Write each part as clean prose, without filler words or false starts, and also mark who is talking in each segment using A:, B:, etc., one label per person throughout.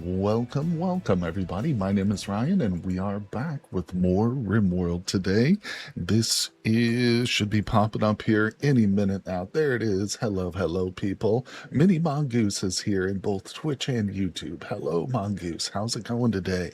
A: Welcome, everybody. My name is Ryan, and we are back with more Rimworld today. This is should be popping up here any minute now. There it is. Hello, people. Mini Mongoose is here in both Twitch and YouTube. Hello, Mongoose. How's it going today?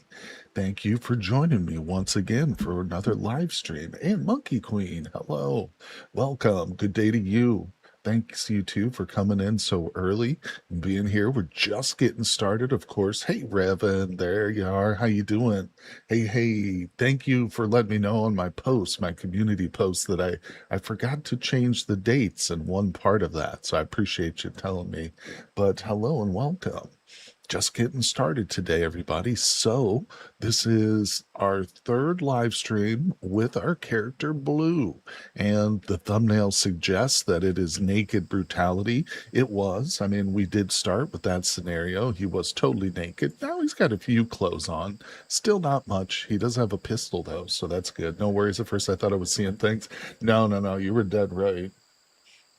A: Thank you for joining me once again for another live stream. And Monkey Queen, hello. Welcome. Good day to you. Thanks you two for coming in so early and being here. We're just getting started, of course. Hey, Revan, there you are. How you doing? Hey. Thank you for letting me know on my post, my community post, that I forgot to change the dates in one part of that. So I appreciate you telling me. But hello and welcome. Just getting started today, everybody. So, this is our third live stream with our character Blue, and the thumbnail suggests that it is naked brutality. It was. I mean, we did start with that scenario. He was totally naked. Now he's got a few clothes on. Still not much. He does have a pistol, though, so that's good. No worries. At first, I thought I was seeing things. No. You were dead right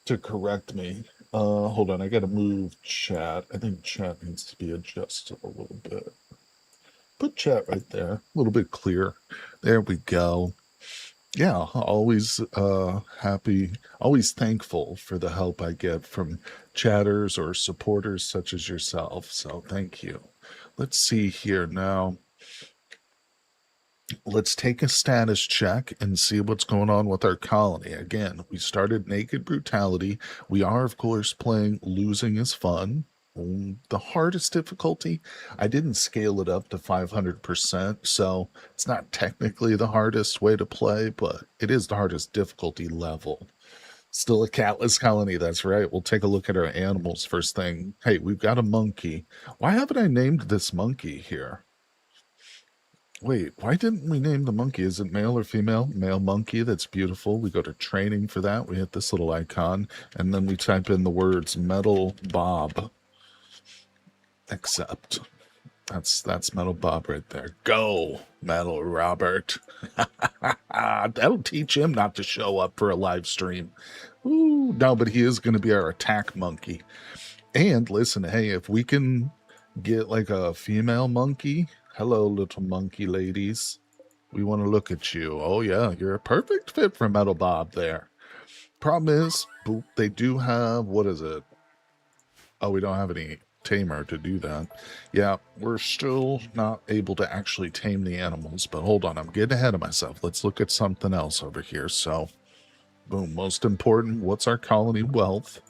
A: to correct me. Hold on, I gotta move chat. I think chat needs to be adjusted a little bit. Put chat right there, a little bit clear. There we go. Yeah, always happy, always thankful for the help I get from chatters or supporters such as yourself. So thank you. Let's see here now. Let's take a status check and see what's going on with our colony. Again, we started Naked Brutality. We are, of course, playing Losing is Fun. The hardest difficulty, I didn't scale it up to 500%, so it's not technically the hardest way to play, but it is the hardest difficulty level. Still a catless colony, that's right. We'll take a look at our animals first thing. Hey, we've got a monkey. Why haven't I named this monkey here? Wait, why didn't we name the monkey? Is it male or female? Male monkey, that's beautiful. We go to training for that. We hit this little icon, and then we type in the words Metal Bob. Accept. That's Metal Bob right there. Go, Metal Robert. That'll teach him not to show up for a live stream. Ooh, no, but he is going to be our attack monkey. And listen, hey, if we can get like a female monkey, hello, little monkey ladies. We want to look at you. Oh, yeah, you're a perfect fit for Metal Bob there. Problem is, they do have, what is it? Oh, we don't have any tamer to do that. Yeah, we're still not able to actually tame the animals, but hold on, I'm getting ahead of myself. Let's look at something else over here. So, boom, most important, what's our colony wealth?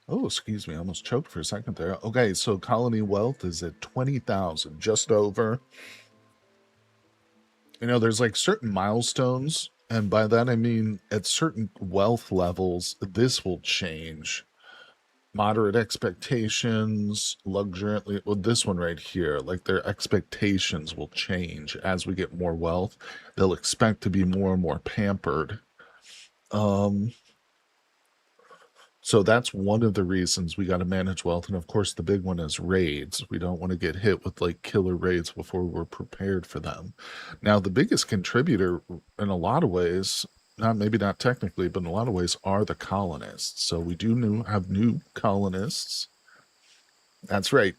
A: Oh, excuse me, I almost choked for a second there. Okay, so colony wealth is at 20,000, just over. You know, there's like certain milestones, and by that I mean at certain wealth levels, this will change. Moderate expectations, luxuriantly, well, this one right here, like their expectations will change as we get more wealth. They'll expect to be more and more pampered. So that's one of the reasons we got to manage wealth. And of course, the big one is raids. We don't want to get hit with like killer raids before we're prepared for them. Now, the biggest contributor in a lot of ways, maybe not technically, but in a lot of ways, are the colonists. So we do have new colonists. That's right.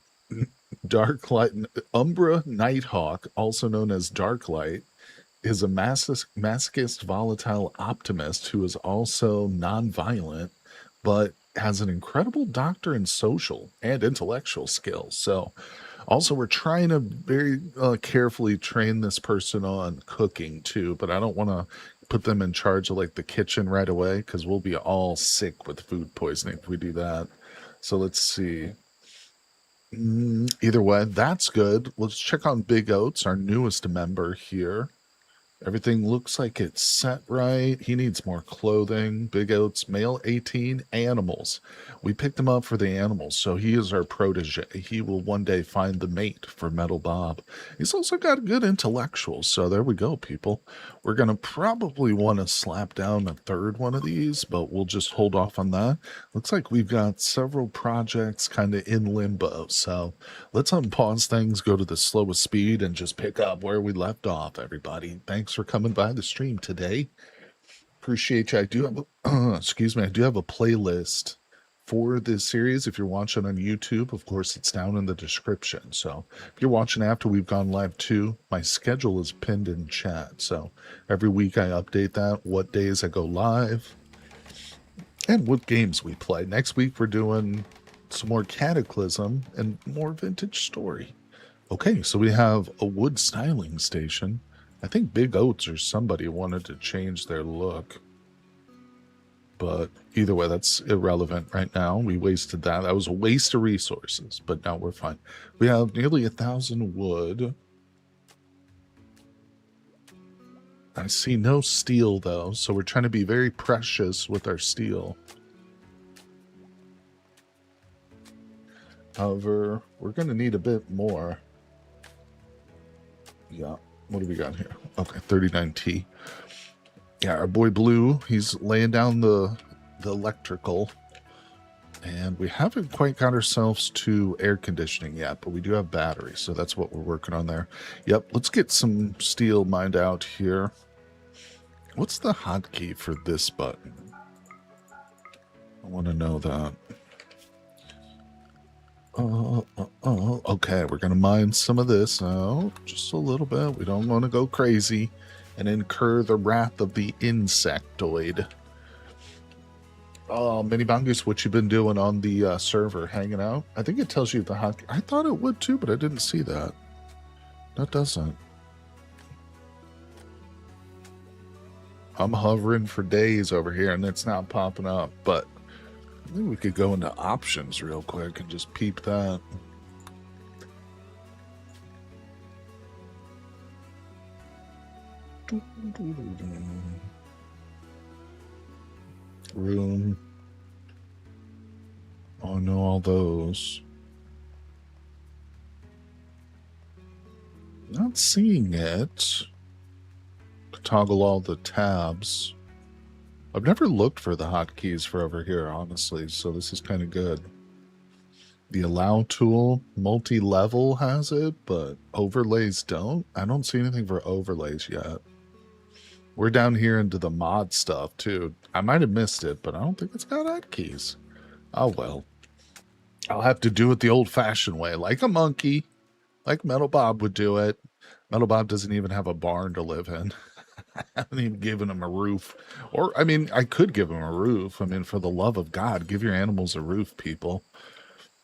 A: Darklight, Umbra Nighthawk, also known as Darklight, is a masochist volatile optimist who is also non-violent, but has an incredible doctor in social and intellectual skills. So also we're trying to very carefully train this person on cooking too, but I don't want to put them in charge of like the kitchen right away because we'll be all sick with food poisoning if we do that. So let's see. Either way, that's good. Let's check on Big Oats, our newest member here. Everything looks like it's set right. He needs more clothing. Big Oats, male 18, animals. We picked him up for the animals, so he is our protege. He will one day find the mate for Metal Bob. He's also got a good intellectual, so there we go, people. We're going to probably want to slap down a third one of these, but we'll just hold off on that. Looks like we've got several projects kind of in limbo, so let's unpause things, go to the slowest speed, and just pick up where we left off, everybody. Thanks for coming by the stream today. Appreciate you. I do have a, excuse me, I do have a playlist for this series. If you're watching on YouTube, of course, it's down in the description. So if you're watching after we've gone live too, my schedule is pinned in chat. So every week I update that, what days I go live, and what games we play. Next week we're doing some more Cataclysm and more Vintage Story. Okay, so we have a wood styling station. I think Big Oats or somebody wanted to change their look. But either way, that's irrelevant right now. We wasted that. That was a waste of resources, but now we're fine. We have nearly 1,000 wood. I see no steel, though, so we're trying to be very precious with our steel. However, we're going to need a bit more. Yeah, what do we got here? Okay, 39T. Yeah, our boy Blue, he's laying down the electrical. And we haven't quite got ourselves to air conditioning yet, but we do have batteries, so that's what we're working on there. Yep, let's get some steel mined out here. What's the hotkey for this button? I want to know that. Okay, we're going to mine some of this out, just a little bit. We don't want to go crazy and incur the wrath of the insectoid. Oh, Mini Mongoose, what you been doing on the server? Hanging out? I think it tells you the hotkey. I thought it would too, but I didn't see that. That doesn't. I'm hovering for days over here and it's not popping up, but I think we could go into options real quick and just peep that. Room. Oh, I know all those. Not seeing it. Toggle all the tabs. I've never looked for the hotkeys for over here, honestly, so this is kind of good. The allow tool, multi-level has it, but overlays don't. I don't see anything for overlays yet. We're down here into the mod stuff, too. I might have missed it, but I don't think it's got hotkeys. Oh, well. I'll have to do it the old-fashioned way, like a monkey, like Metal Bob would do it. Metal Bob doesn't even have a barn to live in. I haven't even given him a roof. Or, I mean, I could give him a roof. I mean, for the love of God, give your animals a roof, people.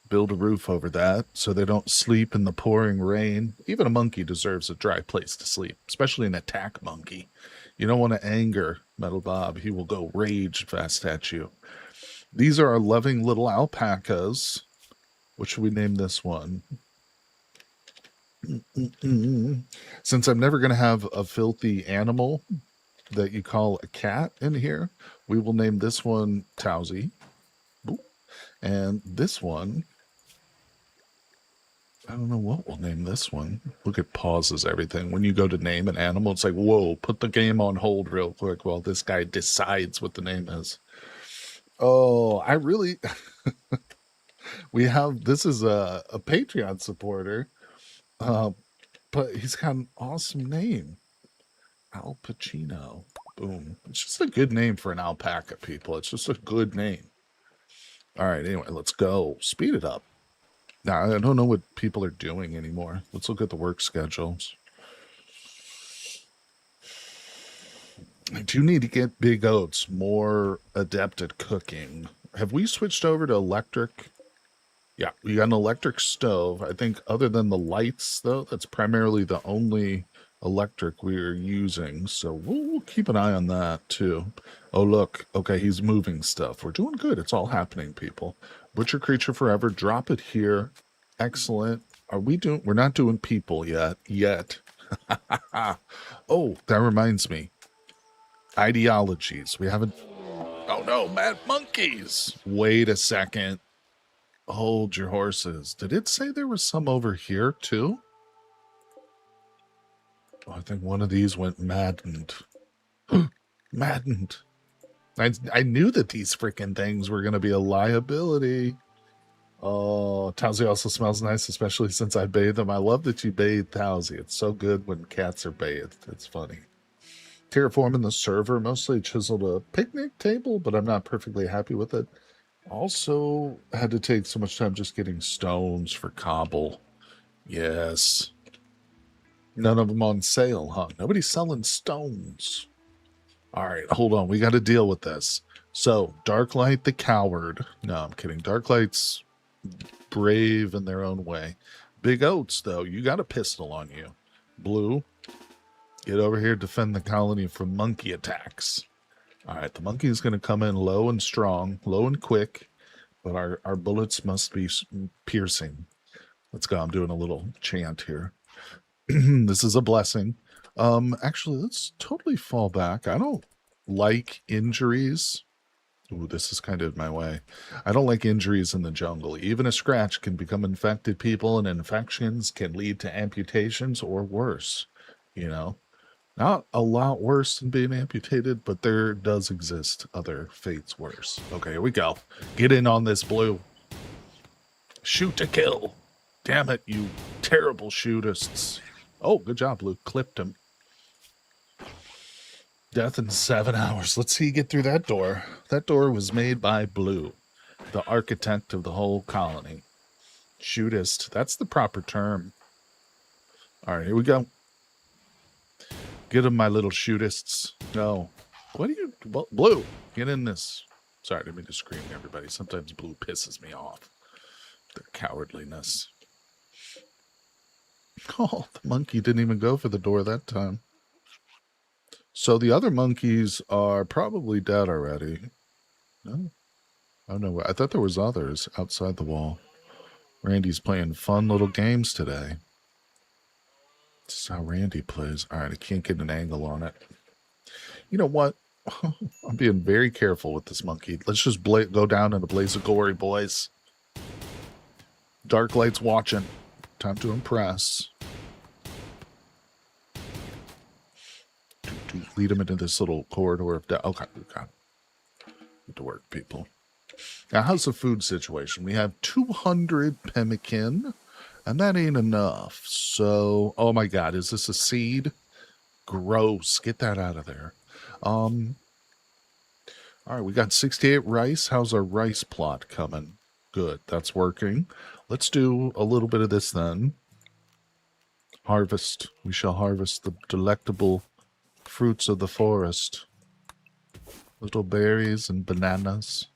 A: Build a roof over that so they don't sleep in the pouring rain. Even a monkey deserves a dry place to sleep, especially an attack monkey. You don't want to anger Metal Bob. He will go rage fast at you. These are our loving little alpacas. What should we name this one? Since I'm never going to have a filthy animal that you call a cat in here, we will name this one Towsy. And this one, I don't know what we'll name this one. Look, it pauses everything. When you go to name an animal, it's like, whoa, put the game on hold real quick while this guy decides what the name is. Oh, I really... we have... This is a Patreon supporter. But he's got an awesome name. Al Pacino. Boom. It's just a good name for an alpaca, people. It's just a good name. All right, anyway, let's go. Speed it up. Now, I don't know what people are doing anymore. Let's look at the work schedules. I do need to get Big Oats more adept at cooking. Have we switched over to electric? Yeah, we got an electric stove. I think other than the lights, though, that's primarily the only electric we're using. So we'll keep an eye on that, too. Oh, look. Okay, he's moving stuff. We're doing good. It's all happening, people. Butcher Creature Forever. Drop it here. Excellent. Are we doing... We're not doing people yet. Oh, that reminds me. Ideologies. We haven't... Oh, no, mad monkeys. Wait a second. Hold your horses. Did it say there was some over here, too? Oh, I think one of these went maddened. Maddened. I knew that these freaking things were going to be a liability. Oh, Towsy also smells nice, especially since I bathe them. I love that you bathe Towsy. It's so good when cats are bathed. It's funny. terraforming the server, mostly chiseled a picnic table, but I'm not perfectly happy with it. Also had to take so much time just getting stones for cobble. Yes. None of them on sale, huh? Nobody's selling stones. All right, hold on. We got to deal with this. So, Darklight the coward. No, I'm kidding. Darklight's brave in their own way. Big Oats, though, you got a pistol on you. Blue, get over here, defend the colony from monkey attacks. All right, the monkey is going to come in low and strong, low and quick, but our bullets must be piercing. Let's go. I'm doing a little chant here. This is a blessing. Actually, let's totally fall back. I don't like injuries. Ooh, this is kind of my way. I don't like injuries in the jungle. Even a scratch can become infected people, and infections can lead to amputations or worse. You know, not a lot worse than being amputated, but there does exist other fates worse. Okay, here we go. Get in on this, Blue. Shoot to kill. Damn it, you terrible shootists. Oh, good job, Blue. Clipped him. Death in 7 hours. Let's see you get through that door. That door was made by Blue, the architect of the whole colony. Shootist. That's the proper term. All right, here we go. Get him, my little shootists. No. What are you... Well, Blue, get in this. Sorry, I didn't mean to scream at everybody. Sometimes Blue pisses me off. Their cowardliness. Oh, the monkey didn't even go for the door that time. So the other monkeys are probably dead already. No? Oh, no. I thought there was others outside the wall. Randy's playing fun little games today. This is how Randy plays. All right, I can't get an angle on it. You know what? I'm being very careful with this monkey. Let's just go down in a blaze of glory, boys. Darklight's watching. Time to impress. To lead him into this little corridor of death. Okay, okay. Get to work, people. Now, how's the food situation? We have 200 pemmican, and that ain't enough. So, oh my God, is this a seed? Gross. Get that out of there. All right, we got 68 rice. How's our rice plot coming? Good, that's working. Let's do a little bit of this then. Harvest. We shall harvest the delectable fruits of the forest. Little berries and bananas.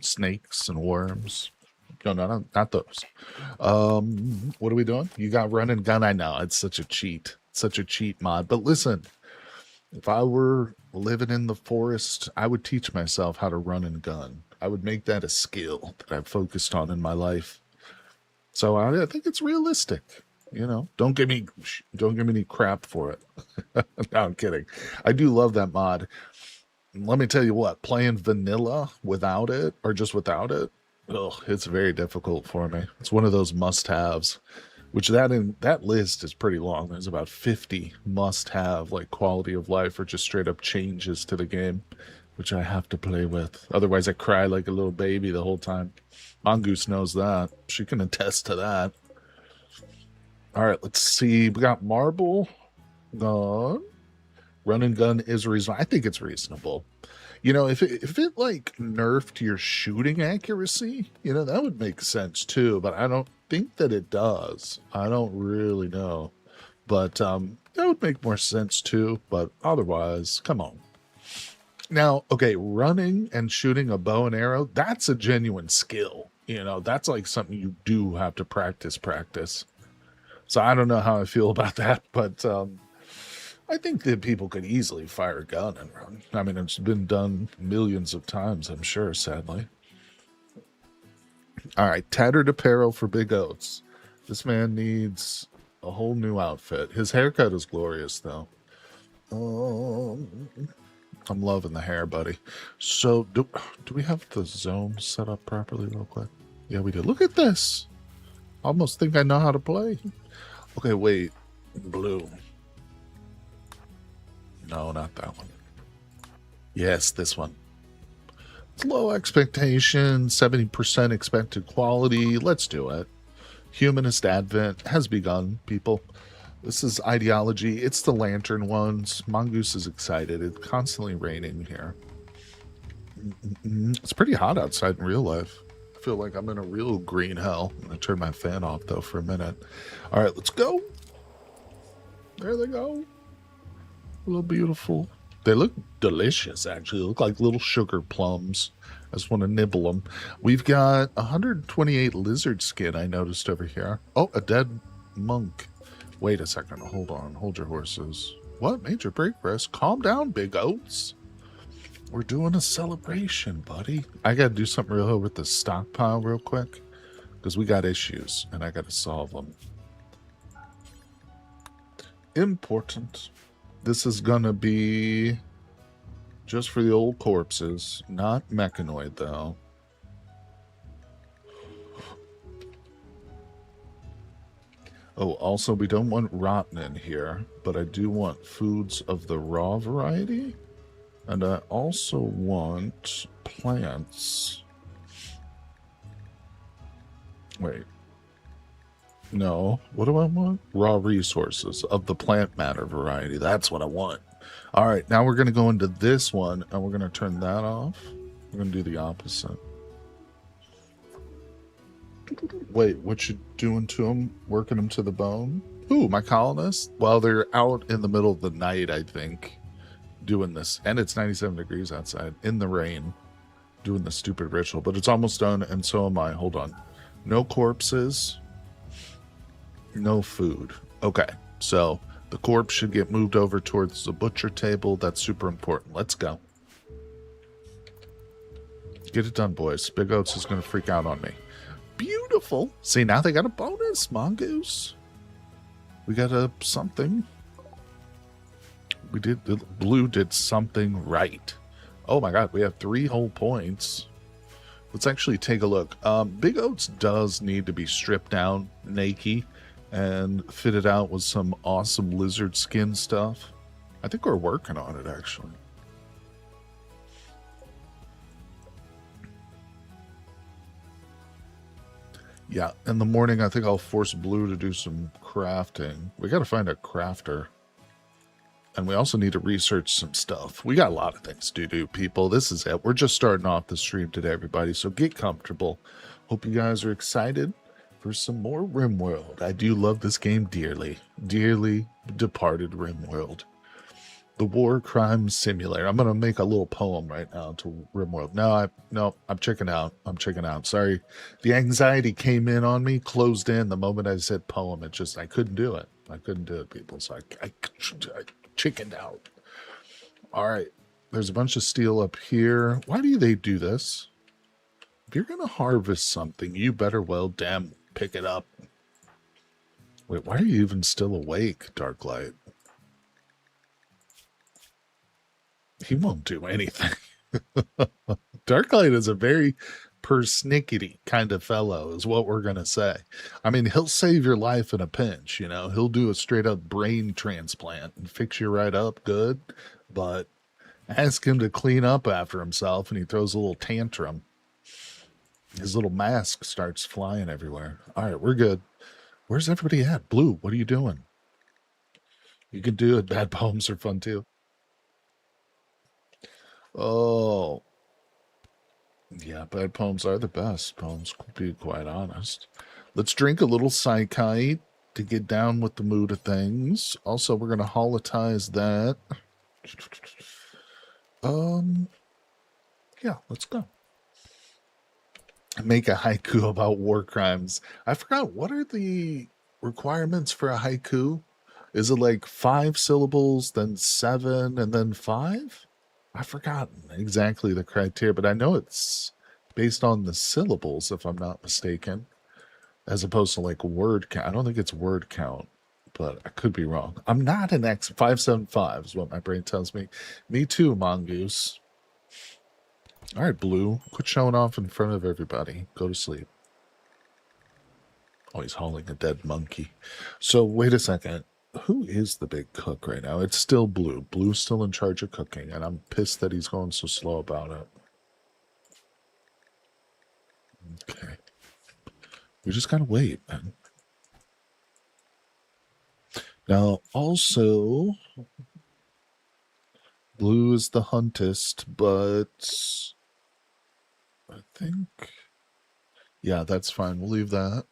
A: Snakes and worms. No, not those. What are we doing? You got run and gun. I know, it's such a cheat. Such a cheat mod. But listen, if I were living in the forest, I would teach myself how to run and gun. I would make that a skill that I've focused on in my life. So I think it's realistic. You know, don't give me any crap for it. No, I'm kidding. I do love that mod. Let me tell you what, playing vanilla without it, or just without it, it's very difficult for me. It's one of those must-haves, which that list is pretty long. There's about 50 must-have, like, quality of life or just straight-up changes to the game, which I have to play with. Otherwise, I cry like a little baby the whole time. Mongoose knows that. She can attest to that. All right, let's see. We got marble. Gone. Run and gun is reasonable. I think it's reasonable. You know, if it like nerfed your shooting accuracy, you know, that would make sense too. But I don't think that it does. I don't really know. But that would make more sense too. But otherwise, come on. Now, okay, running and shooting a bow and arrow, that's a genuine skill. You know, that's like something you do have to practice. So I don't know how I feel about that, but I think that people could easily fire a gun and run. I mean, it's been done millions of times, I'm sure, sadly. All right, tattered apparel for Big Oats. This man needs a whole new outfit. His haircut is glorious, though. I'm loving the hair, buddy. So, do we have the zone set up properly real quick? Yeah, we do. Look at this. Almost think I know how to play. Okay, wait. Blue. No, not that one. Yes, this one. It's low expectation, 70% expected quality. Let's do it. Humanist advent has begun, people. This is ideology. It's the lantern ones. Mongoose is excited. It's constantly raining here. It's pretty hot outside in real life. I feel like I'm in a real green hell. I'm going to turn my fan off, though, for a minute. All right, let's go. There they go. A little beautiful. They look delicious, actually. They look like little sugar plums. I just want to nibble them. We've got 128 lizard skin, I noticed over here. Oh, a dead monk. Wait a second. Hold on. Hold your horses. What? Major progress? Calm down, big oats. We're doing a celebration, buddy. I got to do something real with the stockpile real quick because we got issues and I got to solve them. Important. This is going to be just for the old corpses, not mechanoid, though. Oh, also, we don't want rotten in here, but I do want foods of the raw variety. And I also want plants. Wait. No. What do I want? Raw resources of the plant matter variety. That's what I want. All right. Now we're going to go into this one, and we're going to turn that off. We're going to do the opposite. Wait, what you doing to them? Working them to the bone? Ooh, my colonists? Well, they're out in the middle of the night, I think, doing this. And it's 97 degrees outside in the rain, doing the stupid ritual. But it's almost done, and so am I. Hold on. No corpses. No food. Okay, so the corpse should get moved over towards the butcher table. That's super important. Let's go. Get it done, boys. Big Oats is going to freak out on me. Beautiful. See, now they got a bonus, Mongoose. We got a something. We did, the blue did something right. Oh my god, we have 3 whole points. Let's actually take a look. Big Oats does need to be stripped down, naked, and fitted out with some awesome lizard skin stuff. I think we're working on it, actually. Yeah, in the morning, I think I'll force Blue to do some crafting. We got to find a crafter. And we also need to research some stuff. We got a lot of things to do, people. This is it. We're just starting off the stream today, everybody. So get comfortable. Hope you guys are excited for some more Rimworld. I do love this game dearly. Dearly departed Rimworld. The War Crime Simulator. I'm going to make a little poem right now to Rimworld. No, I'm checking out. I'm checking out. Sorry. The anxiety came in on me, closed in the moment I said poem. It just, I couldn't do it. I couldn't do it, people. So I chickened out. All right. There's a bunch of steel up here. Why do they do this? If you're going to harvest something, you better well damn pick it up. Wait, why are you even still awake, Darklight? He won't do anything. Darklight is a very persnickety kind of fellow, is what we're going to say. I mean, he'll save your life in a pinch, you know. He'll do a straight up brain transplant and fix you right up good. But ask him to clean up after himself and he throws a little tantrum. His little mask starts flying everywhere. All right, we're good. Where's everybody at? Blue, what are you doing? You can do it. Bad poems are fun too. Oh, yeah, bad poems are the best poems, to be quite honest. Let's drink a little psychite to get down with the mood of things. Also, we're going to holitize that. Yeah, let's go. Make a haiku about war crimes. I forgot, what are the requirements for a haiku? Is it like 5 syllables, then 7, and then 5? I've forgotten exactly the criteria, but I know it's based on the syllables, if I'm not mistaken, as opposed to like word count. I don't think it's word count, but I could be wrong. I'm not an X. 575 is what my brain tells me. Me too, Mongoose. All right, Blue, quit showing off in front of everybody. Go to sleep. Oh, he's hauling a dead monkey. So wait a second. Who is the big cook right now? It's still Blue. Blue's still in charge of cooking, and I'm pissed that he's going so slow about it. Okay. We just gotta wait, man. Now, also, blue is the huntist, but I think, yeah, that's fine. We'll leave that.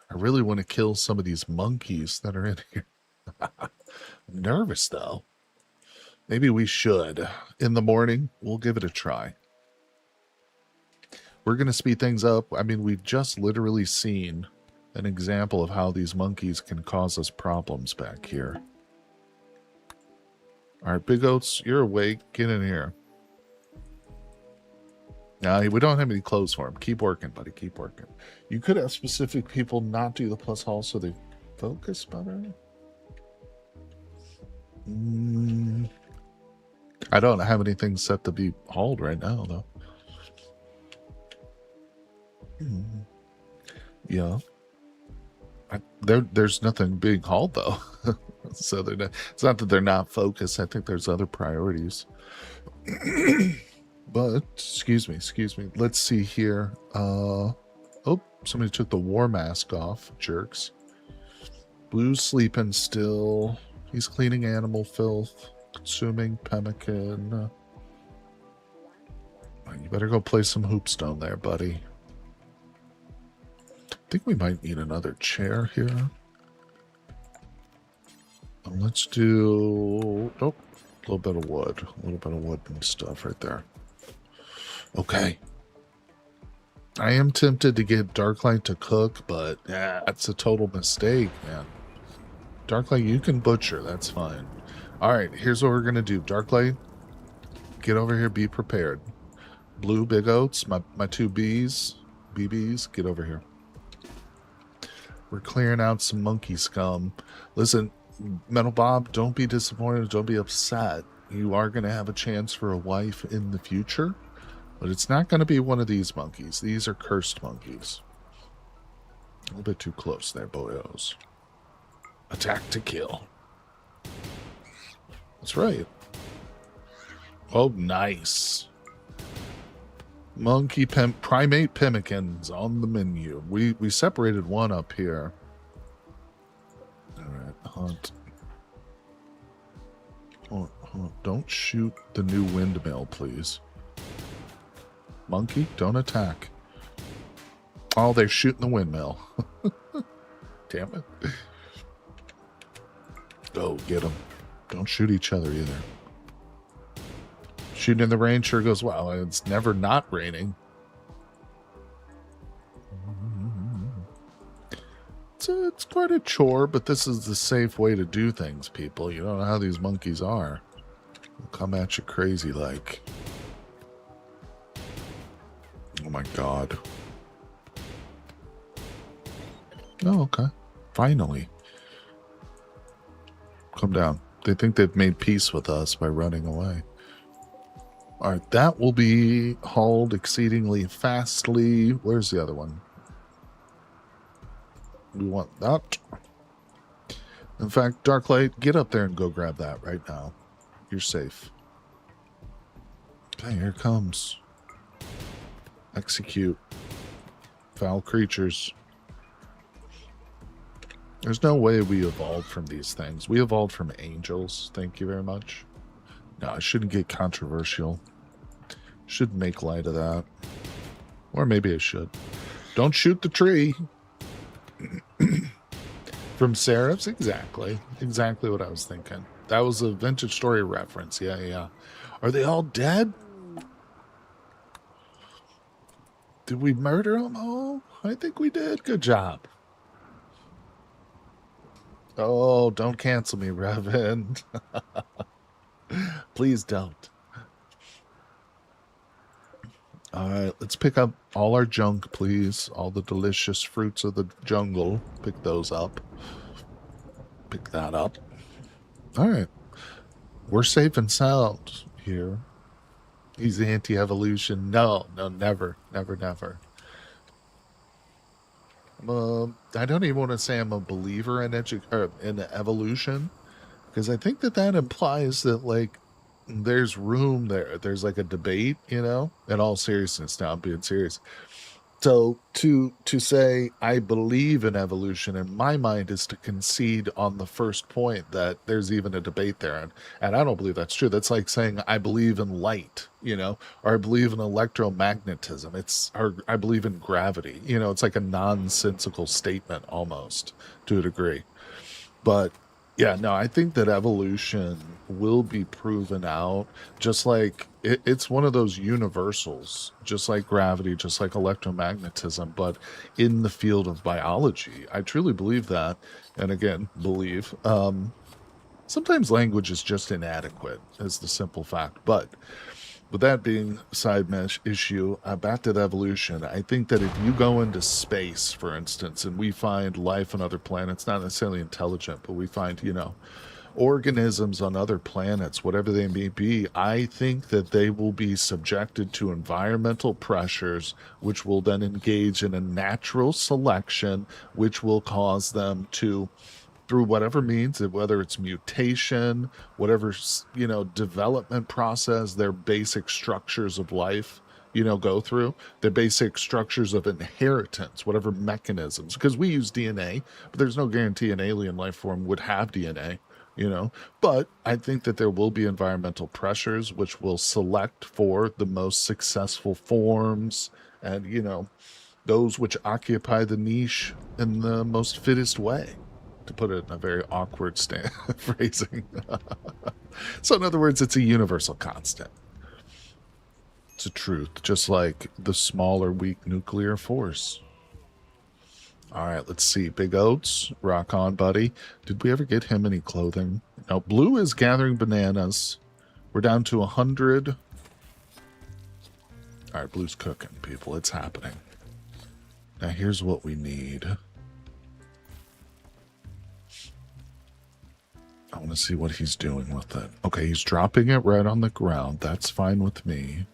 A: I really want to kill some of these monkeys that are in here. I'm nervous, though. Maybe we should. In the morning, we'll give it a try. We're going to speed things up. I mean, we've just literally seen an example of how these monkeys can cause us problems back here. All right, Big Oats, you're awake. Get in here. Now, we don't have any clothes for him. Keep working, buddy. Keep working. You could have specific people not do the plus haul so they focus better. I don't have anything set to be hauled right now, though. Yeah. There's nothing being hauled, though. So they're not, it's not that they're not focused. I think there's other priorities. But, excuse me. Let's see here. Oh, somebody took the war mask off. Jerks. Blue's sleeping still. He's cleaning animal filth. Consuming pemmican. You better go play some hoopstone there, buddy. I think we might need another chair here. Let's do... Oh, a little bit of wood. A little bit of wood and stuff right there. Okay. I am tempted to get Darklight to cook, but that's a total mistake, man. Darklight, you can butcher. That's fine. All right, here's what we're going to do. Darklight, get over here. Be prepared. Blue, Big Oats, my two BBs, get over here. We're clearing out some monkey scum. Listen, Metal Bob, don't be disappointed. Don't be upset. You are going to have a chance for a wife in the future, but it's not going to be one of these monkeys. These are cursed monkeys. A little bit too close there, boyos. Attack to kill. That's right. Oh, nice. Monkey primate pemmicans on the menu. We separated one up here. All right, hunt. Don't shoot the new windmill, please. Monkey, don't attack. Oh, they're shooting the windmill. Damn it. Go get them. Don't shoot each other either. Shooting in the rain sure goes well. It's never not raining. It's quite a chore, but this is the safe way to do things, people. You don't know how these monkeys are. They'll come at you crazy like. Oh my god. Oh, okay. Finally. Come down. They think they've made peace with us by running away. Alright, that will be hauled exceedingly fastly. Where's the other one? We want that. In fact, Darklight, get up there and go grab that right now. You're safe. Okay, here it comes. Execute. Foul creatures. There's no way we evolved from these things. We evolved from angels. Thank you very much. No, I shouldn't get controversial. Should make light of that. Or maybe I should. Don't shoot the tree. From Seraphs? Exactly. Exactly what I was thinking. That was a Vintage Story reference. Yeah. Are they all dead? Did we murder them all? I think we did. Good job. Oh, don't cancel me, Revan. Please don't. All right, let's pick up all our junk, please. All the delicious fruits of the jungle. Pick those up. Pick that up. All right. We're safe and sound here. He's anti-evolution. No, never. I don't even want to say I'm a believer in evolution, because I think that implies that, like, there's room there. There's like a debate, in all seriousness now, I'm being serious. So to say I believe in evolution in my mind is to concede on the first point that there's even a debate there, and I don't believe that's true. That's like saying I believe in light, or I believe in electromagnetism. Or I believe in gravity. It's like a nonsensical statement almost to a degree. But yeah, no, I think that evolution will be proven out, just like it's one of those universals, just like gravity, just like electromagnetism, but in the field of biology. I truly believe that. And again, believe. Sometimes language is just inadequate, is the simple fact. But with that being a side mesh issue, back to the evolution. I think that if you go into space, for instance, and we find life on other planets, not necessarily intelligent, but we find, organisms on other planets, whatever they may be, I think that they will be subjected to environmental pressures, which will then engage in a natural selection, which will cause them to, through whatever means, whether it's mutation, whatever, development process, their basic structures of life, go through their basic structures of inheritance, whatever mechanisms, because we use DNA, but there's no guarantee an alien life form would have DNA, you know. But I think that there will be environmental pressures which will select for the most successful forms and, those which occupy the niche in the most fittest way, to put it in a very awkward phrasing. So, in other words, it's a universal constant. It's a truth, just like the small or weak nuclear force. All right, let's see. Big Oats, rock on, buddy. Did we ever get him any clothing? No, Blue is gathering bananas. We're down to 100. All right, Blue's cooking, people. It's happening. Now, here's what we need. I want to see what he's doing with it. Okay, he's dropping it right on the ground. That's fine with me.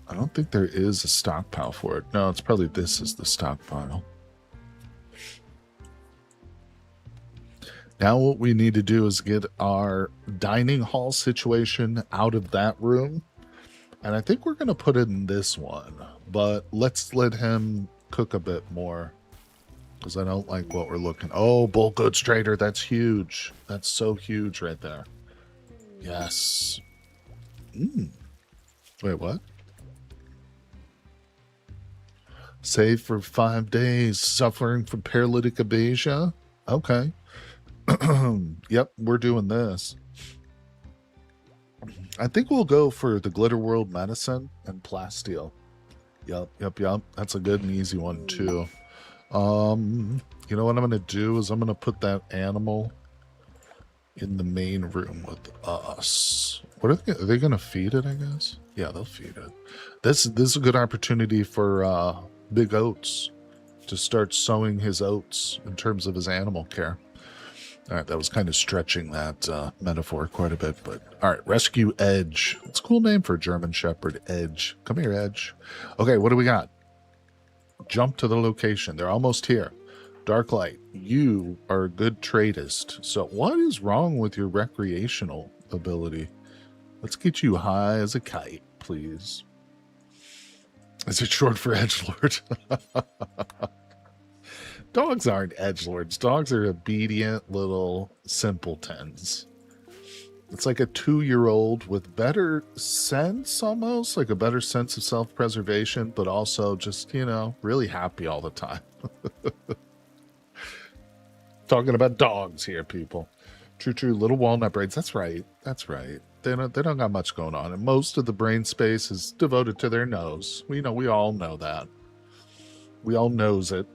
A: I don't think there is a stockpile for it. No, it's probably this is the stockpile. Now what we need to do is get our dining hall situation out of that room. And I think we're going to put it in this one. But let's let him cook a bit more, because I don't like what we're looking. Oh, bulk goods trader. That's huge. That's so huge right there. Yes. Wait, what? Save for 5 days. Suffering from paralytic aphasia? Okay. Yep, we're doing this. I think we'll go for the Glitter World medicine and plasteel. Yep. That's a good and easy one too. You know what I'm gonna do is I'm gonna put that animal in the main room with us. What are they gonna feed it? I guess. Yeah, they'll feed it. This is a good opportunity for Big Oats to start sowing his oats in terms of his animal care. All right, that was kind of stretching that metaphor quite a bit, but all right, Rescue Edge. It's a cool name for a German Shepherd, Edge. Come here, Edge. Okay, what do we got? Jump to the location. They're almost here. Darklight, you are a good tradist. So what is wrong with your recreational ability? Let's get you high as a kite, please. Is it short for edgelord? Dogs aren't edgelords. Dogs are obedient little simpletons. It's like a 2-year-old with better sense, almost like a better sense of self-preservation, but also just, really happy all the time. Talking about dogs here, people. True, little walnut braids. That's right. They don't got much going on, and most of the brain space is devoted to their nose. We all know that. We all knows it.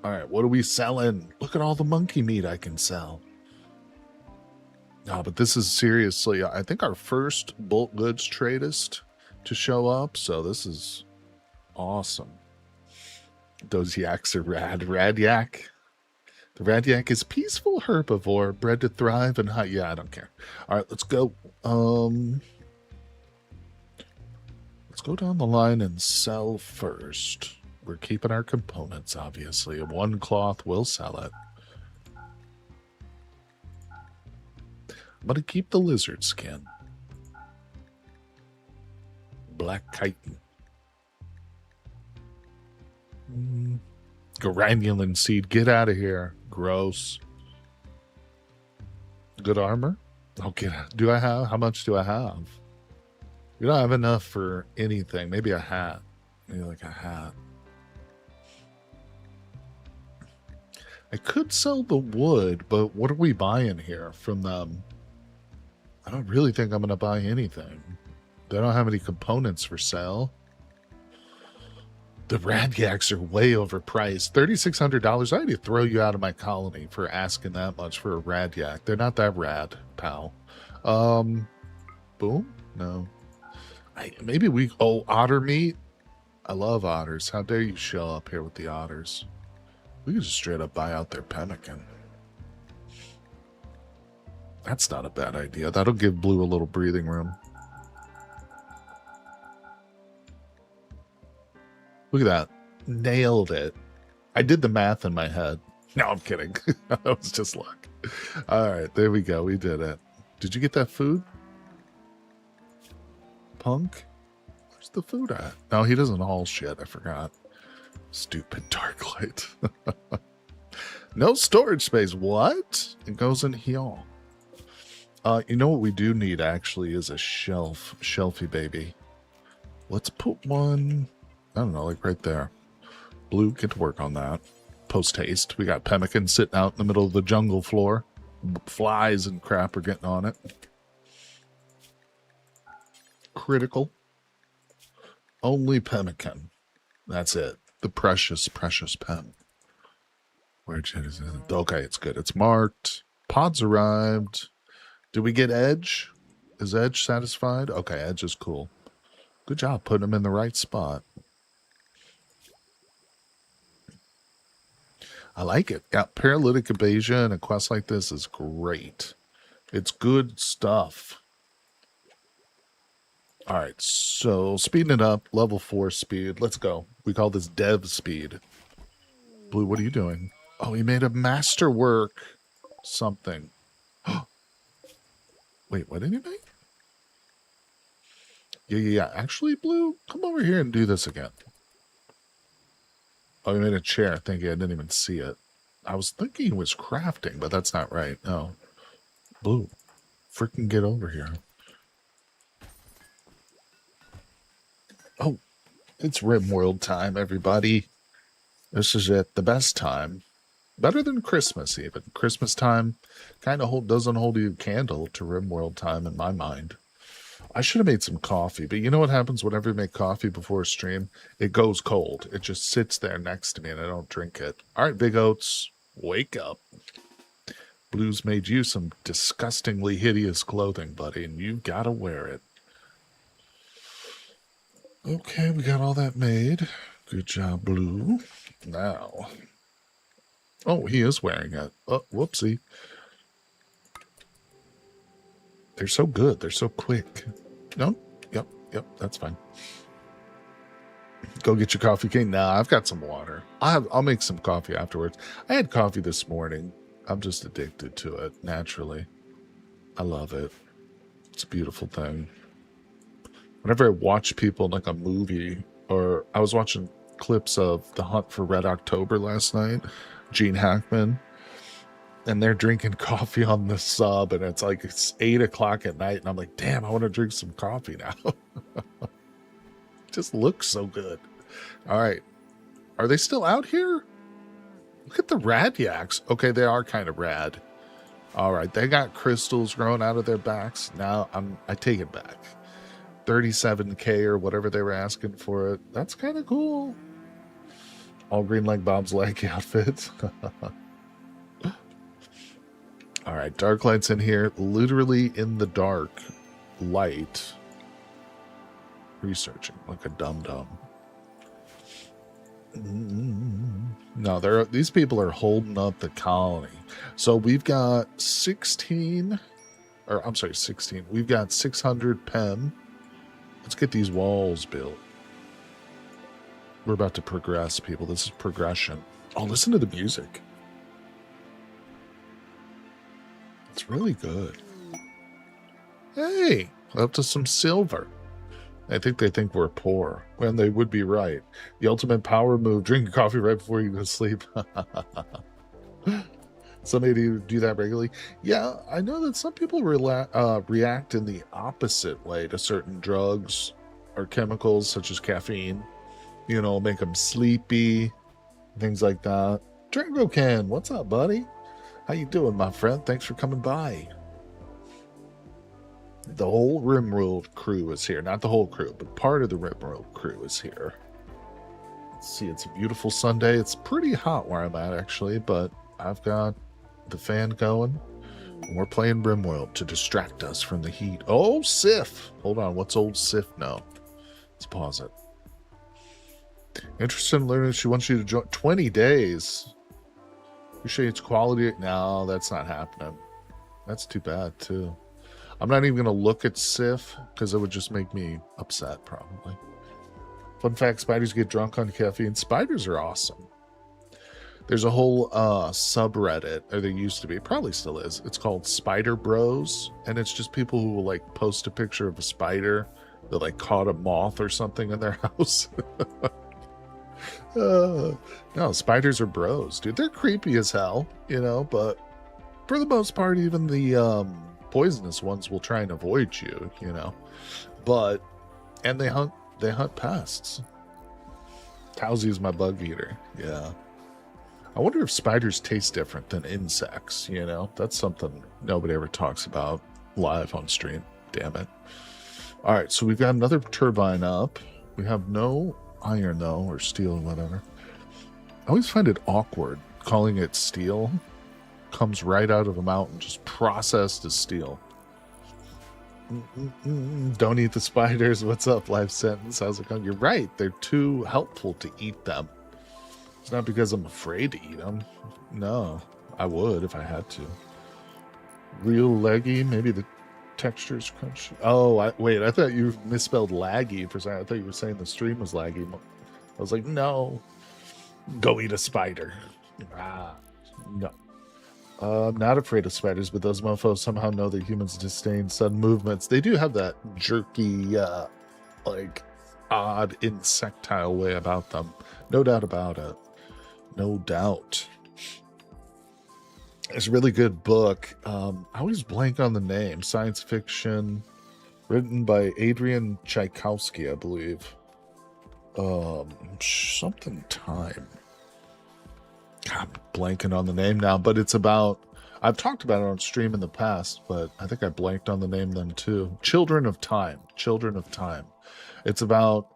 A: All right, what are we selling? Look at all the monkey meat I can sell. No, but this is seriously, I think our first bulk goods tradist to show up, so this is awesome. Those yaks are rad. Rad yak. The rad yak is peaceful herbivore, bred to thrive and high. Yeah, I don't care. All right, let's go. Let's go down the line and sell first. We're keeping our components, obviously. One cloth will sell it. I'm going to keep the lizard skin. Black chitin. Granulin seed. Get out of here. Gross. Good armor? Okay. Do I have? How much do I have? We don't have enough for anything. Maybe a hat. Maybe like a hat. I could sell the wood, but what are we buying here from them? I don't really think I'm going to buy anything. They don't have any components for sale. The Radyaks are way overpriced. $3,600. I need to throw you out of my colony for asking that much for a Radyak. They're not that rad, pal. Boom? No. Maybe we... Oh, otter meat? I love otters. How dare you show up here with the otters? We could just straight up buy out their pemmican. That's not a bad idea. That'll give Blue a little breathing room. Look at that. Nailed it. I did the math in my head. No, I'm kidding. That was just luck. All right, there we go. We did it. Did you get that food? Punk? Where's the food at? No, he doesn't haul shit. I forgot. Stupid Darklight. No storage space. What? It goes in here. You know what we do need actually is a shelf. Shelfie baby. Let's put one, I don't know, like right there. Blue, get to work on that. Post haste. We got pemmican sitting out in the middle of the jungle floor. Flies and crap are getting on it. Critical. Only pemmican. That's it. The precious, precious pen. Where is it? Okay, it's good. It's marked. Pods arrived. Did we get Edge? Is Edge satisfied? Okay, Edge is cool. Good job putting him in the right spot. I like it. Got paralytic evasion. A quest like this is great. It's good stuff. All right, so speeding it up. Level 4 speed. Let's go. We call this dev speed. Blue, what are you doing? Oh, he made a masterwork something. Wait, what did he make? Yeah. Actually, Blue, come over here and do this again. Oh, he made a chair. Thank you. I didn't even see it. I was thinking he was crafting, but that's not right. No. Blue, freaking get over here. Oh, it's Rimworld time, everybody. This is it. The best time. Better than Christmas, even. Christmas time kind of doesn't hold a candle to Rimworld time in my mind. I should have made some coffee, but you know what happens whenever you make coffee before a stream? It goes cold. It just sits there next to me and I don't drink it. All right, Big Oats, wake up. Blue's made you some disgustingly hideous clothing, buddy, and you've got to wear it. Okay, we got all that made. Good job, Blue. Now... Oh, he is wearing it. Oh, whoopsie. They're so good. They're so quick. No? Yep, that's fine. Go get your coffee, King. Nah, I've got some water. I'll make some coffee afterwards. I had coffee this morning. I'm just addicted to it, naturally. I love it. It's a beautiful thing. Whenever I watch people in like a movie, or I was watching clips of The Hunt for Red October last night, Gene Hackman, and they're drinking coffee on the sub, and it's like it's 8 o'clock at night, and I'm like, damn, I want to drink some coffee now. It just looks so good. All right, are they still out here? Look at the Radyaks. Okay, they are kind of rad. All right, they got crystals growing out of their backs. Now I take it back. 37K or whatever they were asking for it. That's kind of cool. All green like Bob's leg outfit. All right, dark light's in here. Literally in the dark light. Researching like a dum-dum. No, these people are holding up the colony. So we've got 16. We've got 600 PEM. Let's get these walls built. We're about to progress, people. This is progression. Oh, listen to the music. It's really good. Hey, up to some silver. I think they think we're poor when they would be right. The ultimate power move: drink coffee right before you go to sleep. Somebody do that regularly. Yeah, I know that some people react in the opposite way to certain drugs or chemicals, such as caffeine. Make them sleepy, things like that. Drango Can, what's up, buddy? How you doing, my friend? Thanks for coming by. The whole Rimworld crew is here. Not the whole crew, but part of the Rimworld crew is here. Let's see, it's a beautiful Sunday. It's pretty hot where I'm at, actually, but I've got the fan going. And we're playing Rimworld to distract us from the heat. Oh, Sif! Hold on, what's old Sif know? Let's pause it. Interested in learning, she wants you to join. 20 days. Appreciate its quality. No, that's not happening. That's too bad, too. I'm not even going to look at Sif, because it would just make me upset, probably. Fun fact, spiders get drunk on caffeine. Spiders are awesome. There's a whole subreddit, or there used to be, it probably still is. It's called Spider Bros, and it's just people who will, like, post a picture of a spider that, like, caught a moth or something in their house. No, spiders are bros, dude. They're creepy as hell, but for the most part, even the poisonous ones will try and avoid you, but and they hunt pests. Towsy is my bug eater. Yeah, I wonder if spiders taste different than insects. That's something nobody ever talks about live on stream. Damn it. All right, so we've got another turbine up. We have no iron though, or steel, or whatever. I always find it awkward calling it steel. Comes right out of a mountain, just processed as steel. Don't eat the spiders. What's up, life sentence? How's it going? You're right. They're too helpful to eat them. It's not because I'm afraid to eat them. No, I would if I had to. Real leggy. Maybe the texture's crunchy. Oh, wait. I thought you misspelled laggy for a second. I thought you were saying the stream was laggy. I was like, no. Go eat a spider. No. I'm not afraid of spiders, but those mofos somehow know that humans disdain sudden movements. They do have that jerky, like, odd insectile way about them. No doubt about it. No doubt. It's a really good book. I always blank on the name. Science fiction, written by Adrian Tchaikovsky, I believe. Something time. I'm blanking on the name now, but it's about, I've talked about it on stream in the past, but I think I blanked on the name then too. Children of Time. It's about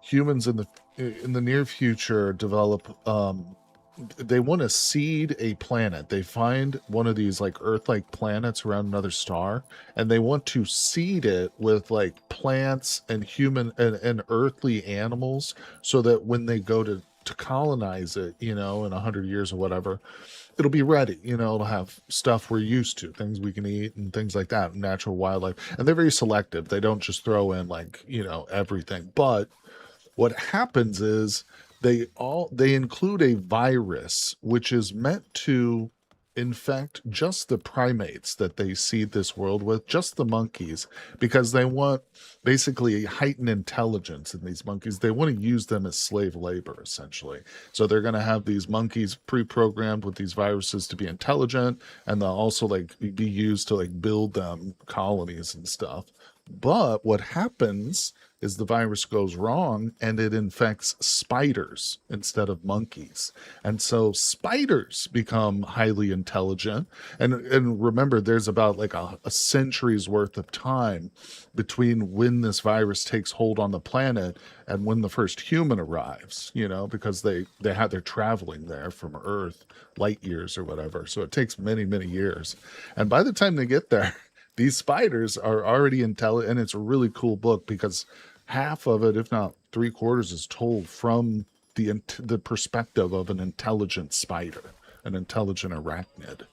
A: humans in the near future develop, they want to seed a planet. They find one of these like Earth-like planets around another star, and they want to seed it with like plants and human and earthly animals, so that when they go to colonize it, in 100 years or whatever, it'll be ready. It'll have stuff we're used to, things we can eat and things like that, natural wildlife. And they're very selective. They don't just throw in like, everything. But what happens is they include a virus which is meant to infect just the primates that they seed this world with, just the monkeys, because they want basically heightened intelligence in these monkeys. They want to use them as slave labor, essentially. So they're going to have these monkeys pre-programmed with these viruses to be intelligent, and they'll also like be used to like build them colonies and stuff. But what happens is the virus goes wrong and it infects spiders instead of monkeys. And so spiders become highly intelligent. And remember, there's about like a century's worth of time between when this virus takes hold on the planet and when the first human arrives, because they're traveling there from Earth, light years or whatever. So it takes many, many years. And by the time they get there, these spiders are already intelligent, and it's a really cool book because half of it, if not 3/4, is told from the perspective of an intelligent spider, an intelligent arachnid.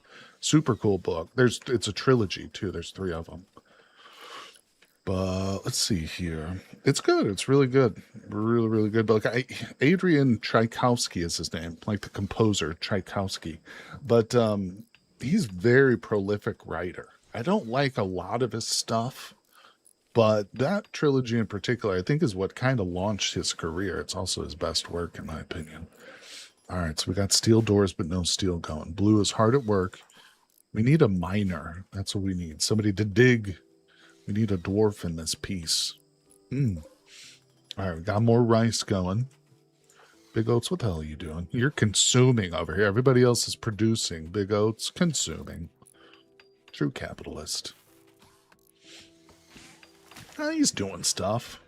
A: Super cool book. It's a trilogy too. There's 3 of them. But let's see here. It's good. It's really good. Really, really good book. Adrian Tchaikovsky is his name, like the composer Tchaikovsky. But he's very prolific writer. I don't like a lot of his stuff, But that trilogy in particular, I think, is what kind of launched his career. It's also his best work, in my opinion. All right, so we got steel doors, but no steel going. Blue is hard at work. We need a miner. That's what we need. Somebody to dig. We need a dwarf in this piece. All right, we got more rice going. Big Oats, what the hell are you doing? You're consuming over here. Everybody else is producing. Big Oats, consuming. True capitalist. He's doing stuff.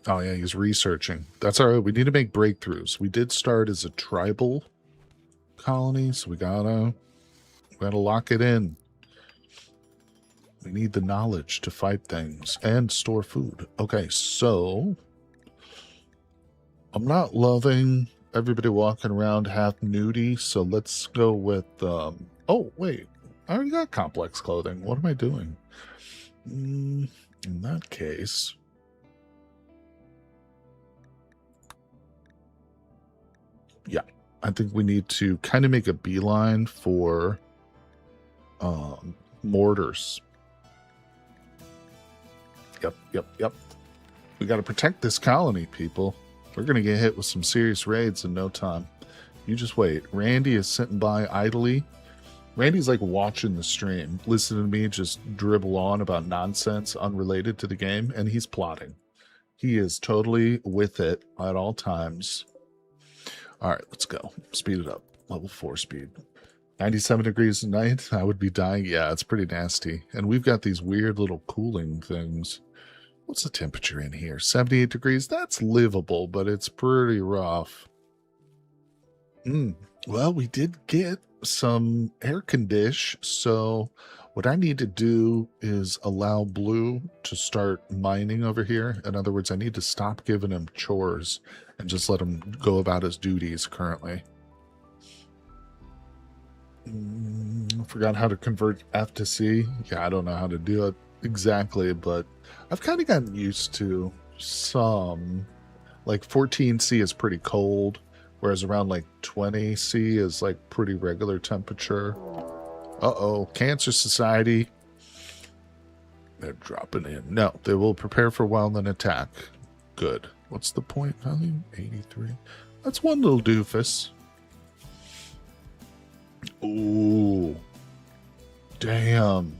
A: Oh, yeah, he's researching. That's all right. We need to make breakthroughs. We did start as a tribal colony, so we gotta lock it in. We need the knowledge to fight things and store food. Okay, so I'm not loving everybody walking around half nudie, so let's go with oh wait, I already got complex clothing. What am I doing? In that case, yeah, I think we need to kind of make a beeline for mortars. Yep. We got to protect this colony, people. We're going to get hit with some serious raids in no time. You just wait. Randy is sitting by idly. Randy's like watching the stream, listening to me just dribble on about nonsense unrelated to the game, and he's plotting. He is totally with it at all times. All right, let's go. Speed it up. Level 4 speed. 97 degrees at night. I would be dying. Yeah, it's pretty nasty. And we've got these weird little cooling things. What's the temperature in here? 78 degrees. That's livable, but it's pretty rough. Well, we did get some air condition, so what I need to do is allow Blue to start mining over here. In other words, I need to stop giving him chores and just let him go about his duties currently. I forgot how to convert F to C. Yeah, I don't know how to do it exactly, but I've kind of gotten used to some. Like 14C is pretty cold, whereas around like 20C is like pretty regular temperature. Uh-oh, Cancer Society. They're dropping in. No, they will prepare for while then attack. Good. What's the point value? 83. That's one little doofus. Ooh. Damn.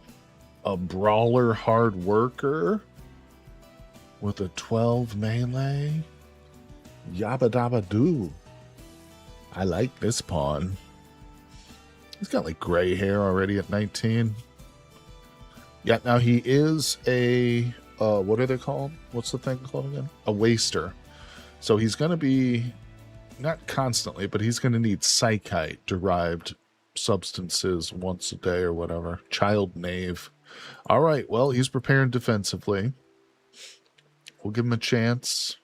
A: A brawler hard worker with a 12 melee. Yabba dabba doo. I like this pawn. He's got like gray hair already at 19. Yeah, now he is a what are they called? What's the thing called again? A waster. So he's gonna be not constantly, but he's gonna need psychite derived substances once a day or whatever. Child knave. All right, well, he's preparing defensively. We'll give him a chance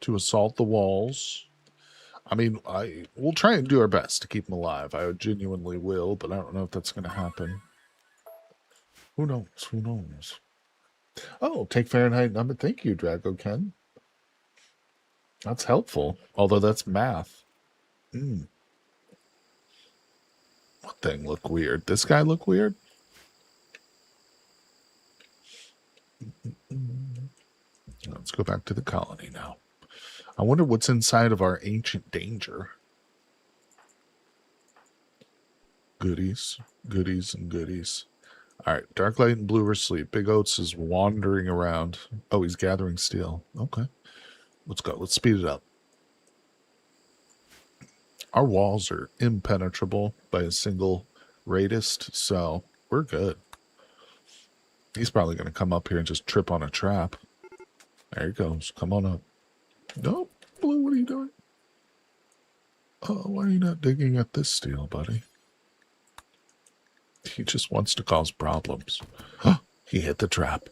A: to assault the walls. I mean, we'll try and do our best to keep him alive. I genuinely will, but I don't know if that's going to happen. Who knows? Who knows? Oh, take Fahrenheit number. Thank you, Drago Ken. That's helpful, although that's math. What thing look weird? This guy look weird? Let's go back to the colony now. I wonder what's inside of our ancient danger. Goodies, goodies, and goodies. All right, Dark Light and Blue are asleep. Big Oats is wandering around. Oh, he's gathering steel. Okay. Let's go. Let's speed it up. Our walls are impenetrable by a single raidist, so we're good. He's probably going to come up here and just trip on a trap. There he goes. Come on up. Nope. Blue, what are you doing? Oh, why are you not digging at this steel, buddy? He just wants to cause problems. He hit the trap.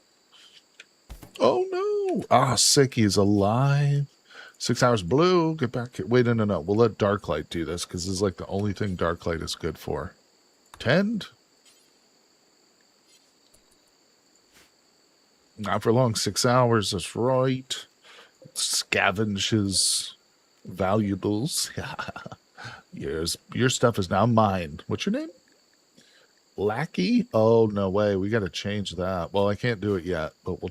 A: Oh, no. Ah, sick. He's alive. 6 hours. Blue, get back here. Wait, no. We'll let Darklight do this because this is like the only thing Darklight is good for. Tend. Not for long. 6 hours. That's right. Scavenge his valuables. Your stuff is now mine. What's your name? Lackey? Oh, no way. We got to change that. Well, I can't do it yet, but we'll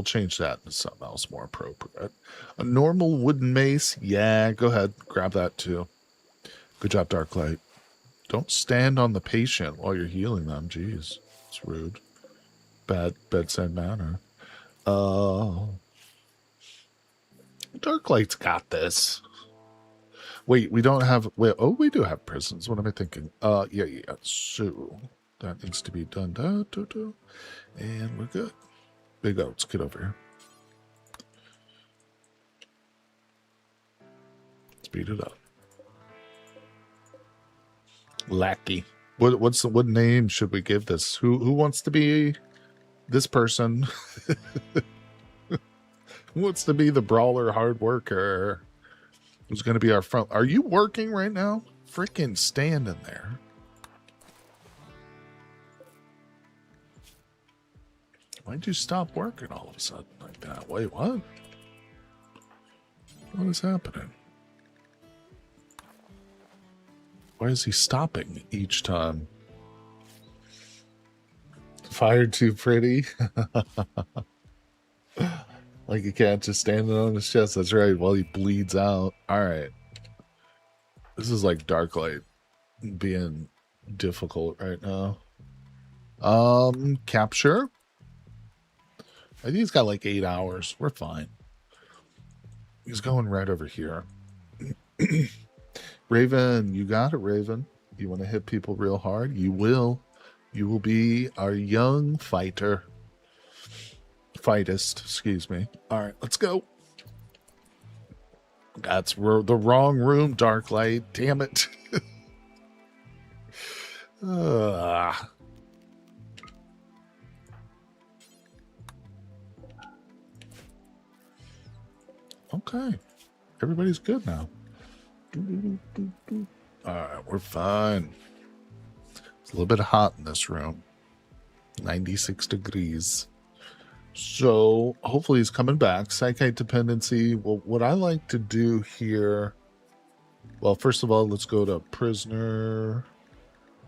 A: change that to something else more appropriate. A normal wooden mace? Yeah, go ahead. Grab that too. Good job, Darklight. Don't stand on the patient while you're healing them. Jeez. It's rude. Bad bedside manner. Darklight's got this. Wait, we don't have... Wait, oh, we do have prisons. What am I thinking? Yeah. So, that needs to be done. And we're good. Big Oats, get over here. Speed it up. Lackey. What name should we give this? Who wants to be this person? Who wants to be the brawler hard worker? Who's going to be our front? Are you working right now? Freaking standing there. Why'd you stop working all of a sudden like that? Wait, what? What is happening? Why is he stopping each time? Fired too pretty? Like a cat just standing on his chest. That's right, while he bleeds out. Alright. This is like Darklight being difficult right now. Capture. I think he's got like 8 hours. We're fine. He's going right over here. Raven, you got it, Raven. You want to hit people real hard? You will. You will be our young fighter. Fightist, excuse me. All right, let's go. That's the wrong room, Darklight. Damn it. Okay. Everybody's good now. All right, we're fine. It's a little bit hot in this room. 96 degrees. So hopefully he's coming back. Psychite dependency. Well, what I like to do here... Well, first of all, let's go to prisoner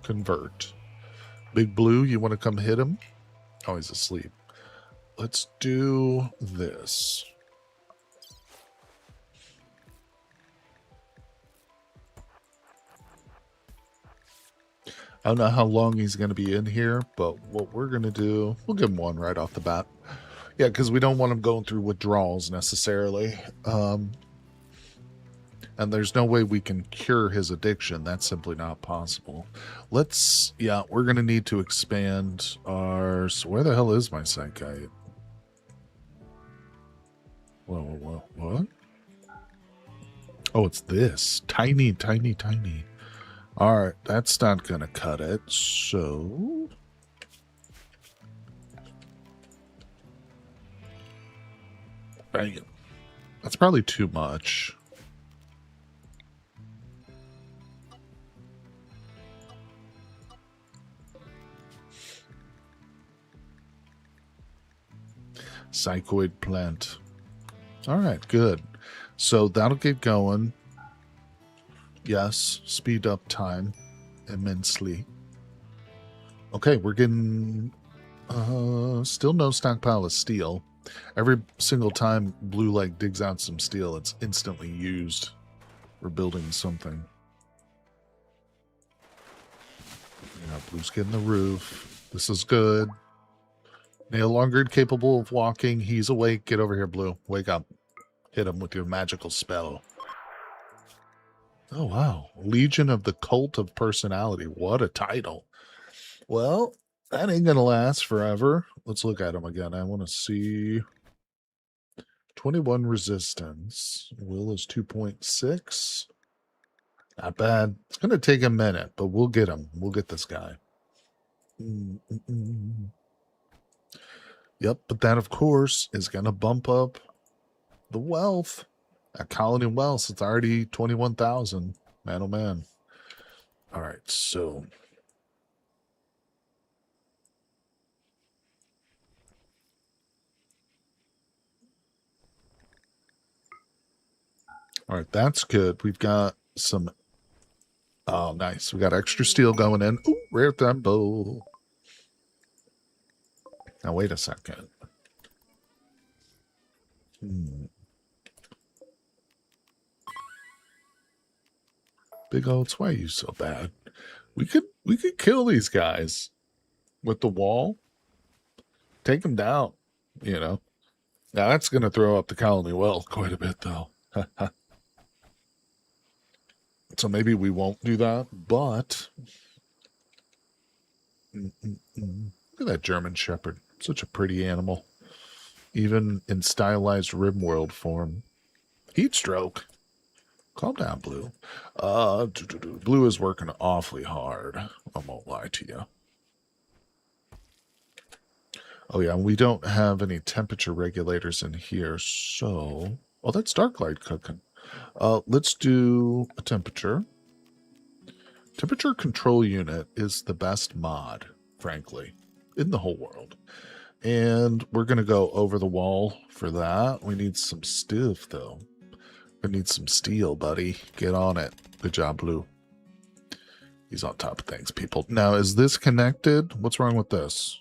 A: convert. Big Blue, you want to come hit him? Oh, he's asleep. Let's do this. I don't know how long he's going to be in here, but what we're going to do, we'll give him one right off the bat. Yeah, because we don't want him going through withdrawals necessarily. And there's no way we can cure his addiction. That's simply not possible. Yeah, we're going to need to expand our... So where the hell is my psychite? Whoa, what? Oh, it's this. Tiny. Alright, that's not gonna cut it, so... Bang it. That's probably too much. Psychoid plant. Alright, good. So that'll get going. Yes, speed up time immensely. Okay, we're getting still no stockpile of steel. Every single time Blue like digs out some steel, it's instantly used. We're building something. Yeah, Blue's getting the roof. This is good. No longer capable of walking. He's awake. Get over here, Blue. Wake up. Hit him with your magical spell. Oh, wow. Legion of the Cult of Personality. What a title. Well, that ain't going to last forever. Let's look at him again. I want to see 21 resistance. Will is 2.6. Not bad. It's going to take a minute, but we'll get him. We'll get this guy. Yep, but that, of course, is going to bump up the wealth. At Colony Wealth, it's already 21,000. Man, oh man. All right, so... All right, that's good. We've got some... Oh, nice. We got extra steel going in. Ooh, rare Thumbo. Now, wait a second. Big Oats, why are you so bad? We could kill these guys with the wall. Take them down, you know. Now that's going to throw up the colony wealth quite a bit, though. So maybe we won't do that, but look at that German Shepherd. Such a pretty animal. Even in stylized Rimworld form. Heat stroke. Calm down, Blue. Blue is working awfully hard. I won't lie to you. Oh, yeah, we don't have any temperature regulators in here, so... Oh, that's Darklight cooking. Let's do a temperature. Temperature control unit is the best mod, frankly, in the whole world. And we're going to go over the wall for that. We need some stuff, though. We need some steel, buddy. Get on it. Good job, Blue. He's on top of things, people. Now, is this connected? What's wrong with this?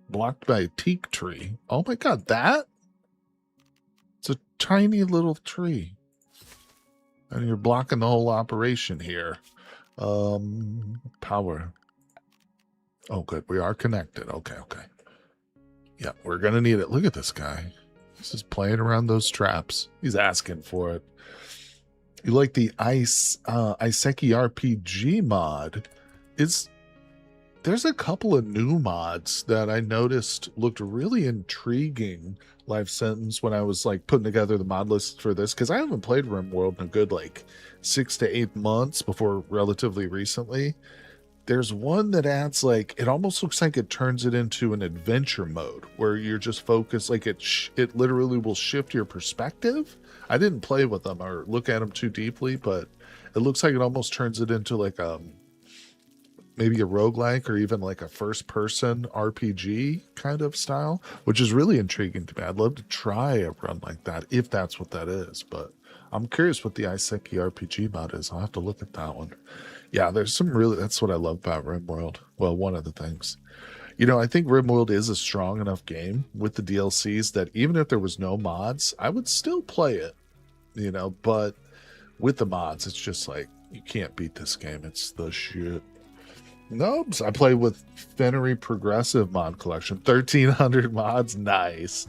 A: Blocked by a teak tree. Oh my god, that? It's a tiny little tree. And you're blocking the whole operation here. Power. Oh, good. We are connected. Okay. Yeah, we're going to need it. Look at this guy. He's just playing around those traps. He's asking for it. You like the Iseki RPG mod? There's a couple of new mods that I noticed looked really intriguing, Life Sentence, when I was like putting together the mod list for this, because I haven't played Rimworld in a good like 6 to 8 months before relatively recently. There's one that adds like, it almost looks like it turns it into an adventure mode where you're just focused, like it literally will shift your perspective. I didn't play with them or look at them too deeply, but it looks like it almost turns it into like maybe a roguelike or even like a first-person RPG kind of style, which is really intriguing to me. I'd love to try a run like that, if that's what that is. But I'm curious what the Iseki RPG mod is. I'll have to look at that one. Yeah, there's some really... That's what I love about Rimworld. Well, one of the things. You know, I think Rimworld is a strong enough game with the DLCs that even if there was no mods, I would still play it. You know, but with the mods, it's just like, you can't beat this game. It's the shit. Nope. I play with Fennery Progressive mod collection. 1,300 mods. Nice.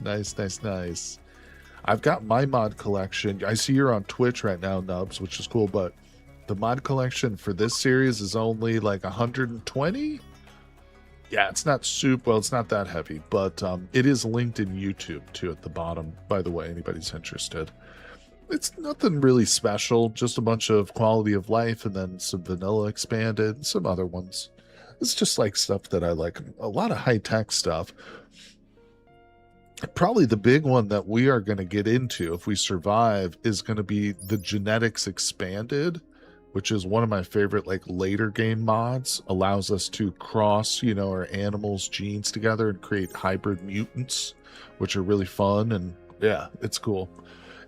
A: I've got my mod collection. I see you're on Twitch right now, Nubs, which is cool, but the mod collection for this series is only like 120. Yeah, it's not super, well, it's not that heavy, but it is linked in YouTube too at the bottom, by the way, anybody's interested. It's nothing really special, just a bunch of quality of life and then some vanilla expanded and some other ones. It's just like stuff that I like, a lot of high-tech stuff. Probably the big one that we are going to get into if we survive is going to be the genetics expanded, which is one of my favorite like later game mods. Allows us to cross, you know, our animals' genes together and create hybrid mutants, which are really fun. And yeah, it's cool.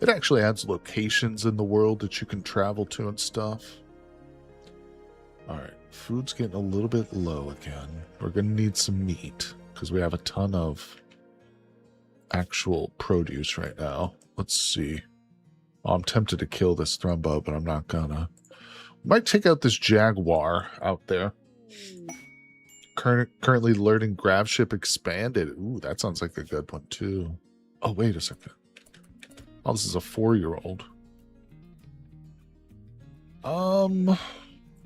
A: It actually adds locations in the world that you can travel to and stuff. All right, food's getting a little bit low again. We're going to need some meat because we have a ton of actual produce right now. Let's see. Oh, I'm tempted to kill this Thrumbo, but I'm not gonna. Might take out this Jaguar out there. Currently learning Gravship Expanded. Ooh, that sounds like a good one too. Oh, wait a second. Oh, this is a 4-year-old.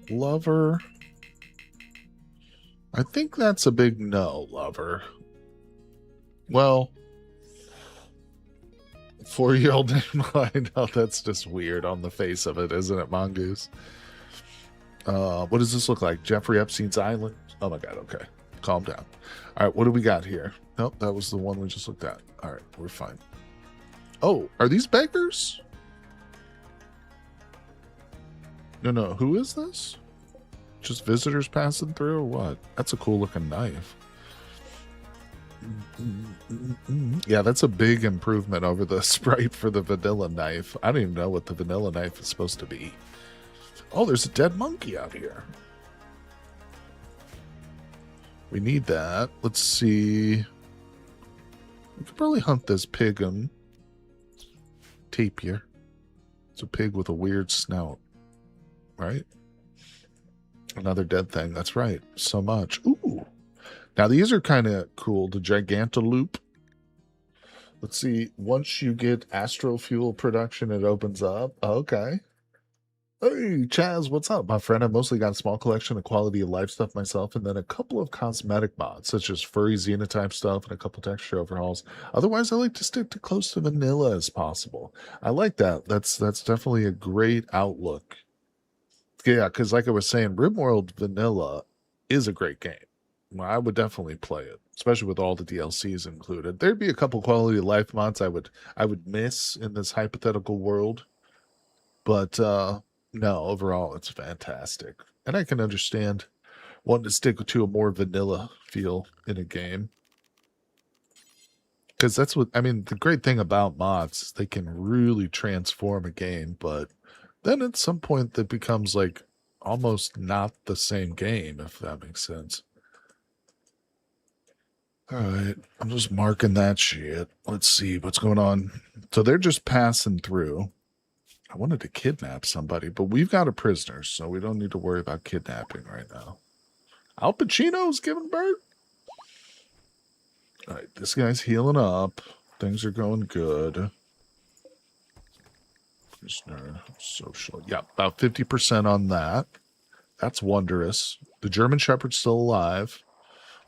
A: Lover. I think that's a big no, Lover. Well, 4-year-old name. I know that's just weird on the face of it, isn't it, Mongoose? What does this look like? Jeffrey Epstein's Island? Oh my god, okay. Calm down. All right, what do we got here? Nope, that was the one we just looked at. All right, we're fine. Oh, are these beggars? No, who is this? Just visitors passing through or what? That's a cool looking knife. Yeah, that's a big improvement over the sprite for the vanilla knife. I don't even know what the vanilla knife is supposed to be. Oh, there's a dead monkey out here. We need that. Let's see. We could probably hunt this pigum. Tapir. It's a pig with a weird snout. Right? Another dead thing. That's right. So much. Ooh. Now these are kind of cool. The Gigantaloop. Let's see. Once you get astro fuel production, it opens up. Okay. Hey, Chaz, what's up, my friend? I've mostly got a small collection of quality of life stuff myself, and then a couple of cosmetic mods, such as furry xenotype stuff and a couple texture overhauls. Otherwise, I like to stick to close to vanilla as possible. I like that. That's definitely a great outlook. Yeah, because like I was saying, Rimworld Vanilla is a great game. Well, I would definitely play it, especially with all the DLCs included. There'd be a couple quality of life mods I would miss in this hypothetical world, but no, overall it's fantastic. And I can understand wanting to stick to a more vanilla feel in a game. Because that's what I mean, the great thing about mods is they can really transform a game, but then at some point that becomes like almost not the same game, if that makes sense. All right, I'm just marking that shit. Let's see what's going on. So they're just passing through. I wanted to kidnap somebody, but we've got a prisoner, so we don't need to worry about kidnapping right now. Al Pacino's giving birth. All right, this guy's healing up. Things are going good. Prisoner, social. Yeah, about 50% on that. That's wondrous. The German Shepherd's still alive.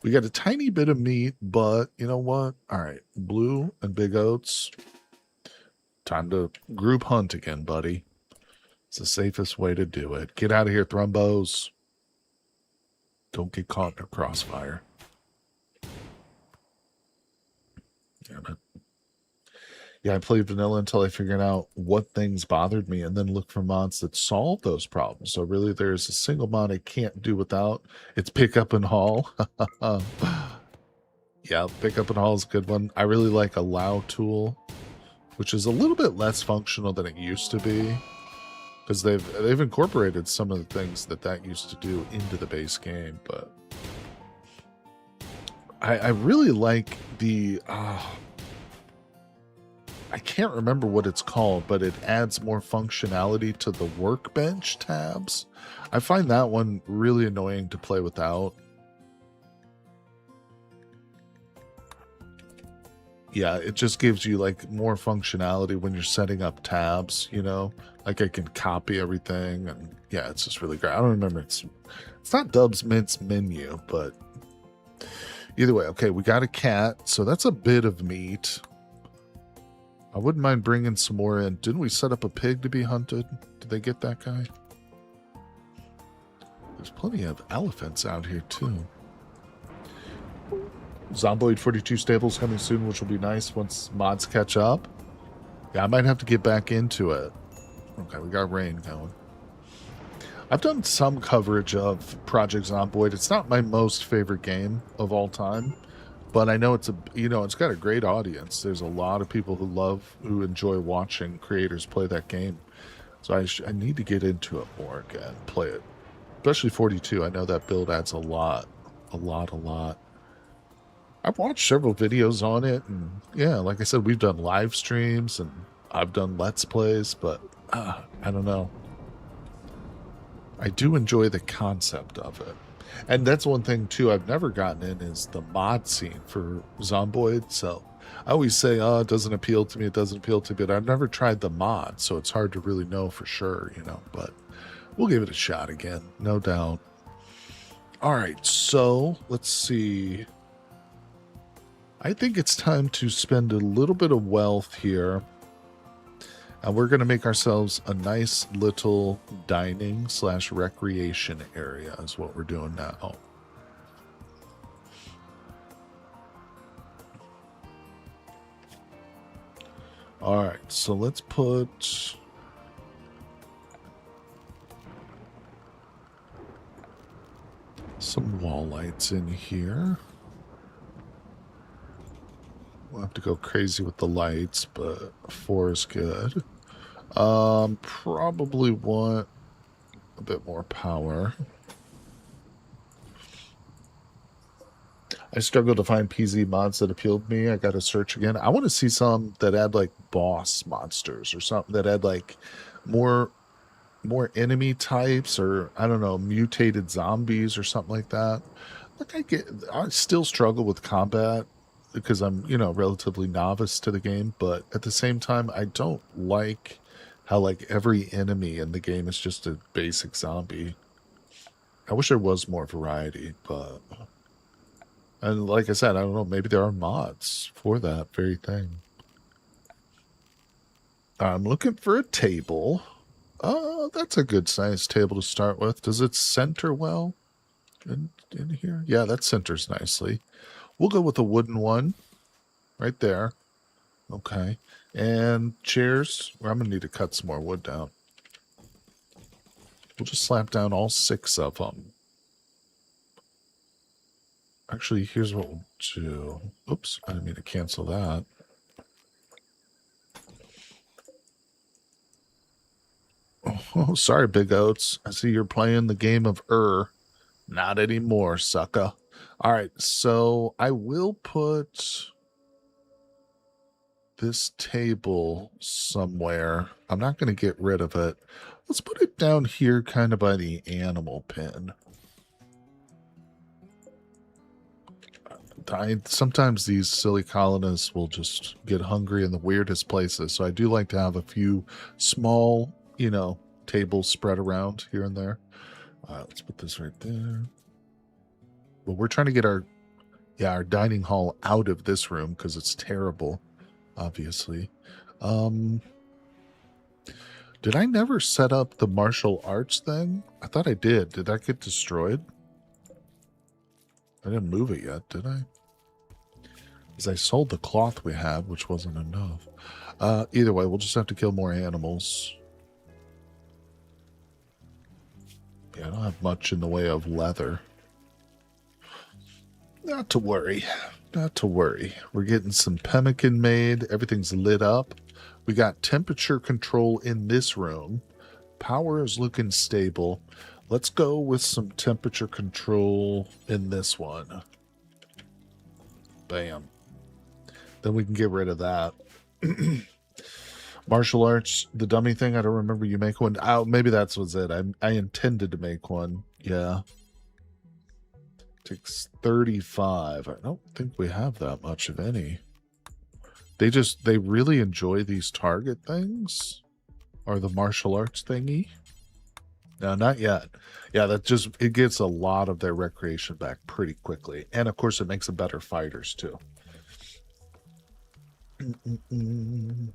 A: We got a tiny bit of meat, but you know what? All right, Blue and Big Oats. Time to group hunt again, buddy. It's the safest way to do it. Get out of here, Thrumbos. Don't get caught in a crossfire. Damn it. Yeah, I played vanilla until I figured out what things bothered me and then look for mods that solve those problems. So really there's a single mod I can't do without. It's pick up and haul. Yeah, pick up and haul is a good one. I really like allow tool, which is a little bit less functional than it used to be. Because they've incorporated some of the things that used to do into the base game, but I really like the I can't remember what it's called, but it adds more functionality to the workbench tabs. I find that one really annoying to play without. Yeah, it just gives you like more functionality when you're setting up tabs, you know? Like I can copy everything, and yeah, it's just really great. I don't remember, it's not Dub's Mint's menu, but either way, okay, we got a cat, so that's a bit of meat. I wouldn't mind bringing some more in. Didn't we set up a pig to be hunted? Did they get that guy? There's plenty of elephants out here too. Zomboid 42 stables coming soon, which will be nice once mods catch up. Yeah, I might have to get back into it. Okay, we got rain going. I've done some coverage of Project Zomboid. It's not my most favorite game of all time, but I know it's it's got a great audience. There's a lot of people who enjoy watching creators play that game. So I need to get into it more again, play it. Especially 42. I know that build adds a lot. I've watched several videos on it, and yeah, like I said, we've done live streams and I've done Let's Plays, but I don't know. I do enjoy the concept of it. And that's one thing too I've never gotten in is the mod scene for Zomboid. So I always say, oh, it doesn't appeal to me, but I've never tried the mod, so it's hard to really know for sure, but we'll give it a shot again, no doubt. All right, so let's see. I think it's time to spend a little bit of wealth here. And we're going to make ourselves a nice little dining/recreation area is what we're doing now. All right, so let's put some wall lights in here. We'll have to go crazy with the lights, but 4 is good. Probably want a bit more power. I struggle to find PZ mods that appealed to me. I got to search again. I want to see some that add like boss monsters or something that add like more more enemy types, or I don't know, mutated zombies or something like that. Like I still struggle with combat because I'm, relatively novice to the game, but at the same time I don't like how like every enemy in the game is just a basic zombie. I wish there was more variety, but and like I said, I don't know, maybe there are mods for that very thing. I'm looking for a table. Oh, that's a good sized table to start with. Does it center well in here? Yeah, that centers nicely. We'll go with a wooden one right there. Okay. And chairs. Well, I'm going to need to cut some more wood down. We'll just slap down all 6 of them. Actually, here's what we'll do. Oops, I didn't mean to cancel that. Oh, sorry, Big Oats. I see you're playing the game of Not anymore, sucker. All right, so I will put this table somewhere. I'm not going to get rid of it. Let's put it down here kind of by the animal pen. Sometimes these silly colonists will just get hungry in the weirdest places, so I do like to have a few small, tables spread around here and there. Let's put this right there. But we're trying to get our dining hall out of this room because it's terrible, obviously. Did I never set up the martial arts thing? I thought I did. Did that get destroyed? I didn't move it yet, did I? Because I sold the cloth we had, which wasn't enough. Either way, we'll just have to kill more animals. Yeah, I don't have much in the way of leather. Not to worry. Not to worry. We're getting some pemmican made. Everything's lit up. We got temperature control in this room. Power is looking stable. Let's go with some temperature control in this one. Bam. Then we can get rid of that. Martial arts, the dummy thing, I don't remember you make one. Oh, maybe that was it. I intended to make one. Yeah. Takes 35. I don't think we have that much of any. They really enjoy these target things? Or the martial arts thingy? No, not yet. Yeah, it gets a lot of their recreation back pretty quickly. And of course it makes them better fighters too.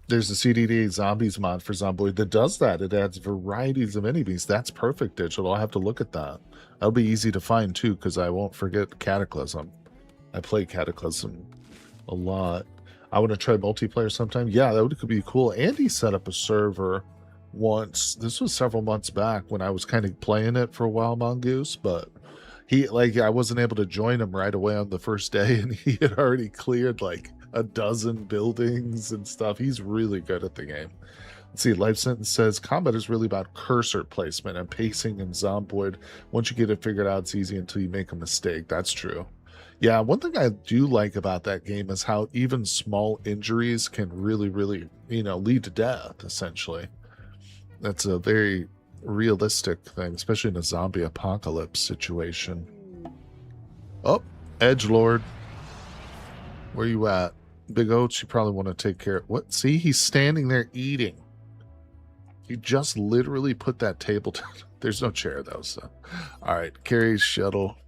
A: There's a CDD Zombies mod for Zomboid that does that. It adds varieties of enemies. That's perfect, Digital. I'll have to look at that. That'll be easy to find too, because I won't forget Cataclysm. I play Cataclysm a lot. I want to try multiplayer sometime. Yeah, that could be cool. Andy set up a server once. This was several months back when I was kind of playing it for a while, Mongoose, but I wasn't able to join him right away on the first day, and he had already cleared like a dozen buildings and stuff. He's really good at the game. Let's see, Life Sentence says combat is really about cursor placement and pacing in Zomboid. Once you get it figured out, it's easy until you make a mistake. That's true. Yeah, one thing I do like about that game is how even small injuries can really, really, lead to death, essentially. That's a very realistic thing, especially in a zombie apocalypse situation. Oh, Edgelord. Where you at? Big Oats, you probably want to take care of... What? See, he's standing there eating. You just literally put that table down. There's no chair, though, so... Alright, carry shuttle.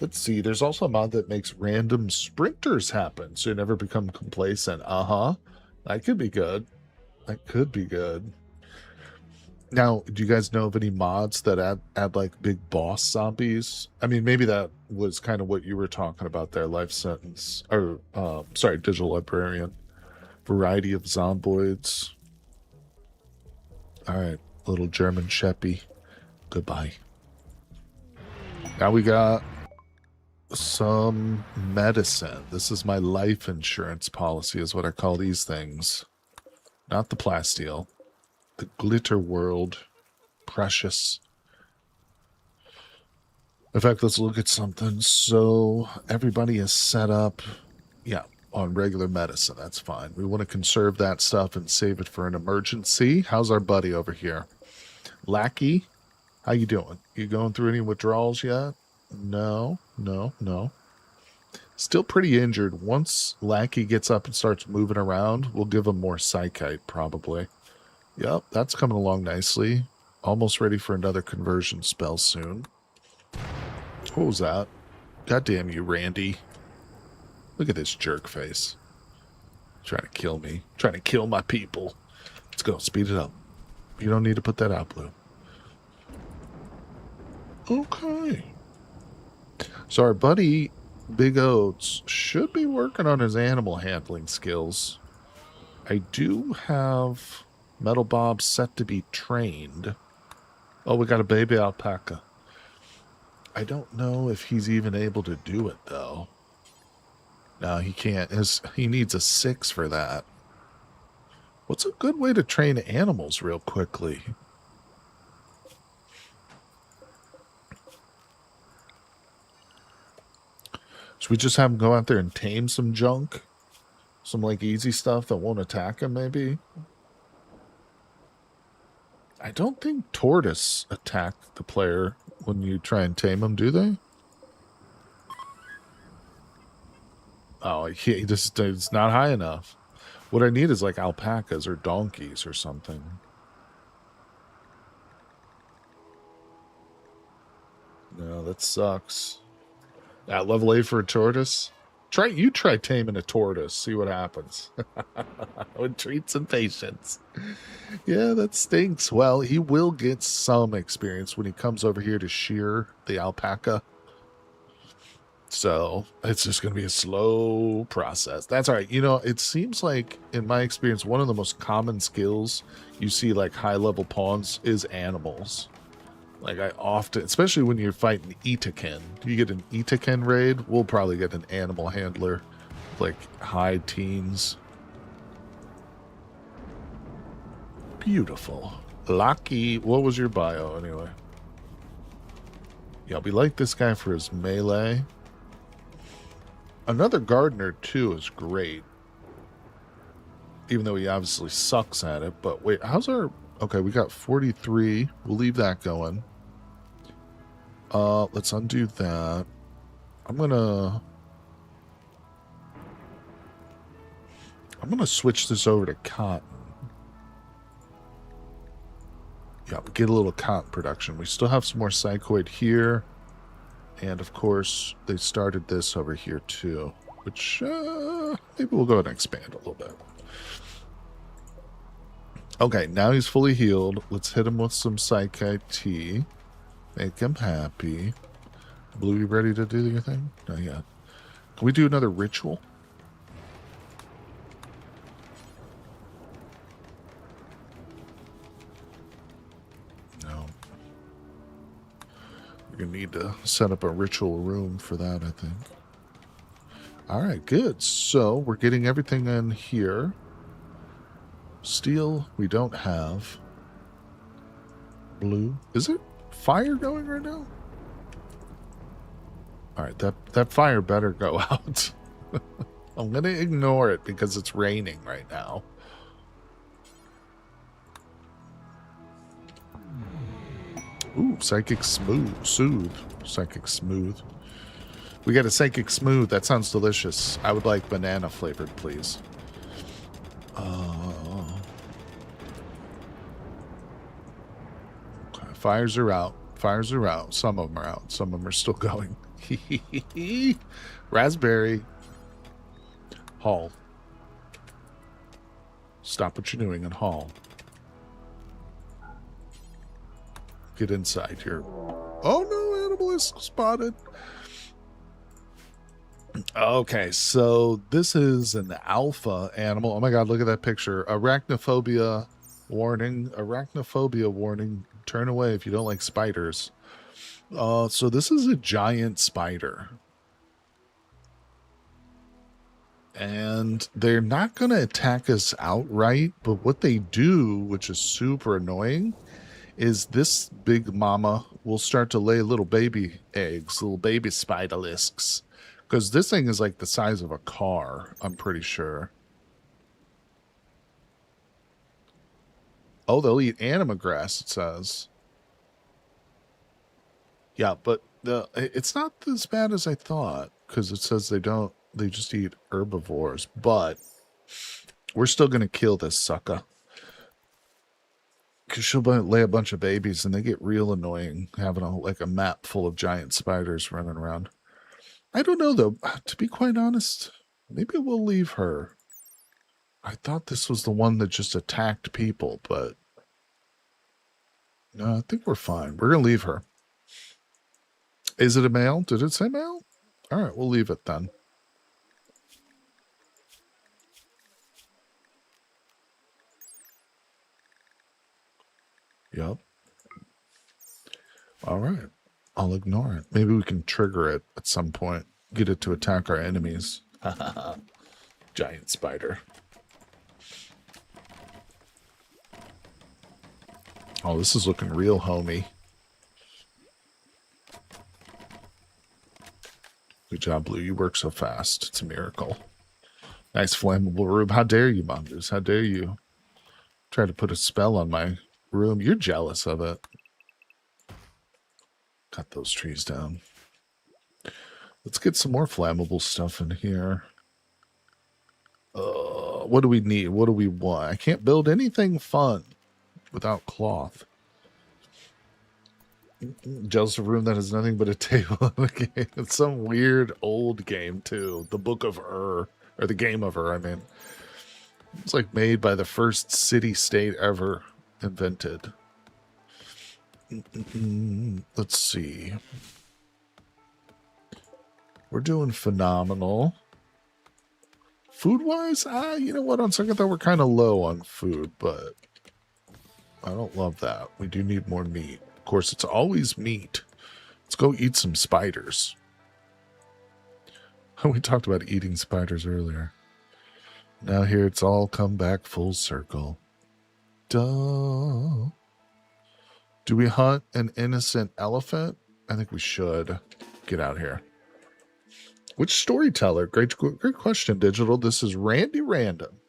A: Let's see, there's also a mod that makes random sprinters happen, so you never become complacent. That could be good. That could be good. Now, do you guys know of any mods that add like big boss zombies? I mean, maybe that was kind of what you were talking about there, Life Sentence. Or, sorry, Digital Librarian. Variety of zomboids. Alright, little German Sheppy. Goodbye. Now we got some medicine. This is my life insurance policy, is what I call these things. Not the plasteel. The glitter world. Precious. In fact, let's look at something. So everybody is set up, yeah, on regular medicine. That's fine. We want to conserve that stuff and save it for an emergency. How's our buddy over here? Lackey, how you doing? You going through any withdrawals yet? No, no, no. Still pretty injured. Once Lackey gets up and starts moving around, we'll give him more psychite, probably. Yep, that's coming along nicely. Almost ready for another conversion spell soon. What was that? God damn you, Randy. Look at this jerk face. Trying to kill me. Trying to kill my people. Let's go. Speed it up. You don't need to put that out, Blue. Okay. So our buddy, Big Oats, should be working on his animal handling skills. I do have Metal Bob set to be trained. Oh, we got a baby alpaca. I don't know if he's even able to do it, though. No, he can't. He needs a 6 for that. What's a good way to train animals real quickly? Should we just have him go out there and tame some junk? Some, like, easy stuff that won't attack him, maybe? I don't think tortoise attack the player when you try and tame them, do they? Oh, he just, it's not high enough. What I need is like alpacas or donkeys or something. No, that sucks. At level 8 for a tortoise? You try taming a tortoise, see what happens. With treats and patience. Yeah, that stinks. Well, he will get some experience when he comes over here to shear the alpaca. So it's just going to be a slow process. That's all right. You know, it seems like, in my experience, one of the most common skills you see like high-level pawns is animals. Like I often, especially when you're fighting Itaken, you get an Itaken raid, we'll probably get an animal handler, like high teens. Beautiful. Lucky. What was your bio anyway? Yeah, we like this guy for his melee. Another gardener too is great. Even though he obviously sucks at it. But wait, how's our... Okay, we got 43. We'll leave that going. Let's undo that. I'm gonna switch this over to cotton. Yeah, we get a little cotton production. We still have some more psychoid here. And of course, they started this over here too. Which, maybe we'll go ahead and expand a little bit. Okay, now he's fully healed. Let's hit him with some psychite tea. Make him happy. Blue, you ready to do your thing? Not yet. Can we do another ritual? No. We're going to need to set up a ritual room for that, I think. Alright, good. So, we're getting everything in here. Steel, we don't have. Blue. Is it fire going right now? Alright, that fire better go out. I'm going to ignore it because it's raining right now. Ooh, psychic soothe. Psychic smooth. We got a psychic smooth. That sounds delicious. I would like banana flavored, please. Okay, fires are out. Fires are out. Some of them are out. Some of them are still going. Raspberry. Haul. Stop what you're doing and haul. Get inside here. Oh no, animal is spotted. Okay, so this is an alpha animal. Oh my god, look at that picture. Arachnophobia warning. Arachnophobia warning. Turn away if you don't like spiders. So this is a giant spider. And they're not going to attack us outright, but what they do, which is super annoying, is this big mama will start to lay little baby eggs, little baby spiderlisks. Because this thing is like the size of a car, I'm pretty sure. Oh, they'll eat anima grass, it says. Yeah, but it's not as bad as I thought, because it says they just eat herbivores. But we're still going to kill this sucker. Because she'll lay a bunch of babies, and they get real annoying having a map full of giant spiders running around. I don't know, though. To be quite honest, maybe we'll leave her. I thought this was the one that just attacked people, but no, I think we're fine. We're going to leave her. Is it a male? Did it say male? All right, we'll leave it then. Yep. All right. I'll ignore it. Maybe we can trigger it at some point. Get it to attack our enemies. Giant spider. Oh, this is looking real homey. Good job, Blue. You work so fast. It's a miracle. Nice flammable room. How dare you, Mongoose? How dare you try to put a spell on my room? You're jealous of it. Cut those trees down. Let's get some more flammable stuff in here. What do we need? What do we want? I can't build anything fun without cloth. Jealous of a room that has nothing but a table in the game. It's some weird old game, too. The Book of Ur. Or the Game of Ur, I mean. It's like made by the first city-state ever invented. Let's see. We're doing phenomenal. Food-wise, you know what? On second thought, we're kind of low on food, but I don't love that. We do need more meat. Of course, it's always meat. Let's go eat some spiders. We talked about eating spiders earlier. Now here it's all come back full circle. Duh. Do we hunt an innocent elephant? I think we should. Get out here. Which storyteller? Great question, Digital. This is Randy Random.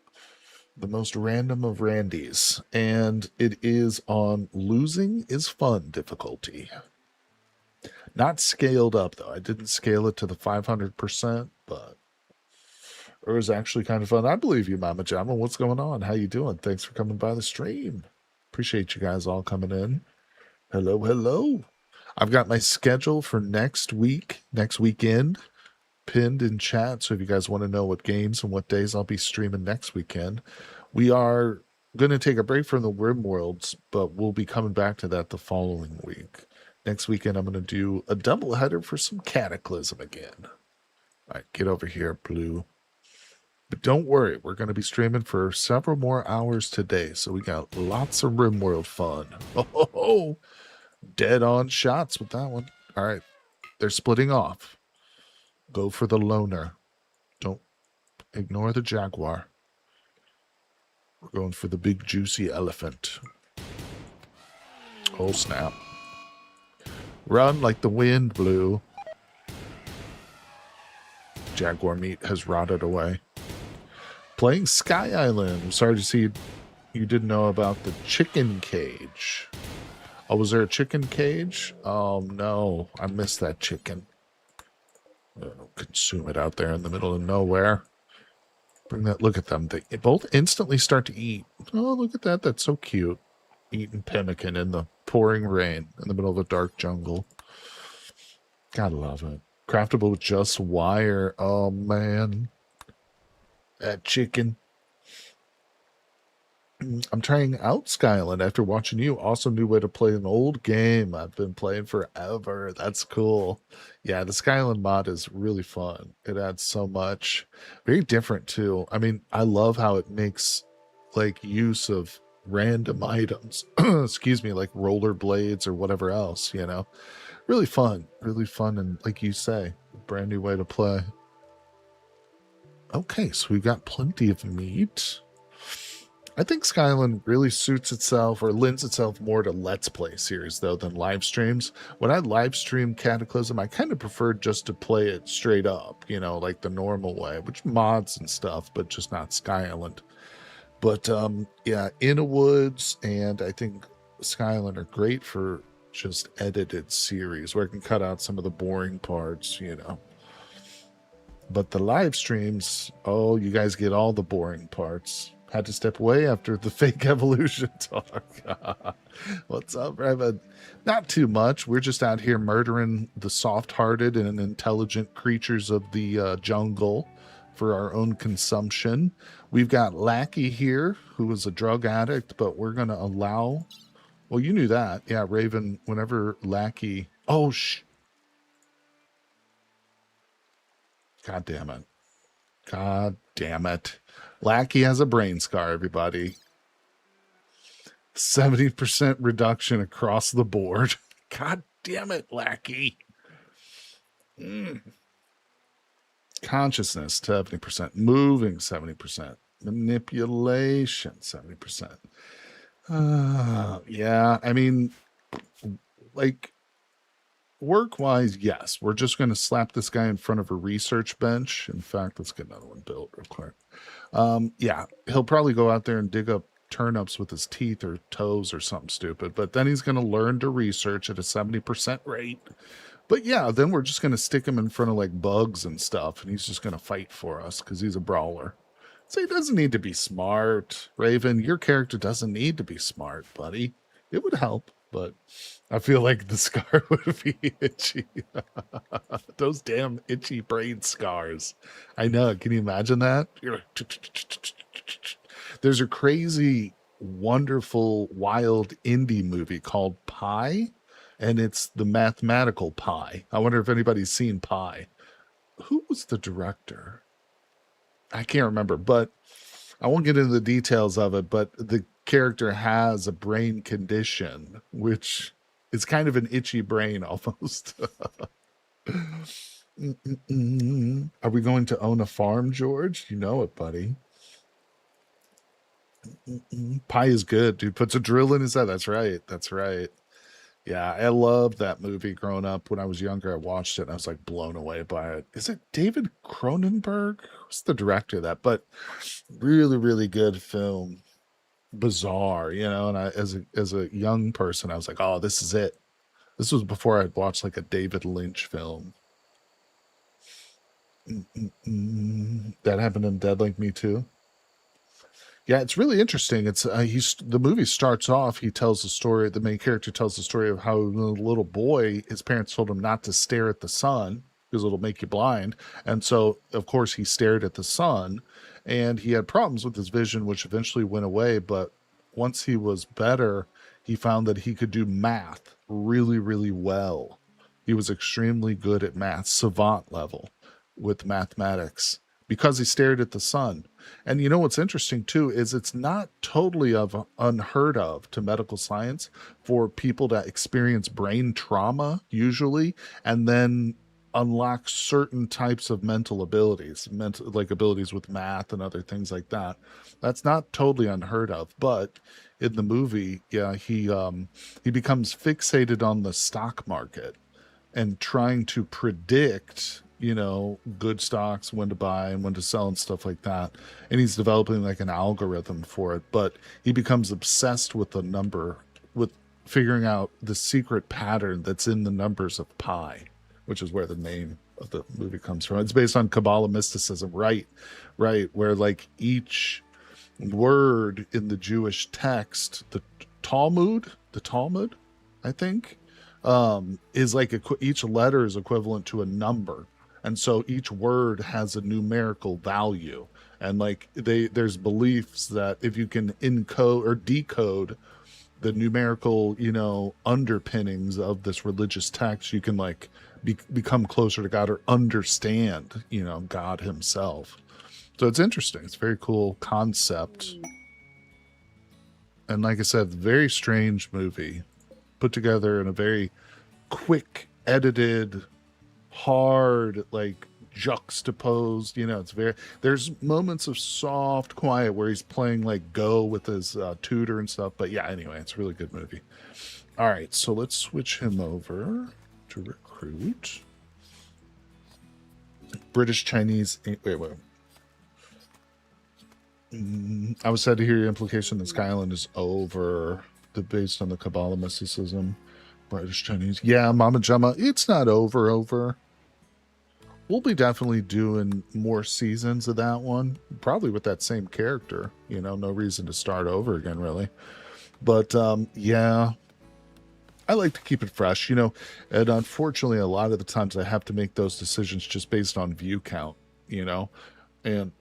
A: The most random of Randys. And it is on Losing is Fun difficulty. Not scaled up, though. I didn't scale it to the 500%, but it was actually kind of fun. I believe you, Mama Jama. What's going on? How you doing? Thanks for coming by the stream. Appreciate you guys all coming in. Hello, hello. I've got my schedule for next weekend, pinned in chat. So if you guys want to know what games and what days I'll be streaming next weekend, we are going to take a break from the Rimworlds, but we'll be coming back to that the following week. Next weekend, I'm going to do a doubleheader for some Cataclysm again. All right, get over here, Blue. But don't worry, we're going to be streaming for several more hours today, so we got lots of Rimworld fun. Oh, dead on shots with that one. All right, they're splitting off. Go for the loner. Don't ignore the jaguar. We're going for the big juicy elephant. Oh, snap. Run like the wind, Blue. Jaguar meat has rotted away. Playing Sky Island. I'm sorry to see you didn't know about the chicken cage. Oh, was there a chicken cage? Oh, no. I missed that chicken. Consume it out there in the middle of nowhere. Bring that. Look at them. They both instantly start to eat. Oh, look at that. That's so cute. Eating pemmican in the pouring rain in the middle of a dark jungle. Gotta love it. Craftable with just wire. Oh, man. That chicken. I'm trying out Skyland after watching you. Also, new way to play an old game I've been playing forever. That's cool. Yeah, the Skyland mod is really fun. It adds so much. Very different, too. I mean, I love how it makes, like, use of random items. Excuse me, like rollerblades or whatever else, you know? Really fun. Really fun. And like you say, brand new way to play. Okay, so we've got plenty of meat. I think Skyland really suits itself or lends itself more to Let's Play series though than live streams. When I live stream Cataclysm, I kind of prefer just to play it straight up, like the normal way, which mods and stuff, but just not Skyland. But yeah, In the Woods and I think Skyland are great for just edited series where I can cut out some of the boring parts. But the live streams, oh, you guys get all the boring parts. Had to step away after the fake evolution talk. What's up, Raven? Not too much. We're just out here murdering the soft-hearted and intelligent creatures of the jungle for our own consumption. We've got Lackey here, who is a drug addict, but we're going to allow... Well, you knew that. Yeah, Raven, whenever Lackey... Oh, God damn it. God damn it. Lackey has a brain scar, everybody. 70% reduction across the board. God damn it, Lackey. Consciousness, 70%. Moving, 70%. Manipulation, 70%. Yeah, I mean, like, work-wise, yes. We're just going to slap this guy in front of a research bench. In fact, let's get another one built real quick. Yeah, he'll probably go out there and dig up turnips with his teeth or toes or something stupid, but then he's going to learn to research at a 70% rate. But yeah, then we're just going to stick him in front of like bugs and stuff, and he's just going to fight for us because he's a brawler. So he doesn't need to be smart. Raven, your character doesn't need to be smart, buddy. It would help, but I feel like the scar would be itchy. Those damn itchy brain scars. I know. Can you imagine that? There's a crazy, wonderful, wild indie movie called Pi, and it's the mathematical Pi. I wonder if anybody's seen Pi. Who was the director? I can't remember, but I won't get into the details of it, but the character has a brain condition, which is kind of an itchy brain almost. Are we going to own a farm, George? You know it, buddy. Pie is good, dude. Puts a drill in his head. That's right. That's right. Yeah, I loved that movie growing up. When I was younger, I watched it and I was like blown away by it. Is it David Cronenberg? Who's the director of that? But really, really good film. Bizarre, and I as a young person, I was like, oh, this is it. This was before I'd watched like a David Lynch film. That happened in Dead Like Me Too. Yeah, it's really interesting. It's the movie starts off. He tells the story. The main character tells the story of how the little boy, his parents told him not to stare at the sun because it'll make you blind, and so of course he stared at the sun, and he had problems with his vision, which eventually went away. But once he was better, he found that he could do math really, really well. He was extremely good at math, savant level with mathematics because he stared at the sun. And you know what's interesting too is it's not totally unheard of to medical science for people to experience brain trauma usually, and then unlock certain types of mental abilities, like abilities with math and other things like that. That's not totally unheard of, but in the movie, yeah, he becomes fixated on the stock market and trying to predict, good stocks, when to buy and when to sell and stuff like that. And he's developing like an algorithm for it, but he becomes obsessed with the number, with figuring out the secret pattern that's in the numbers of pi, which is where the name of the movie comes from. It's based on Kabbalah mysticism, right? Right, where like each word in the Jewish text, the Talmud, I think, is like each letter is equivalent to a number, and so each word has a numerical value. And like there's beliefs that if you can encode or decode the numerical, underpinnings of this religious text, you can like become closer to God or understand, God himself. So it's interesting. It's a very cool concept. And like I said, very strange movie put together in a very quick, edited, hard, like juxtaposed. It's there's moments of soft quiet where he's playing like Go with his tutor and stuff. But yeah, anyway, it's a really good movie. All right, so let's switch him over to recruit. British, Chinese. Wait. I was sad to hear your implication that Skyland is over, based on the Kabbalah mysticism. British, Chinese. Yeah, Mama Jama, it's not over. We'll be definitely doing more seasons of that one, probably with that same character. No reason to start over again, really. But yeah, I like to keep it fresh, and unfortunately, a lot of the times I have to make those decisions just based on view count, and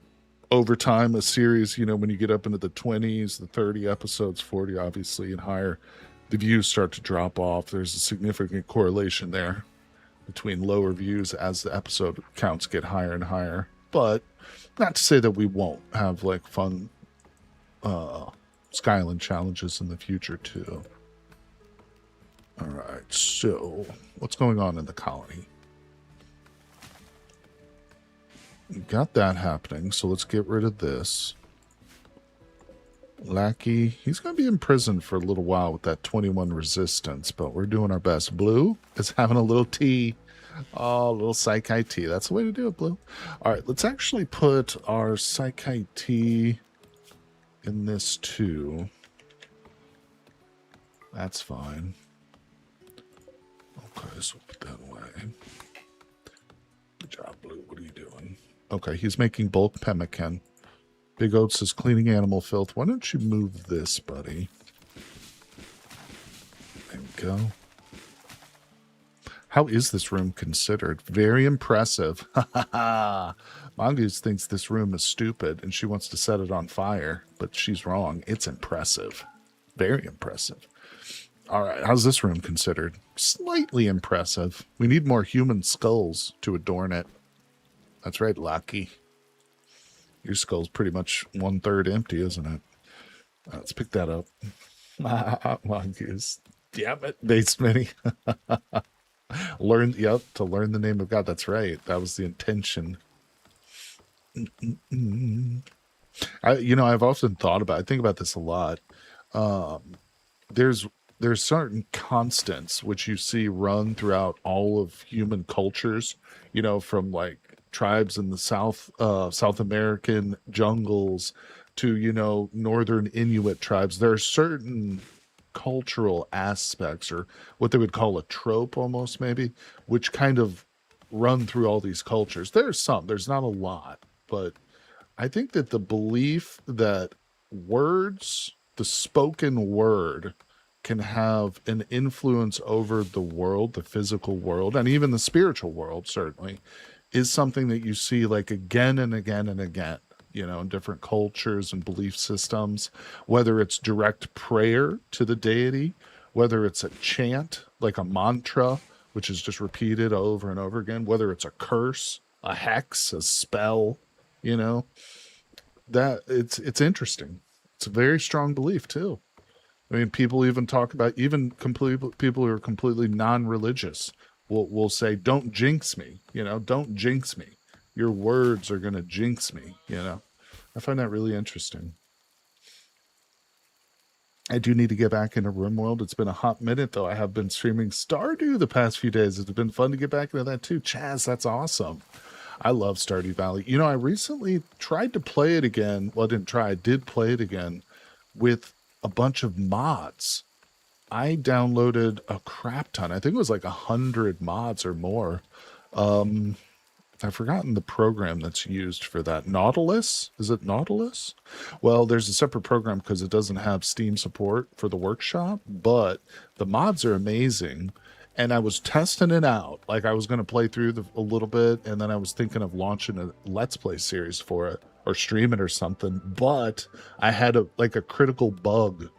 A: over time, a series, when you get up into the 20s, the 30 episodes, 40 obviously, and higher, the views start to drop off. There's a significant correlation there between lower views as the episode counts get higher and higher. But not to say that we won't have like fun Skyland challenges in the future too. All right, so what's going on in the colony? We got that happening, so let's get rid of this. Lackey, he's going to be in prison for a little while with that 21 resistance, but we're doing our best. Blue is having a little tea. Oh, a little Psyche tea. That's the way to do it, Blue. All right, let's actually put our Psyche tea in this too. That's fine. Okay, so put that away. Good job, Blue. What are you doing? Okay, he's making bulk pemmican. Big Oats is cleaning animal filth. Why don't you move this, buddy? There we go. How is this room considered? Very impressive. Ha ha ha. Mongoose thinks this room is stupid and she wants to set it on fire, but she's wrong. It's impressive. Very impressive. All right, how's this room considered? Slightly impressive. We need more human skulls to adorn it. That's right, Lucky. Your skull's pretty much 1/3 empty, isn't it? Let's pick that up. Mongoose. Damn it, Basemanny. To learn the name of God. That's right. That was the intention. I've often thought about, I think about this a lot. There's certain constants which you see run throughout all of human cultures, from like tribes in the South American jungles to, northern Inuit tribes. There are certain cultural aspects, or what they would call a trope almost maybe, which kind of run through all these cultures. There's not a lot, but I think that the belief that words, the spoken word, can have an influence over the world, the physical world, and even the spiritual world, certainly, is something that you see like again and again and again, in different cultures and belief systems, whether it's direct prayer to the deity, whether it's a chant, like a mantra, which is just repeated over and over again, whether it's a curse, a hex, a spell, that it's interesting. It's a very strong belief too. I mean, people even talk about, even people who are completely non-religious will say, don't jinx me, don't jinx me. Your words are going to jinx me, I find that really interesting. I do need to get back into Rimworld. It's been a hot minute, though. I have been streaming Stardew the past few days. It's been fun to get back into that, too. Chaz, that's awesome. I love Stardew Valley. I recently tried to play it again. Well, I didn't try. I did play it again with a bunch of mods. I downloaded a crap ton. I think it was like 100 mods or more. I've forgotten the program that's used for that. Nautilus? Is it Nautilus? Well, there's a separate program because it doesn't have Steam support for the workshop, but the mods are amazing. And I was testing it out. Like, I was going to play through a little bit, and then I was thinking of launching a Let's Play series for it, or stream it or something. But I had a critical bug.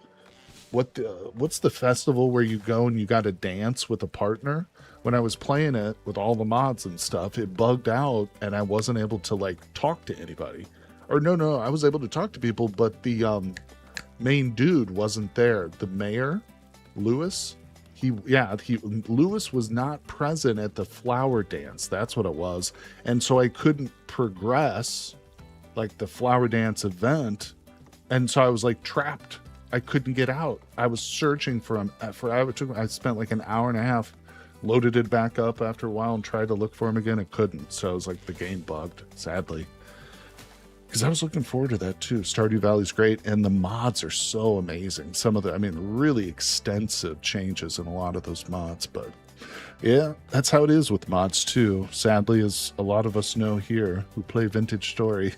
A: What's the festival where you go and you got to dance with a partner? When I was playing it with all the mods and stuff, it bugged out, and I wasn't able to talk to anybody. Or no, I was able to talk to people, but the main dude wasn't there. The mayor, Lewis, Lewis was not present at the flower dance. That's what it was. And so I couldn't progress like the flower dance event. And so I was like trapped. I couldn't get out. I was searching for him forever. I spent like an hour and a half, loaded it back up after a while and tried to look for him again. It couldn't. So I was like, the game bugged, sadly. Because I was looking forward to that too. Stardew Valley's great, and the mods are so amazing. Some of the, I mean, really extensive changes in a lot of those mods. But yeah, that's how it is with mods too. Sadly, as a lot of us know here who play Vintage Story.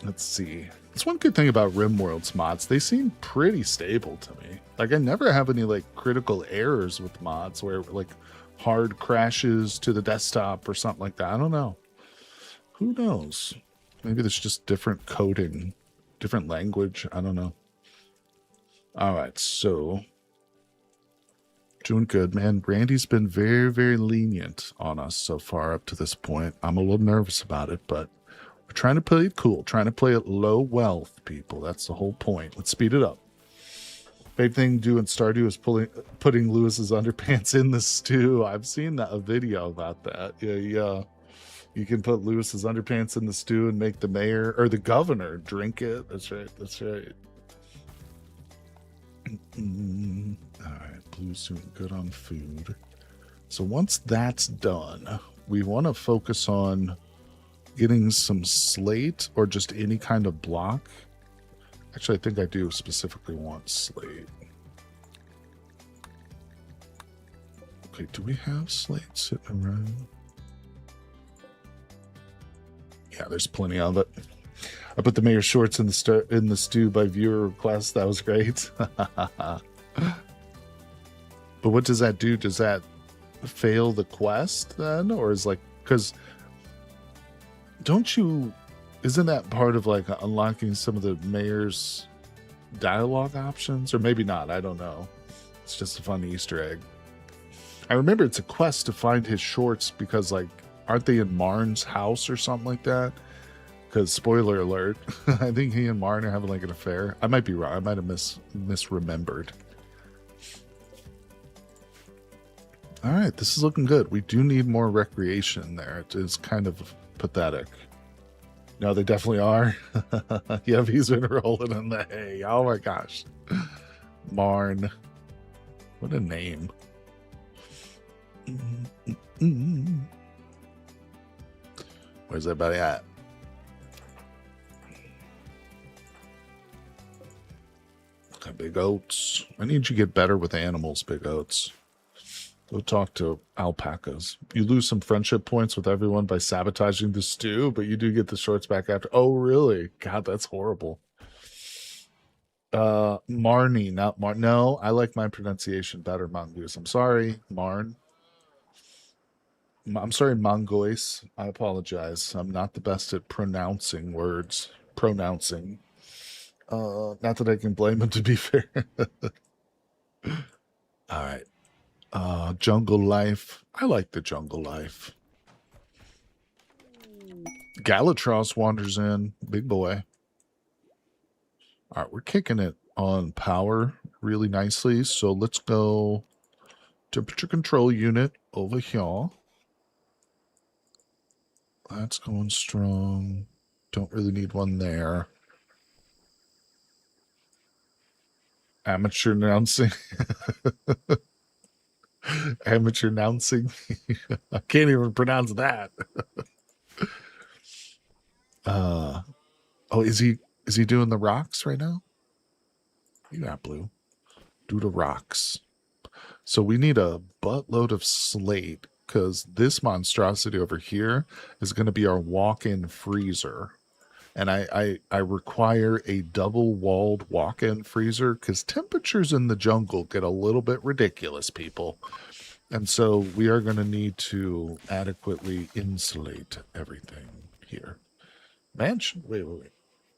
A: Let's see. That's one good thing about Rimworld's mods. They seem pretty stable to me. Like, I never have any like critical errors with mods where like hard crashes to the desktop or something like that. I don't know. Who knows? Maybe there's just different coding, different language. I don't know. All right, so doing good, man. Brandy's been very, very lenient on us so far up to this point. I'm a little nervous about it, but we're trying to play it cool, trying to play it low wealth, people. That's the whole point. Let's speed it up. Big thing doing Stardew is putting Lewis's underpants in the stew. I've seen a video about that. Yeah. You can put Lewis's underpants in the stew and make the mayor or the governor drink it. That's right. That's right. All right. Blue's doing good on food. So once that's done, we want to focus on getting some slate or just any kind of block. Actually, I think I do specifically want slate. Okay, do we have slate sitting around? Yeah, there's plenty of it. I put the mayor's shorts in the stew by viewer request. That was great. But what does that do? Does that fail the quest then? Or is like, because isn't that part of like unlocking some of the mayor's dialogue options? Or maybe not, I don't know. It's just a fun Easter egg. I remember it's a quest to find his shorts because like, aren't they in Marn's house or something like that? Because spoiler alert, I think he and Marn are having like an affair. I might be wrong. I might have misremembered. All right, this is looking good. We do need more recreation there. It is kind of pathetic. No, they definitely are. Yeah, he's been rolling in the hay. Oh my gosh. Marn. What a name. Where's everybody at? Okay, Big Oats. I need you to get better with animals, Big Oats. Go talk to alpacas. You lose some friendship points with everyone by sabotaging the stew, but you do get the shorts back after. Oh, really? God, that's horrible. Marnie, not Marn. No, I like my pronunciation better, Mongoose. I'm sorry, Marn. I'm sorry, Mongoise. I apologize. I'm not the best at pronouncing words. Not that I can blame him, to be fair. All right. Jungle life. I like the jungle life. Galatros wanders in. Big boy. All right, we're kicking it on power really nicely. So let's go temperature control unit over here. That's going strong. Don't really need one there. Amateur announcing. Amateur announcing. I can't even pronounce that. Oh, is he doing the rocks right now? You got blue. Do the rocks. So we need a buttload of slate because this monstrosity over here is going to be our walk-in freezer. And I require a double-walled walk-in freezer because temperatures in the jungle get a little bit ridiculous, people. And so we are going to need to adequately insulate everything here. Mansion? Wait.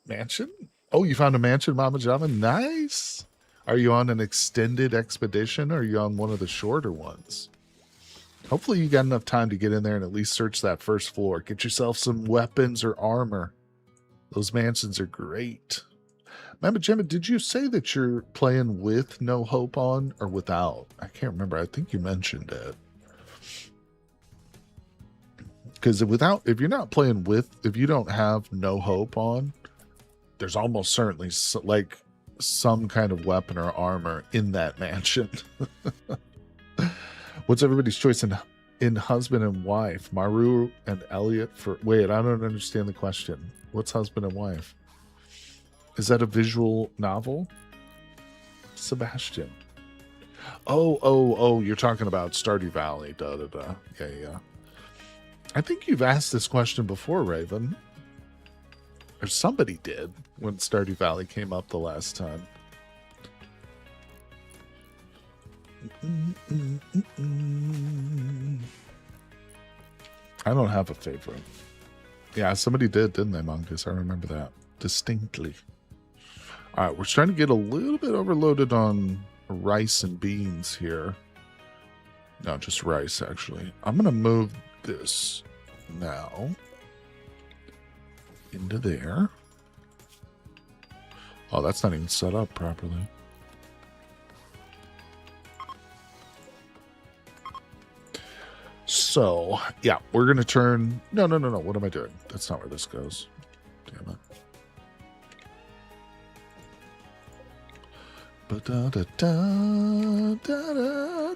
A: Mansion? Oh, you found a mansion, Mama Java? Nice! Are you on an extended expedition or are you on one of the shorter ones? Hopefully you got enough time to get in there and at least search that first floor. Get yourself some weapons or armor. Those mansions are great. Mama Gemma, did you say that you're playing with No Hope on or without? I can't remember. I think you mentioned it. Because if you're not playing with, if you don't have No Hope on, there's almost certainly like some kind of weapon or armor in that mansion. What's everybody's choice in husband and wife? Maru and Elliot for... Wait, I don't understand the question. What's husband and wife? Is that a visual novel? Sebastian. Oh, you're talking about Stardew Valley. Yeah. I think you've asked this question before, Raven. Or somebody did when Stardew Valley came up the last time. I don't have a favorite. Yeah, somebody did, didn't they, Monkus? I remember that distinctly. All right, we're trying to get a little bit overloaded on rice and beans here. No, just rice, actually. I'm going to move this now into there. Oh, that's not even set up properly. So, yeah, we're going to turn... No. What am I doing? That's not where this goes. Damn it.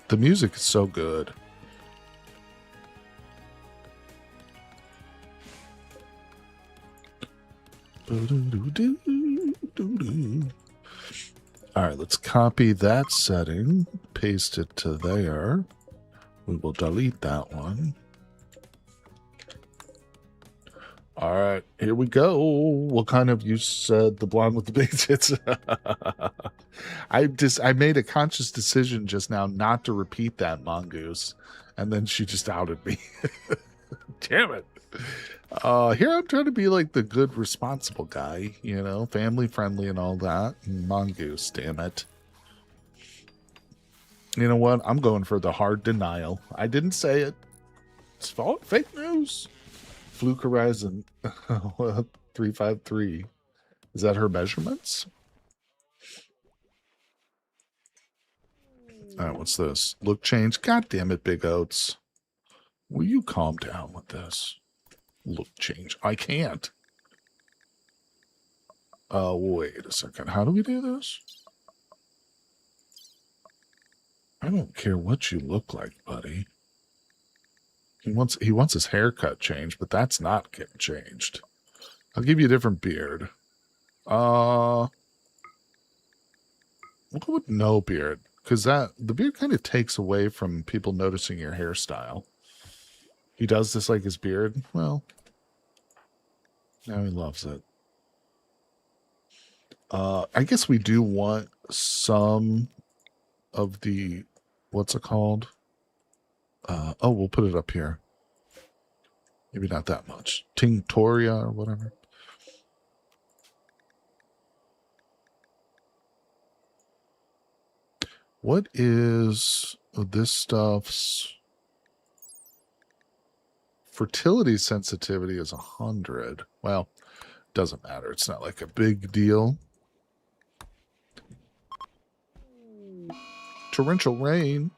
A: The music is so good. All right, let's copy that setting, paste it to there. We will delete that one. All right, here we go. What kind of... You said the blonde with the big tits. I made a conscious decision just now not to repeat that, Mongoose, and then she just outed me. Damn it. Here I'm trying to be like the good, responsible guy, you know, family friendly and all that. Mongoose, damn it. You know what? I'm going for the hard denial. I didn't say it. It's false. Fake news. Fluke Horizon 353. Is that her measurements? All right, what's this? Look change. God damn it, Big Oats. Will you calm down with this? Look change. I can't. Wait a second. How do we do this? I don't care what you look like, buddy. He wants his haircut changed, but that's not getting changed. I'll give you a different beard. We'll go with no beard, because the beard kind of takes away from people noticing your hairstyle. He does this like his beard. Well, now he loves it. I guess we do want some of the, what's it called? Oh, we'll put it up here. Maybe not that much. Tinctoria or whatever. What is this stuff's fertility sensitivity is 100. Well, doesn't matter. It's not like a big deal. Torrential rain.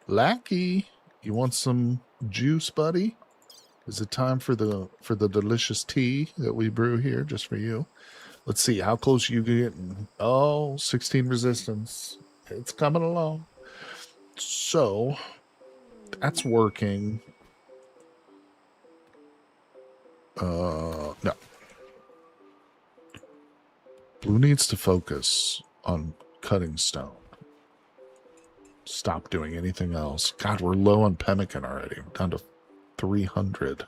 A: Lackey, you want some juice, buddy? Is it time for the delicious tea that we brew here just for you? Let's see, how close you getting? Oh, 16 resistance. It's coming along. So, that's working. No. Blue needs to focus on cutting stone. Stop doing anything else. God, we're low on pemmican already. We're down to 300.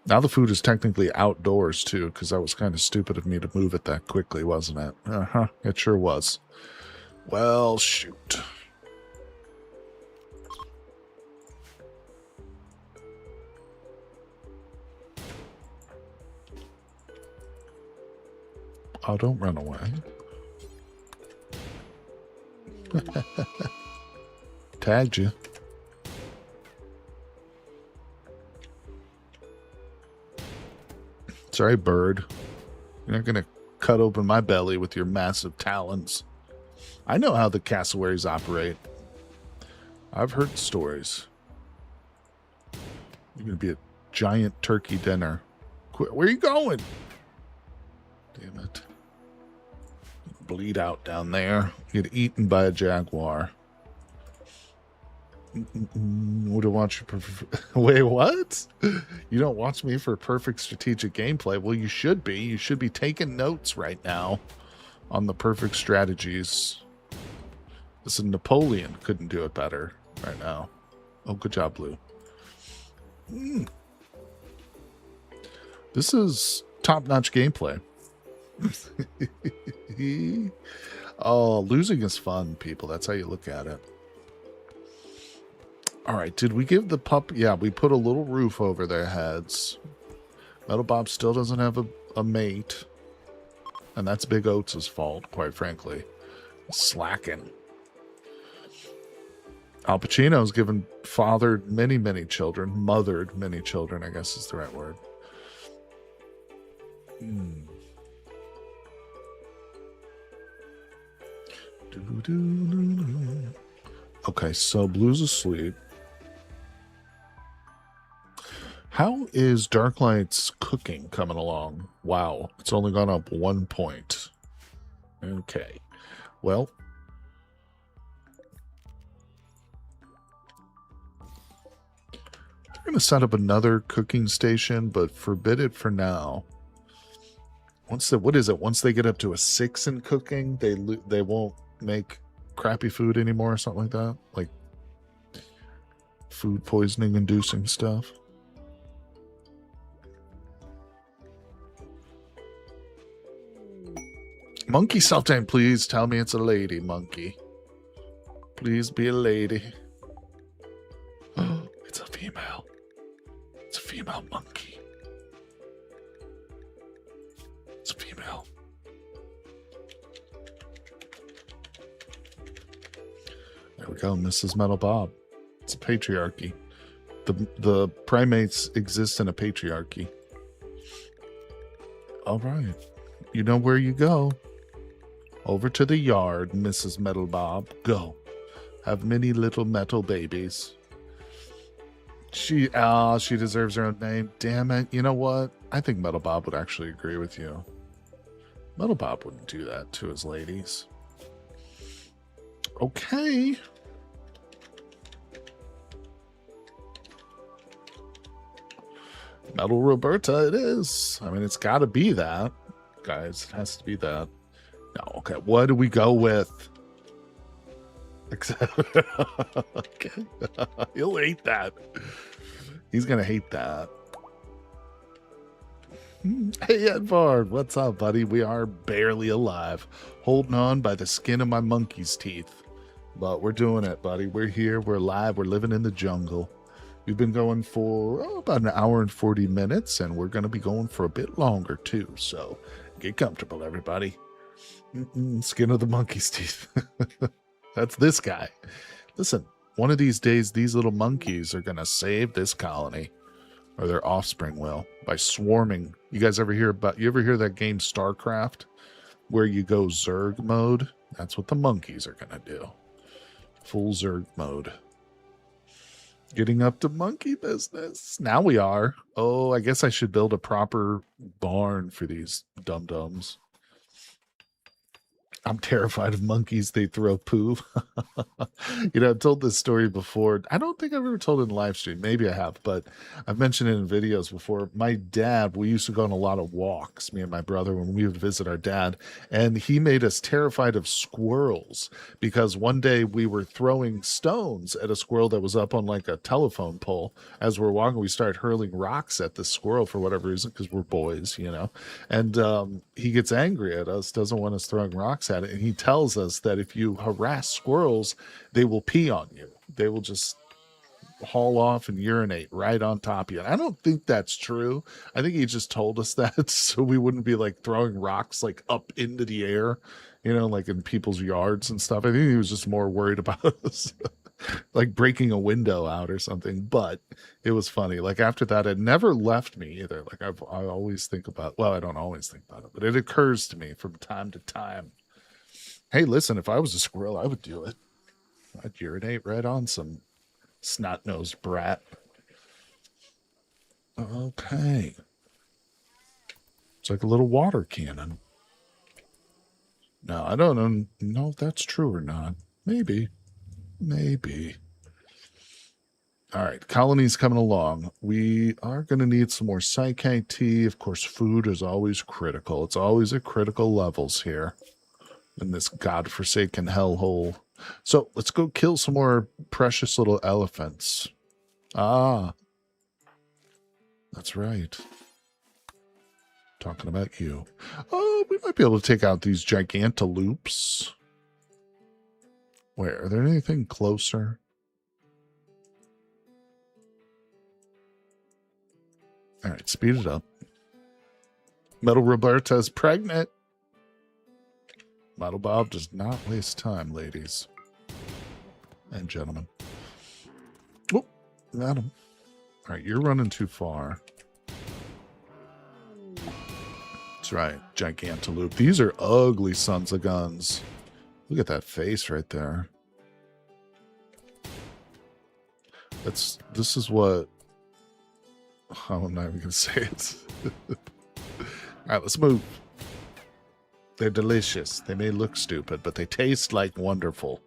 A: Now the food is technically outdoors, too, because that was kind of stupid of me to move it that quickly, wasn't it? Uh-huh, it sure was. Well, shoot. Oh, don't run away. Tagged you. Sorry, bird. You're not going to cut open my belly with your massive talons. I know how the cassowaries operate. I've heard stories. You're going to be a giant turkey dinner. Where are you going? Damn it. Bleed out down there. Get eaten by a jaguar. Would I watch you? Wait, what? You don't watch me for perfect strategic gameplay? Well, you should be. You should be taking notes right now on the perfect strategies. Listen, Napoleon couldn't do it better right now. Oh, good job, Blue. This is top-notch gameplay. Oh, losing is fun, people. That's how you look at it. All right, did we give the pup... Yeah, we put a little roof over their heads. Metal Bob still doesn't have a mate. And that's Big Oats' fault, quite frankly. Slacking. Al Pacino's fathered many, many children. Mothered many children, I guess is the right word. Okay, so Blue's asleep. How is Darklight's cooking coming along? Wow, it's only gone up 1 point. Okay, well. They're going to set up another cooking station, but forbid it for now. Once they get up to a 6 in cooking, they won't make crappy food anymore or something like that? Like food poisoning inducing stuff? Monkey self-time, please tell me it's a lady, monkey. Please be a lady. Oh, it's a female. It's a female monkey. It's a female. There we go, Mrs. Metal Bob. It's a patriarchy. The primates exist in a patriarchy. All right. You know where you go. Over to the yard, Mrs. Metal Bob. Go. Have many little metal babies. She deserves her own name. Damn it. You know what? I think Metal Bob would actually agree with you. Metal Bob wouldn't do that to his ladies. Okay. Metal Roberta it is. I mean, it's got to be that. Guys, it has to be that. No, okay. What do we go with? Okay. He'll hate that. He's going to hate that. Hey, Edvard. What's up, buddy? We are barely alive. Holding on by the skin of my monkey's teeth. But we're doing it, buddy. We're here. We're alive. We're living in the jungle. We've been going for about an hour and 40 minutes, and we're going to be going for a bit longer, too. So get comfortable, everybody. Skin of the monkey's teeth. That's this guy. Listen, one of these days, these little monkeys are going to save this colony, or their offspring will, by swarming. You guys ever hear that game StarCraft, where you go Zerg mode? That's what the monkeys are going to do. Full Zerg mode. Getting up to monkey business. Now we are. Oh, I guess I should build a proper barn for these dum-dums. I'm terrified of monkeys. They throw poo. I've told this story before. I don't think I've ever told it in live stream. Maybe I have, but I've mentioned it in videos before. My dad, we used to go on a lot of walks, me and my brother, when we would visit our dad, and he made us terrified of squirrels because one day we were throwing stones at a squirrel that was up on like a telephone pole. As we're walking, we started hurling rocks at the squirrel for whatever reason, because we're boys, and he gets angry at us, doesn't want us throwing rocks at it, and he tells us that if you harass squirrels, they will pee on you. They will just haul off and urinate right on top of you. I don't think that's true. I think he just told us that so we wouldn't be like throwing rocks like up into the air, like in people's yards and stuff. I think he was just more worried about us. like breaking a window out or something. But it was funny. Like after that, it never left me either. Like I always think about. Well, I don't always think about it, but it occurs to me from time to time. Hey, listen, if I was a squirrel, I would do it. I'd urinate right on some snot-nosed brat. Okay. It's like a little water cannon. No, I don't know if that's true or not. Maybe. Maybe. All right, colony's coming along. We are going to need some more Psyche tea. Of course, food is always critical. It's always at critical levels here in this godforsaken hellhole. So let's go kill some more precious little elephants. Ah, that's right. Talking about you. Oh, we might be able to take out these gigantoloops. Where? Are there anything closer? All right, speed it up. Metal Roberta's pregnant. Model Bob does not waste time, ladies and gentlemen. Oh, got him. All right, you're running too far. That's right, Gigantaloop. These are ugly sons of guns. Look at that face right there. This is what... Oh, I'm not even going to say it. All right, let's move. They're delicious. They may look stupid, but they taste like wonderful.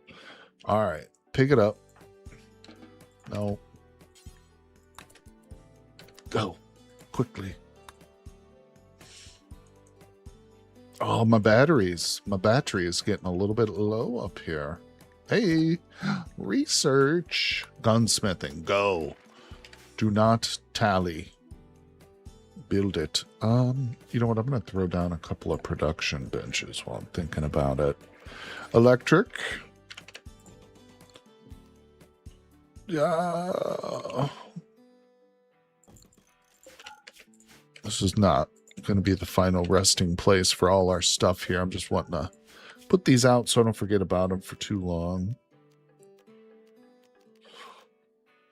A: All right, pick it up. No. Go. Quickly. Oh, my batteries. My battery is getting a little bit low up here. Hey, research. Gunsmithing. Go. Do not tally. Build it. You know what? I'm going to throw down a couple of production benches while I'm thinking about it. Electric. Yeah. This is not going to be the final resting place for all our stuff here. I'm just wanting to put these out so I don't forget about them for too long.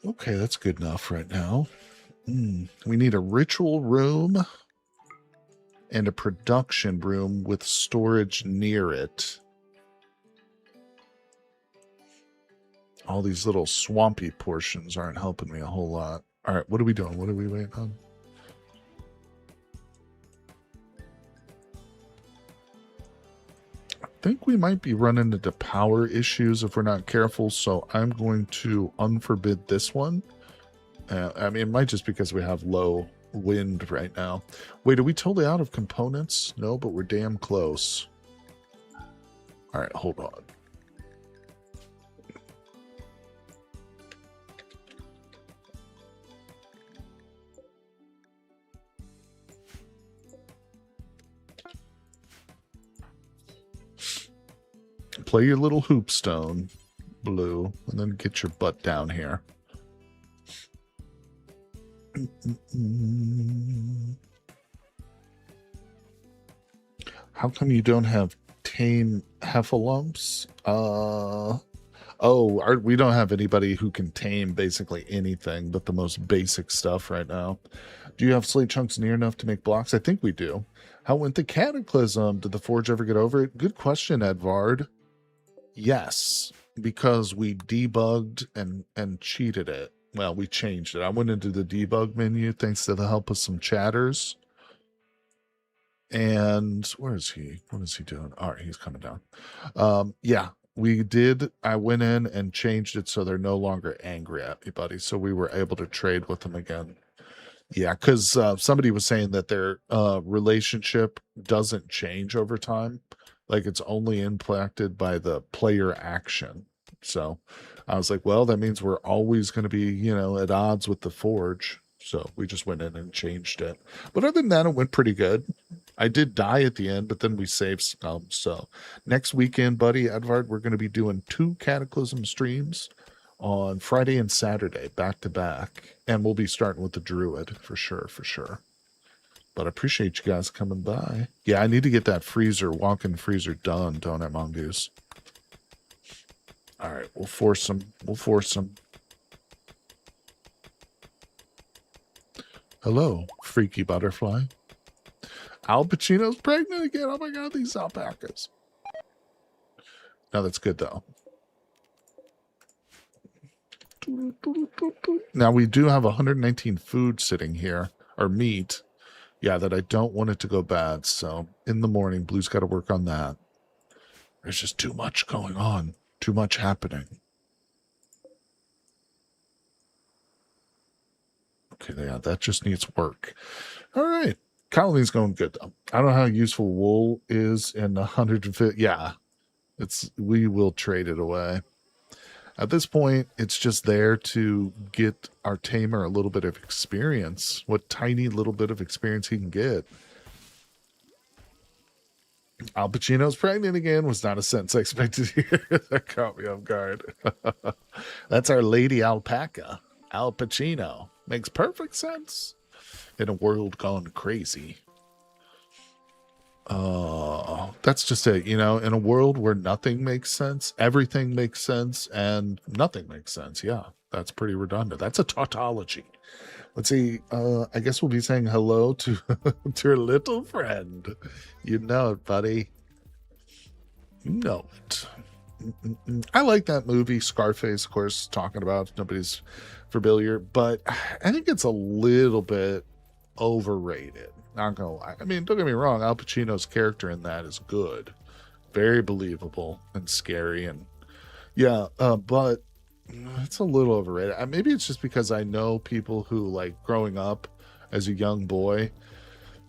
A: Okay, that's good enough right now. We need a ritual room and a production room with storage near it. All these little swampy portions aren't helping me a whole lot. All right, what are we doing? What are we waiting on? I think we might be running into power issues if we're not careful, so I'm going to unforbid this one. I mean, it might just because we have low wind right now. Wait, are we totally out of components? No, but we're damn close. All right, hold on. Play your little hoopstone, Blue, and then get your butt down here. How come you don't have tame heffalumps? We don't have anybody who can tame basically anything but the most basic stuff right now. Do you have slate chunks near enough to make blocks? I think we do. How went the cataclysm? Did the forge ever get over it? Good question, Edvard. Yes, because we debugged and cheated it. Well, we changed it. I went into the debug menu thanks to the help of some chatters. And where is he? What is he doing? All right, he's coming down. Yeah, we did. I went in and changed it so they're no longer angry at me, buddy. So we were able to trade with them again. Yeah, because somebody was saying that their relationship doesn't change over time. Like it's only impacted by the player action. So I was like, well, that means we're always going to be, at odds with the Forge. So we just went in and changed it. But other than that, it went pretty good. I did die at the end, but then we saved some. So next weekend, buddy, Edvard, we're going to be doing 2 Cataclysm streams on Friday and Saturday, back to back. And we'll be starting with the Druid for sure. But I appreciate you guys coming by. Yeah, I need to get that walk-in freezer done, don't I, Mongoose? All right, we'll force him. We'll force him. Hello, freaky butterfly. Al Pacino's pregnant again. Oh my god, these alpacas. No, that's good though. Now we do have 119 food sitting here, or meat. Yeah, that I don't want it to go bad. So in the morning, Blue's got to work on that. There's just too much going on, too much happening. Okay, yeah, that just needs work. All right. Colony's going good though. I don't know how useful wool is in 150. Yeah, we will trade it away. At this point, it's just there to get our tamer a little bit of experience. What tiny little bit of experience he can get. Al Pacino's pregnant again was not a sentence I expected here. That caught me off guard. That's our lady alpaca, Al Pacino. Makes perfect sense in a world gone crazy. That's just it. In a world where nothing makes sense, everything makes sense, and nothing makes sense. Yeah, that's pretty redundant. That's a tautology. Let's see. I guess we'll be saying hello to to your little friend. You know it, buddy. You know it. I like that movie, Scarface, of course, talking about nobody's familiar, but I think it's a little bit overrated. Not gonna lie. I mean, don't get me wrong, Al Pacino's character in that is good. Very believable and scary, and yeah, but it's a little overrated. Maybe it's just because I know people who, like, growing up as a young boy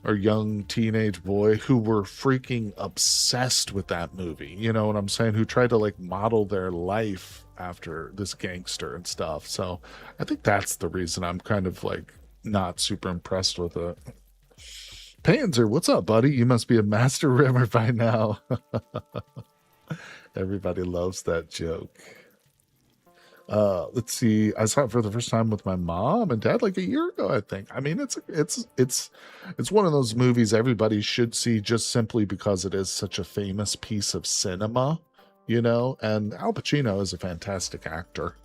A: or young teenage boy, who were freaking obsessed with that movie. You know what I'm saying? Who tried to, like, model their life after this gangster and stuff. So I think that's the reason I'm kind of, like, not super impressed with it. Panzer, what's up, buddy? You must be a master rimmer by now. Everybody loves that joke. Let's see. I saw it for the first time with my mom and dad like a year ago, I think. I mean, it's one of those movies everybody should see just simply because it is such a famous piece of cinema, and Al Pacino is a fantastic actor.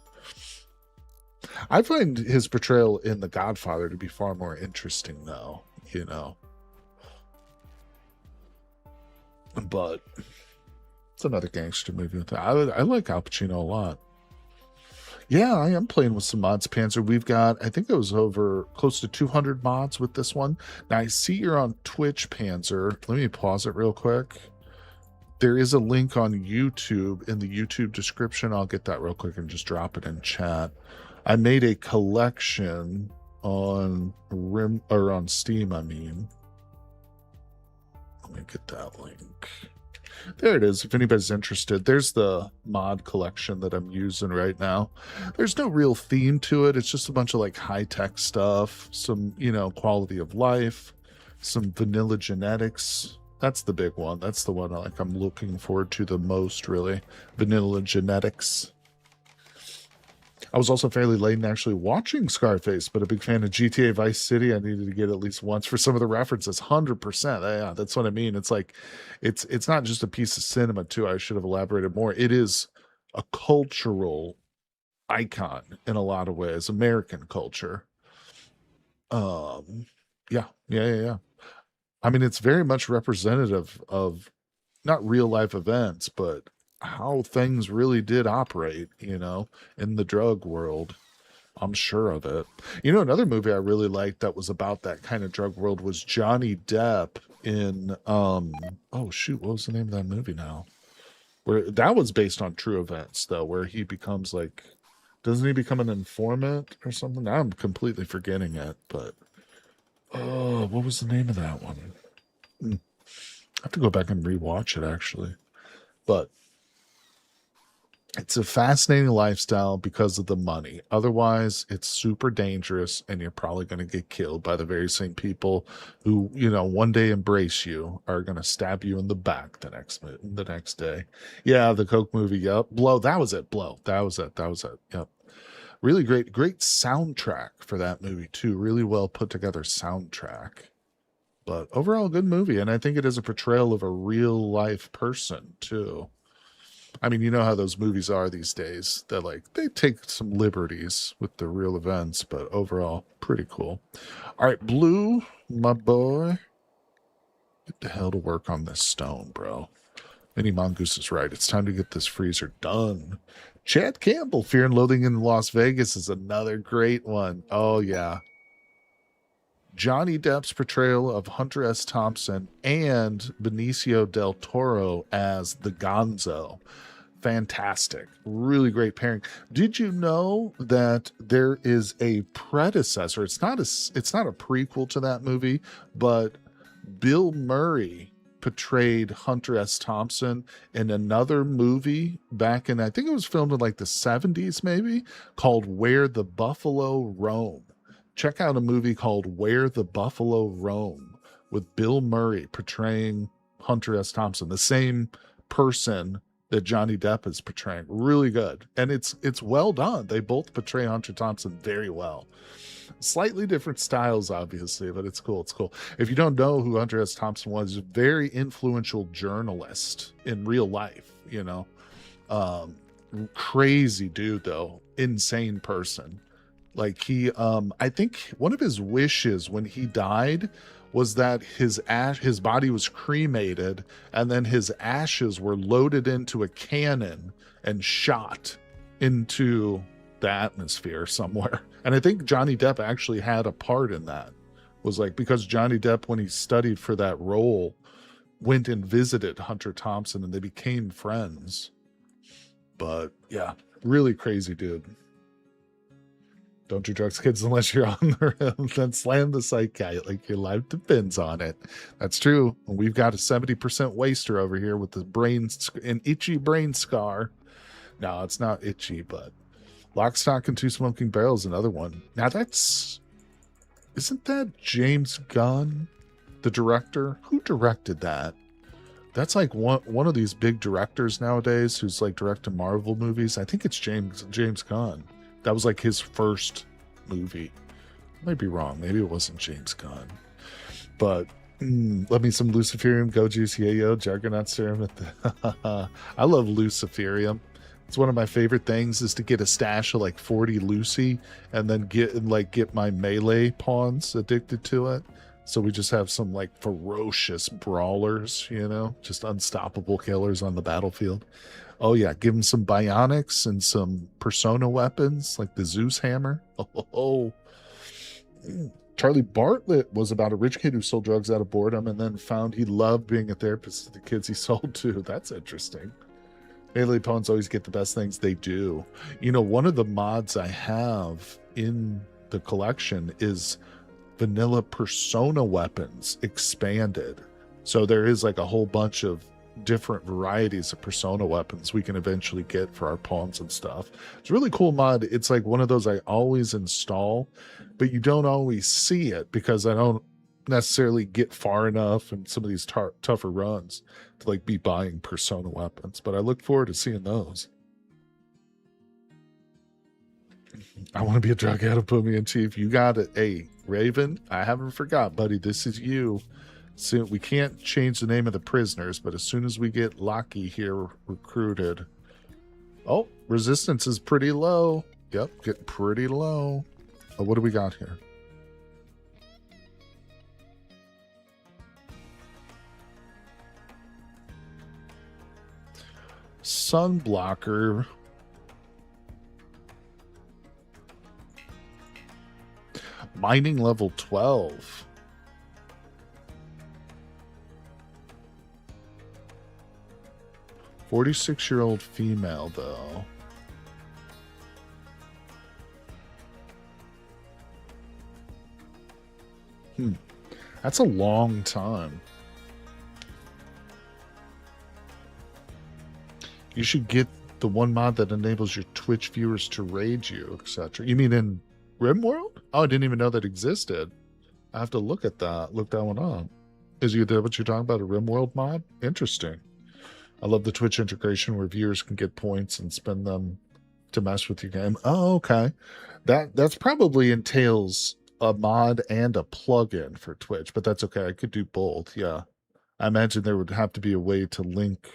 A: I find his portrayal in The Godfather to be far more interesting, though. But it's another gangster movie with that. I like Al Pacino a lot. Yeah, I am playing with some mods, Panzer. We've got, I think it was over close to 200 mods with this one. Now, I see you're on Twitch, Panzer. Let me pause it real quick. There is a link on YouTube in the YouTube description. I'll get that real quick and just drop it in chat. I made a collection on on Steam, I mean. Let me get that link. There it is. If anybody's interested, there's the mod collection that I'm using right now. There's no real theme to it. It's just a bunch of, like, high-tech stuff, some, quality of life, some vanilla genetics. That's the big one. That's the one I'm looking forward to the most, really. Vanilla genetics. I was also fairly late in actually watching Scarface, but a big fan of GTA Vice City. I needed to get at least once for some of the references. 100%. Yeah, that's what I mean. It's like, it's not just a piece of cinema, too. I should have elaborated more. It is a cultural icon in a lot of ways, American culture. Yeah. I mean, it's very much representative of not real life events, but how things really did operate, in the drug world. I'm sure of it. Another movie I really liked that was about that kind of drug world was Johnny Depp in oh shoot, what was the name of that movie now? Where that was based on true events though, where he becomes like, doesn't he become an informant or something? Now I'm completely forgetting it, but oh, what was the name of that one? I have to go back and rewatch it actually. But it's a fascinating lifestyle because of the money. Otherwise, it's super dangerous and you're probably going to get killed by the very same people who, one day embrace you are going to stab you in the back the next day. Yeah, the Coke movie. Yep. Blow. That was it. Blow. That was it. Yep. Really great soundtrack for that movie too. Really well put together soundtrack. But overall, good movie. And I think it is a portrayal of a real life person too. I mean, you know how those movies are these days. They're like, they take some liberties with the real events, but overall, pretty cool. All right, Blue, my boy, get the hell to work on this stone, bro. Minnie Mongoose is right. It's time to get this freezer done. Chad Campbell, Fear and Loathing in Las Vegas is another great one. Oh, yeah. Johnny Depp's portrayal of Hunter S. Thompson and Benicio del Toro as the Gonzo. Fantastic. Really great pairing. Did you know that there is a predecessor? It's not a prequel to that movie, but Bill Murray portrayed Hunter S. Thompson in another movie back in, I think it was filmed in like the 70s maybe, called Where the Buffalo Roam. Check out a movie called Where the Buffalo Roam with Bill Murray portraying Hunter S. Thompson, the same person that Johnny Depp is portraying. Really good. And it's well done. They both portray Hunter Thompson very well. Slightly different styles, obviously, but it's cool. It's cool. If you don't know who Hunter S. Thompson was, very influential journalist in real life, you know. Crazy dude though. Insane person. Like I think one of his wishes when he died was that his body was cremated and then his ashes were loaded into a cannon and shot into the atmosphere somewhere. And I think Johnny Depp actually had a part in that. Was like because Johnny Depp, when he studied for that role, went and visited Hunter Thompson and they became friends. But yeah, really crazy dude. Don't do drugs, kids, unless you're on the rim. Then slam the psych kite like your life depends on it. That's true. We've got a 70% waster over here with an itchy brain scar. No, it's not itchy, but Lock, Stock, and Two Smoking Barrels, another one. Now isn't that James Gunn, the director? Who directed that? That's like one of these big directors nowadays who's like directing Marvel movies. I think it's James Gunn. That was like his first movie. I might be wrong. Maybe it wasn't James Gunn. But let me some Luciferium, Go Juice, Yayo, Juggernaut Serum. I love Luciferium. It's one of my favorite things is to get a stash of like 40 Lucy and then get my melee pawns addicted to it. So we just have some like ferocious brawlers, you know, just unstoppable killers on the battlefield. Oh yeah, give him some bionics and some persona weapons like the Zeus hammer. Oh. Charlie Bartlett was about a rich kid who sold drugs out of boredom and then found he loved being a therapist to the kids he sold to. That's interesting. Melee opponents always get the best things. They do. You know, one of the mods I have in the collection is vanilla persona weapons expanded. So there is like a whole bunch of different varieties of persona weapons we can eventually get for our pawns and stuff. It's a really cool mod. It's like one of those I always install, but you don't always see it because I don't necessarily get far enough in some of these tougher runs to like be buying persona weapons, but I look forward to seeing those. I want to be a drug addict, put me in, chief. You got it. Hey, Raven, I haven't forgot, buddy. This is you. So we can't change the name of the prisoners, but as soon as we get Locky here recruited. Oh, resistance is pretty low. Yep, getting pretty low. Oh, what do we got here? Sunblocker. Mining level 12. "46-year-old female, though. That's a long time. You should get the one mod that enables your Twitch viewers to raid you, etc. You mean in Rimworld? Oh, I didn't even know that existed. I have to look at that. Look that one up. Is you what you're talking about, a Rimworld mod? Interesting. I love the Twitch integration where viewers can get points and spend them to mess with your game. Oh, okay. That's probably entails a mod and a plugin for Twitch, but that's okay. I could do both. Yeah. I imagine there would have to be a way to link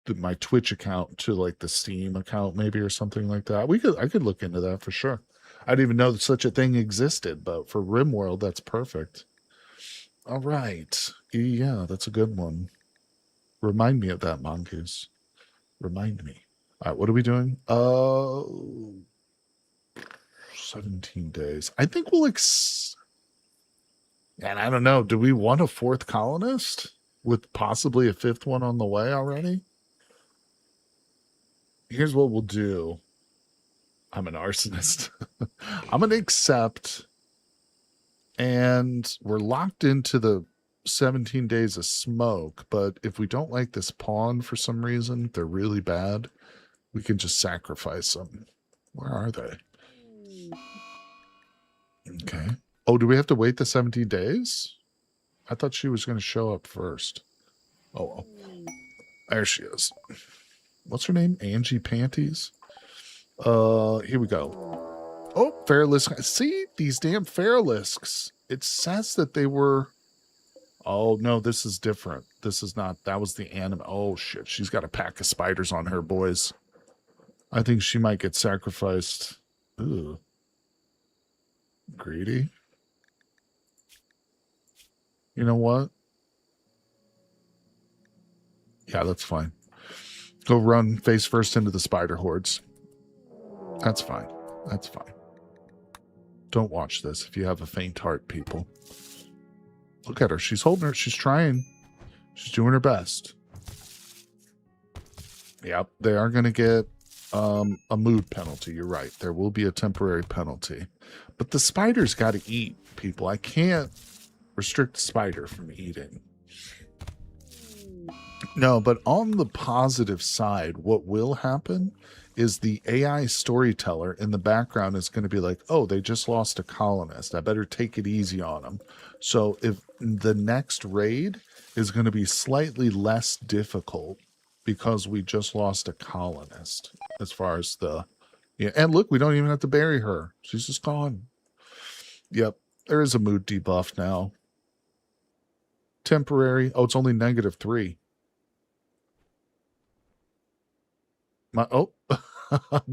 A: my Twitch account to like the Steam account maybe or something like that. I could look into that for sure. I didn't even know that such a thing existed, but for Rimworld, that's perfect. All right. Yeah, that's a good one. Remind me of that, Mongoose. Remind me. All right, what are we doing? 17 days. I think we'll and I don't know, do we want a fourth colonist with possibly a fifth one on the way already? Here's what we'll do. I'm an arsonist. I'm going to accept, and we're locked into the 17 days of smoke, but if we don't like this pawn for some reason, they're really bad, we can just sacrifice them. Where are they? Okay. Oh, do we have to wait the 17 days? I thought she was going to show up first. Oh, there she is. What's her name? Angie Panties? Here we go. Oh, Fairlisk. See, these damn Fairlisks. It says that they were... Oh, no, this is different. This is not... That was the anime. Oh, shit. She's got a pack of spiders on her, boys. I think she might get sacrificed. Ooh. Greedy. You know what? Yeah, that's fine. Go run face first into the spider hordes. That's fine. That's fine. Don't watch this if you have a faint heart, people. Look at her. She's holding her. She's trying. She's doing her best. Yep, they are going to get a mood penalty. You're right. There will be a temporary penalty. But the spider's got to eat, people. I can't restrict the spider from eating. No, but on the positive side, what will happen is the AI storyteller in the background is going to be like, oh, they just lost a colonist. I better take it easy on them. So if the next raid is going to be slightly less difficult because we just lost a colonist as far as the... Yeah, and look, we don't even have to bury her. She's just gone. Yep, there is a mood debuff now. Temporary. Oh, it's only -3.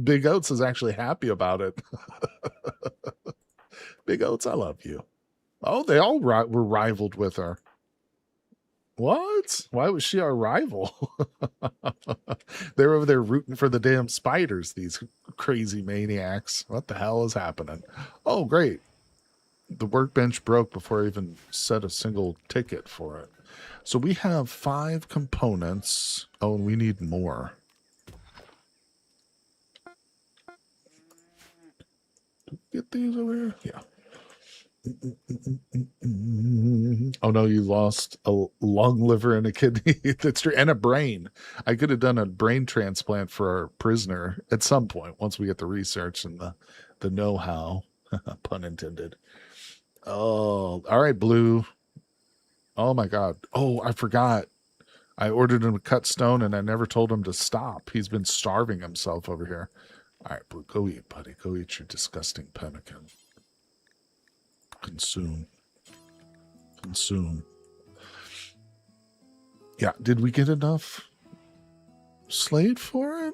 A: Big Oats is actually happy about it. Big Oats, I love you. Oh, they all were rivaled with her. What? Why was she our rival? They're over there rooting for the damn spiders, these crazy maniacs. What the hell is happening? Oh, great. The workbench broke before I even set a single ticket for it. So we have 5 components. Oh, and we need more. Get these over here? Yeah. Oh no, you lost a lung, liver, and a kidney. That's true. And a brain. I could have done a brain transplant for our prisoner at some point once we get the research and the know-how. Pun intended. Oh, all right, Blue. Oh my God. Oh, I forgot. I ordered him to cut stone and I never told him to stop. He's been starving himself over here. All right, Blue, go eat, buddy. Go eat your disgusting pemmican. Consume. Consume. Yeah, did we get enough slate for it?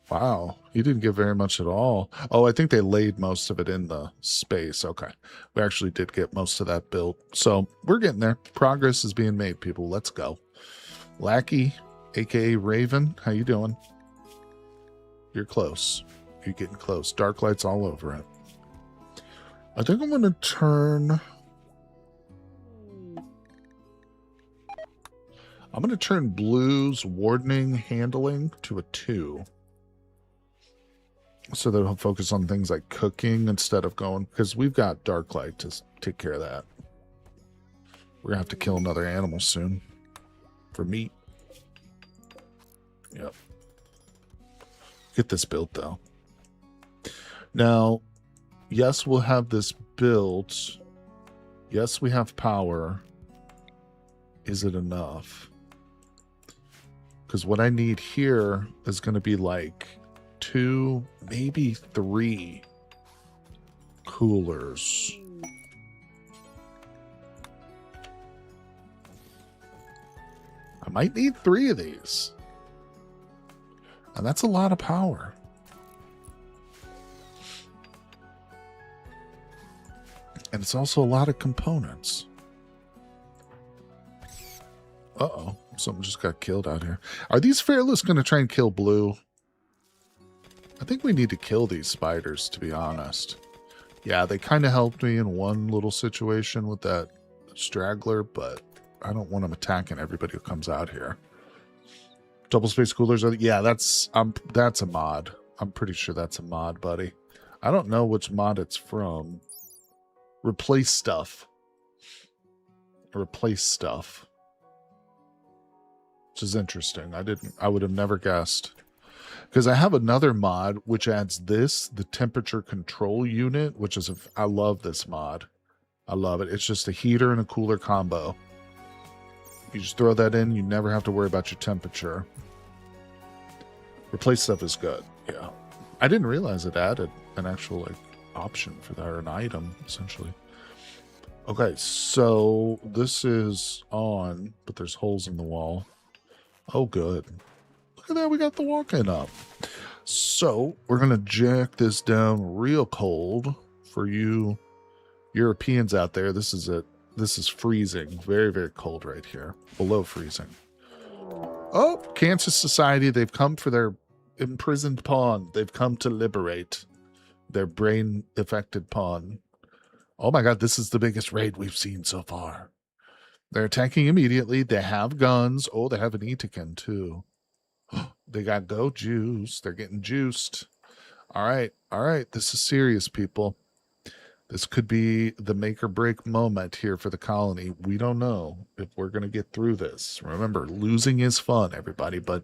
A: Wow, he didn't get very much at all. Oh, I think they laid most of it in the space. Okay, we actually did get most of that built. So we're getting there. Progress is being made, people. Let's go. Lackey, aka Raven, how you doing? You're close. You're getting close. Dark lights all over it. I think I'm going to turn... I'm going to turn Blue's wardening handling to a 2. So that he'll focus on things like cooking instead of going... Because we've got dark light to take care of that. We're going to have to kill another animal soon. For meat. Yep. Get this built, though. Now... Yes, we'll have this built. Yes, we have power. Is it enough? Because what I need here is going to be like 2, maybe 3 coolers. I might need 3 of these. And that's a lot of power. And it's also a lot of components. Uh-oh. Something just got killed out here. Are these Fearless going to try and kill Blue? I think we need to kill these spiders, to be honest. Yeah, they kind of helped me in one little situation with that straggler, but I don't want them attacking everybody who comes out here. Double space coolers are... Yeah, that's a mod. I'm pretty sure that's a mod, buddy. I don't know which mod it's from. Replace stuff. Replace stuff. Which is interesting. I would have never guessed. Because I have another mod which adds the temperature control unit, which is I love this mod. I love it. It's just a heater and a cooler combo. You just throw that in, you never have to worry about your temperature. Replace stuff is good. Yeah. I didn't realize it added an actual option for that, or an item, essentially. Okay, so this is on, but there's holes in the wall. Oh, good. Look at that, we got the walk-in up. So we're going to jack this down real cold for you Europeans out there. This is it. This is freezing. Very, very cold right here. Below freezing. Oh, Cancer Society. They've come for their imprisoned pawn. They've come to liberate their brain-affected pawn. Oh my god, this is the biggest raid we've seen so far. They're attacking immediately. They have guns. Oh, they have an Etican too. They got go juice. They're getting juiced. All right. All right. This is serious, people. This could be the make or break moment here for the colony. We don't know if we're going to get through this. Remember, losing is fun, everybody, but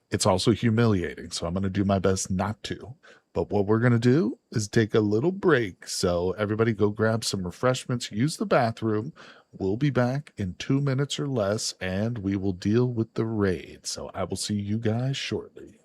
A: it's also humiliating. So I'm going to do my best not to. But what we're going to do is take a little break. So everybody go grab some refreshments, use the bathroom. We'll be back in 2 minutes or less, and we will deal with the raid. So I will see you guys shortly.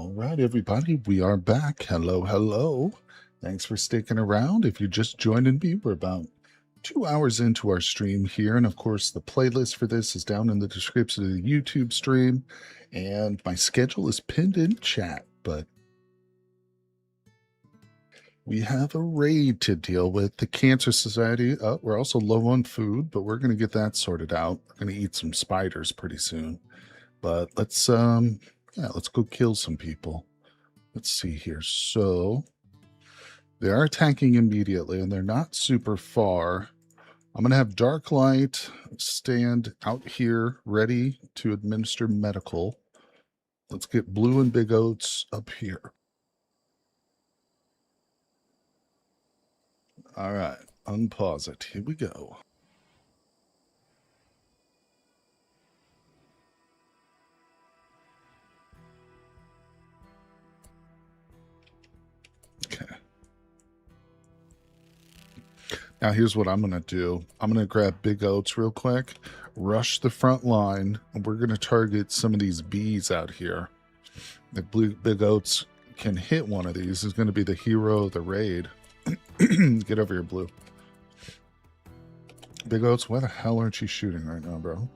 A: All right, everybody, we are back. Hello, hello. Thanks for sticking around. If you're just joining me, we're about 2 hours into our stream here. And of course, the playlist for this is down in the description of the YouTube stream. And my schedule is pinned in chat. But we have a raid to deal with. The Cancer Society. We're also low on food, but we're going to get that sorted out. We're going to eat some spiders pretty soon. But let's go kill some people. Let's see here. So they are attacking immediately, and they're not super far. I'm going to have Dark Light stand out here ready to administer medical. Let's get Blue and Big Oats up here. All right, unpause it. Here we go. Okay. Now here's what I'm going to do. I'm going to grab Big Oats real quick, rush the front line, and we're going to target some of these bees out here. The Big Oats can hit one of these. Is going to be the hero of the raid. Get over here, Blue. Big Oats, why the hell aren't you shooting right now, bro?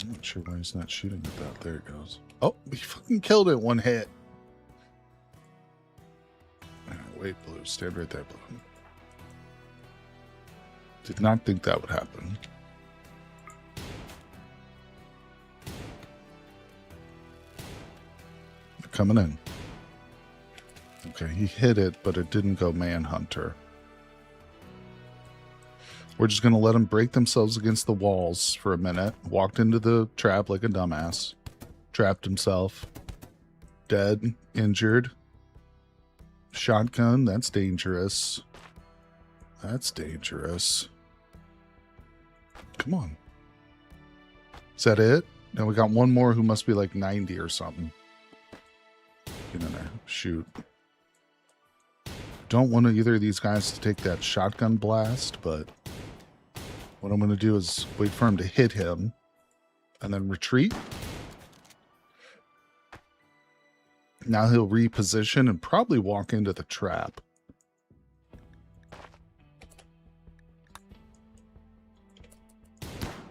A: I'm not sure why he's not shooting at that. There it goes. Oh, he fucking killed it one hit. Wait, Blue. Stand right there, Blue. Did not think that would happen. They're coming in. Okay, he hit it, but it didn't go Manhunter. We're just going to let them break themselves against the walls for a minute. Walked into the trap like a dumbass. Trapped himself. Dead. Injured. Shotgun. That's dangerous. That's dangerous. Come on. Is that it? Now we got one more who must be like 90 or something. Get in there. Shoot. Don't want either of these guys to take that shotgun blast, but what I'm going to do is wait for him to hit him and then retreat. Now he'll reposition and probably walk into the trap.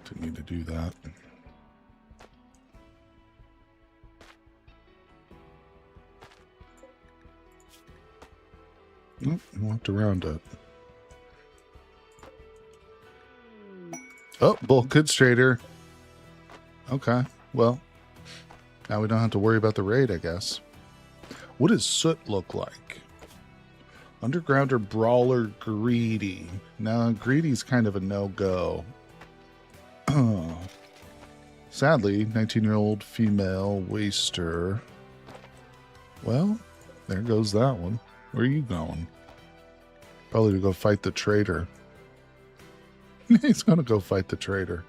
A: Didn't mean to do that. Nope, walked around it. Oh, Bulk Goods Trader. Okay, well, now we don't have to worry about the raid, I guess. What does Soot look like? Undergrounder, Brawler, Greedy. Now, Greedy's kind of a no-go. Sadly, 19-year-old female waster. Well, there goes that one. Where are you going? Probably to go fight the traitor. He's going to go fight the traitor.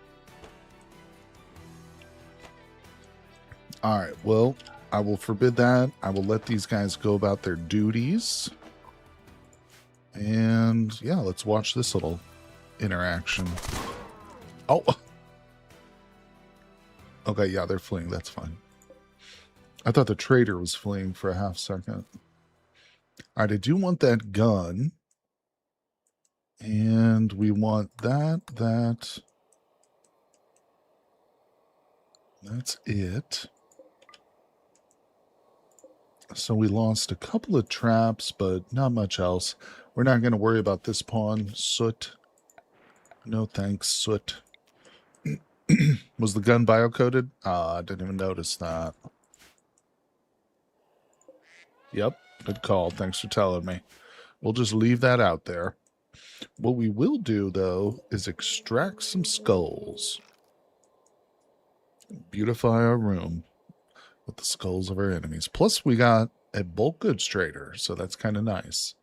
A: All right, well, I will forbid that. I will let these guys go about their duties. And yeah, let's watch this little interaction. Oh. Okay, yeah, they're fleeing. That's fine. I thought the traitor was fleeing for a half second. All right, I do want that gun. And we want that. That's it. So we lost a couple of traps, but not much else. We're not going to worry about this pawn. Soot. No thanks, Soot. Was the gun biocoded? I didn't even notice that. Yep, good call. Thanks for telling me. We'll just leave that out there. What we will do, though, is extract some skulls. Beautify our room with the skulls of our enemies. Plus, we got a bulk goods trader, so that's kind of nice.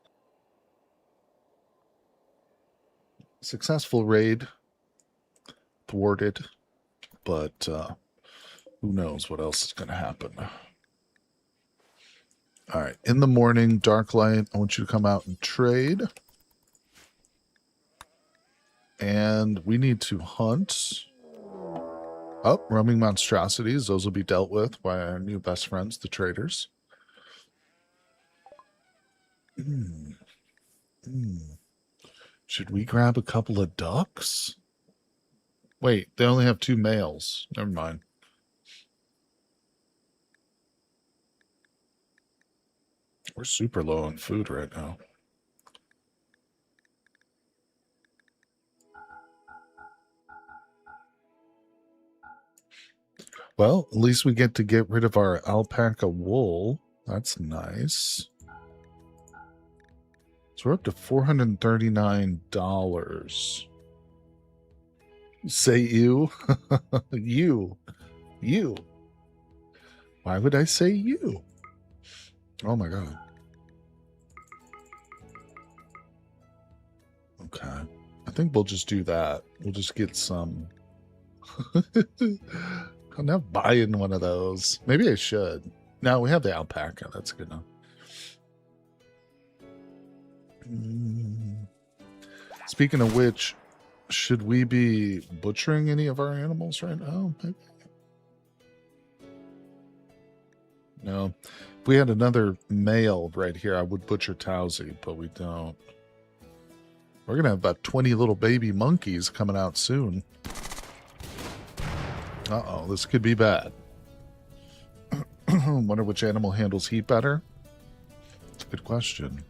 A: Successful raid. Thwarted. But who knows what else is going to happen. All right. In the morning, Dark Light, I want you to come out and trade. And we need to hunt. Oh, roaming monstrosities. Those will be dealt with by our new best friends, the traders. Should we grab a couple of ducks? Wait, they only have 2 males. Never mind. We're super low on food right now. Well, at least we get to get rid of our alpaca wool. That's nice. So we're up to $439. Say you. You. Why would I say you? Oh my god. Okay. I think we'll just do that. We'll just get some. I'm not buying one of those. Maybe I should. No, we have the alpaca. That's good enough. Speaking of which, should we be butchering any of our animals right now? Maybe. No. If we had another male right here, I would butcher Towsy, but we don't. We're going to have about 20 little baby monkeys coming out soon. Uh-oh, this could be bad. Wonder which animal handles heat better? That's a good question.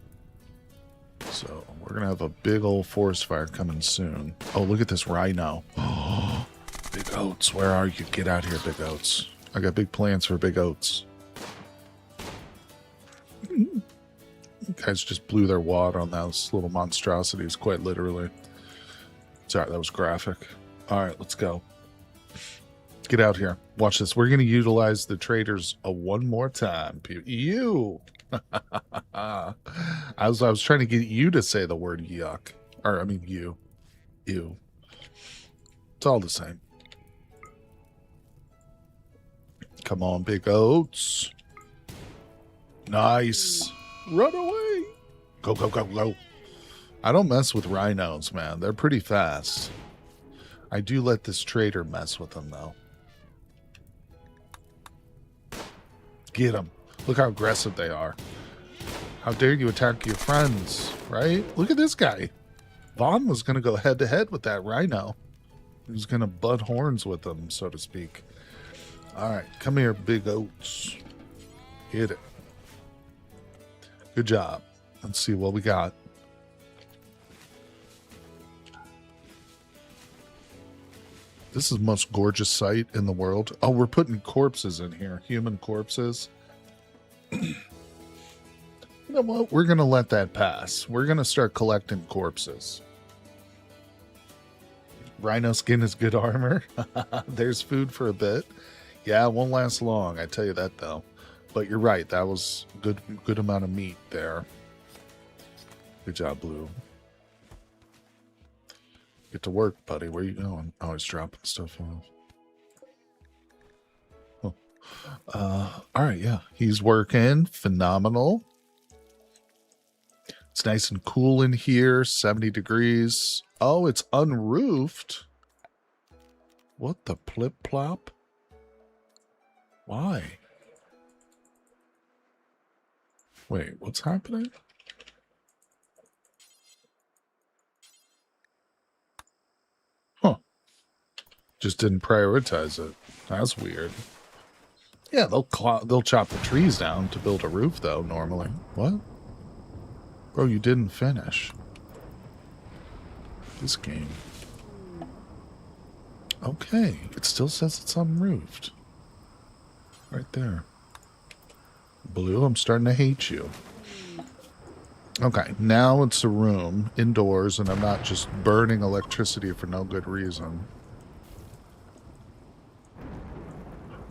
A: So, we're going to have a big old forest fire coming soon. Oh, look at this rhino. Oh, Big Oats, where are you? Get out here, Big Oats. I got big plans for Big Oats. You guys just blew their wad on those little monstrosities, quite literally. Sorry, that was graphic. All right, let's go. Get out here. Watch this. We're going to utilize the traders one more time. You. I was trying to get you to say the word yuck. Or, I mean, you. You. It's all the same. Come on, Big Oats. Nice. Run away. Go, go, go, go. I don't mess with rhinos, man. They're pretty fast. I do let this trader mess with them, though. Get them. Look how aggressive they are. How dare you attack your friends, right? Look at this guy. Vaughn was going to go head-to-head with that rhino. He was going to butt horns with them, so to speak. All right, come here, Big Oats. Hit it. Good job. Let's see what we got. This is the most gorgeous sight in the world. Oh, we're putting corpses in here. Human corpses. You know what? We're going to let that pass. We're going to start collecting corpses. Rhino skin is good armor. There's food for a bit. Yeah, it won't last long. I tell you that, though. But you're right. That was good amount of meat there. Good job, Blue. Get to work, buddy. Where you going? Oh, he's dropping stuff off. Oh. All right, yeah. He's working. Phenomenal. It's nice and cool in here. 70 degrees. Oh, it's unroofed. What the plip-plop? Why? Wait, what's happening? Huh. Just didn't prioritize it. That's weird. Yeah, they'll chop the trees down to build a roof, though, normally. What? Bro, you didn't finish. This game. Okay, it still says it's unroofed. Right there. Blue, I'm starting to hate you. Okay, now it's a room, indoors, and I'm not just burning electricity for no good reason.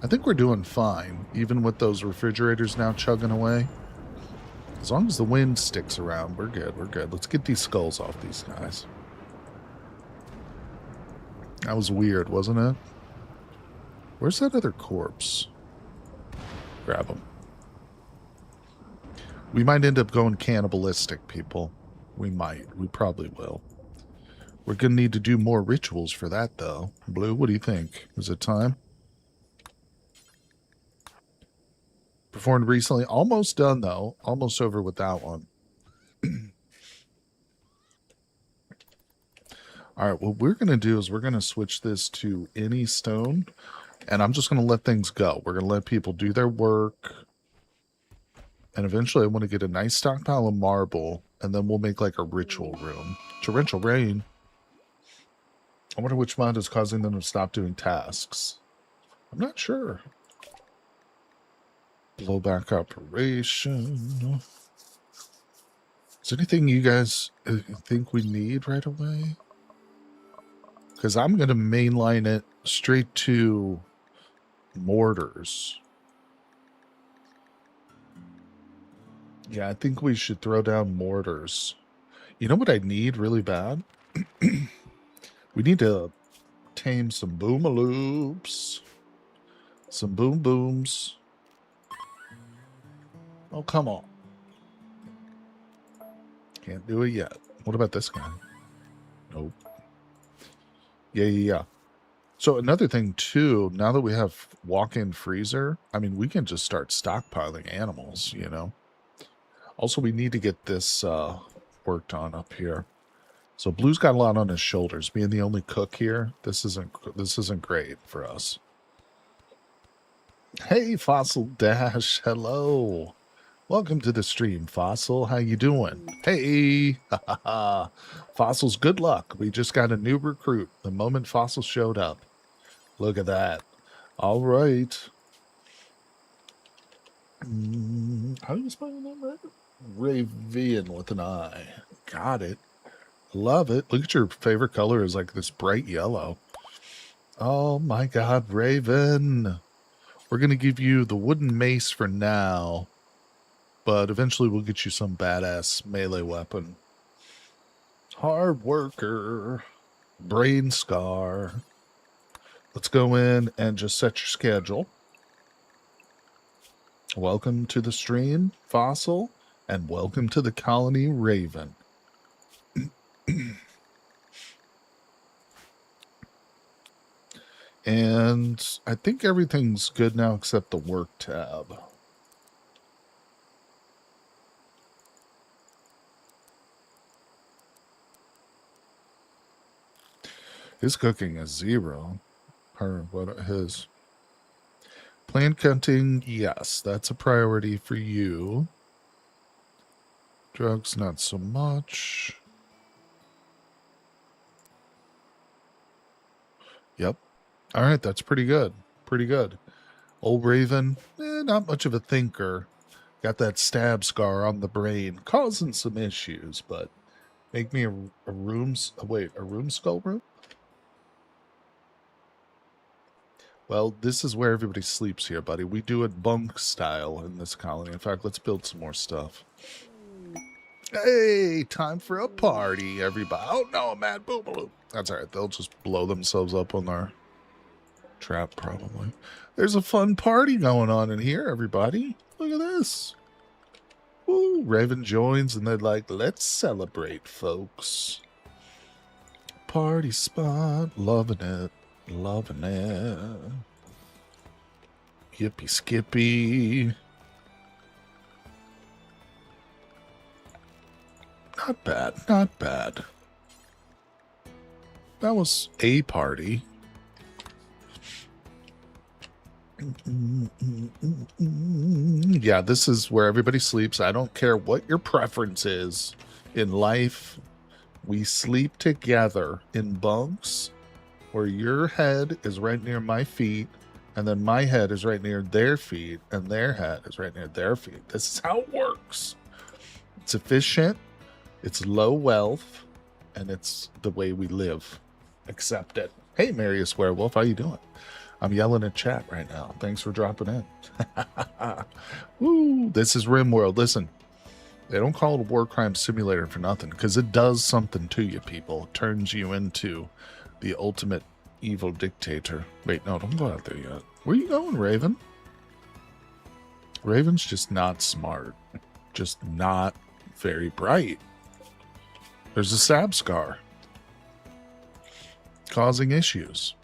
A: I think we're doing fine, even with those refrigerators now chugging away. As long as the wind sticks around, we're good, we're good. Let's get these skulls off these guys. That was weird, wasn't it? Where's that other corpse? Grab him. We might end up going cannibalistic, people. We might. We probably will. We're going to need to do more rituals for that, though. Blue, what do you think? Is it time? Performed recently. Almost done, though. Almost over with that one. All right, what we're going to do is we're going to switch this to any stone, and I'm just going to let things go. We're going to let people do their work, and eventually I want to get a nice stockpile of marble, and then we'll make like a ritual room. Torrential rain. I wonder which mod is causing them to stop doing tasks. I'm not sure. Blowback operation. Is there anything you guys think we need right away? Because I'm going to mainline it straight to mortars. Yeah, I think we should throw down mortars. You know what I need really bad? We need to tame some boomaloops. Some boom booms. Oh, come on. Can't do it yet. What about this guy? Nope. Yeah. So another thing, too, now that we have walk-in freezer, I mean, we can just start stockpiling animals, you know? Also, we need to get this worked on up here. So Blue's got a lot on his shoulders. Being the only cook here, this isn't great for us. Hey, Fossil Dash, hello. Welcome to the stream, Fossil. How you doing? Hey, Fossil's good luck. We just got a new recruit the moment Fossil showed up. Look at that. All right. How do you spell your name, right? Ravian with an I. Got it. Love it. Look at your favorite color is like this bright yellow. Oh my God, Raven. We're going to give you the wooden mace for now, but eventually we'll get you some badass melee weapon. Hard worker. Brain scar. Let's go in and just set your schedule. Welcome to the stream, Fossil, and welcome to the colony, Raven. And I think everything's good now except the work tab. His cooking is 0. His plant hunting, yes, that's a priority for you. Drugs, not so much. Yep. All right, that's pretty good. Pretty good. Old Raven, not much of a thinker. Got that stab scar on the brain, causing some issues, but make me a room skull room? Well, this is where everybody sleeps here, buddy. We do it bunk style in this colony. In fact, let's build some more stuff. Hey, time for a party, everybody. Oh, no, mad boobaloo. That's all right. They'll just blow themselves up on our trap, probably. There's a fun party going on in here, everybody. Look at this. Woo, Raven joins, and they're like, let's celebrate, folks. Party spot. Loving it. Loving it. Yippee skippy. Not bad, not bad. That was a party. Yeah, this is where everybody sleeps. I don't care what your preference is in life. We sleep together in bunks where your head is right near my feet, and then my head is right near their feet, and their head is right near their feet. This is how it works. It's efficient, it's low wealth, and it's the way we live. Accept it. Hey, Marius Werewolf, how you doing? I'm yelling at chat right now. Thanks for dropping in. Woo, this is Rimworld. Listen, they don't call it a war crime simulator for nothing, because it does something to you, people. It turns you into the ultimate evil dictator. Wait, no, don't go out there yet. Where you going, Raven? Raven's just not smart. Just not very bright. There's a stab scar. causing issues.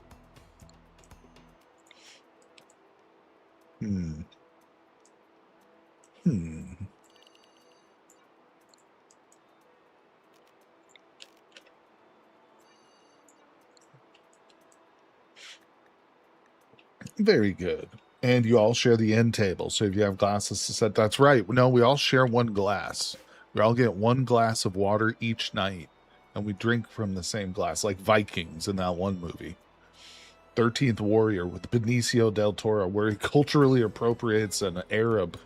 A: Hmm. Very good. And you all share the end table. So if you have glasses to set, that's right. No, we all share one glass. We all get one glass of water each night, and we drink from the same glass, like Vikings in that one movie. 13th Warrior with Benicio del Toro, where he culturally appropriates an Arab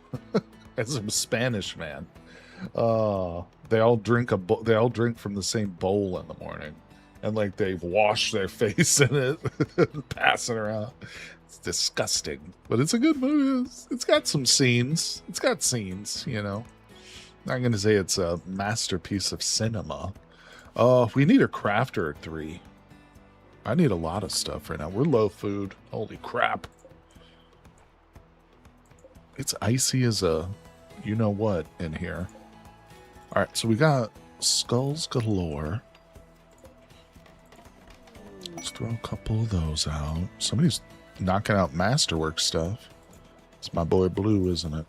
A: as a Spanish man. They all drink they all drink from the same bowl in the morning, and like they've washed their face in it, and pass it around. It's disgusting, but it's a good movie. It's got some scenes. It's got scenes, you know. Not gonna say it's a masterpiece of cinema. We need a crafter at 3. I need a lot of stuff right now. We're low food. Holy crap. It's icy as a you-know-what in here. Alright, so we got skulls galore. Let's throw a couple of those out. Somebody's knocking out masterwork stuff. It's my boy Blue, isn't it?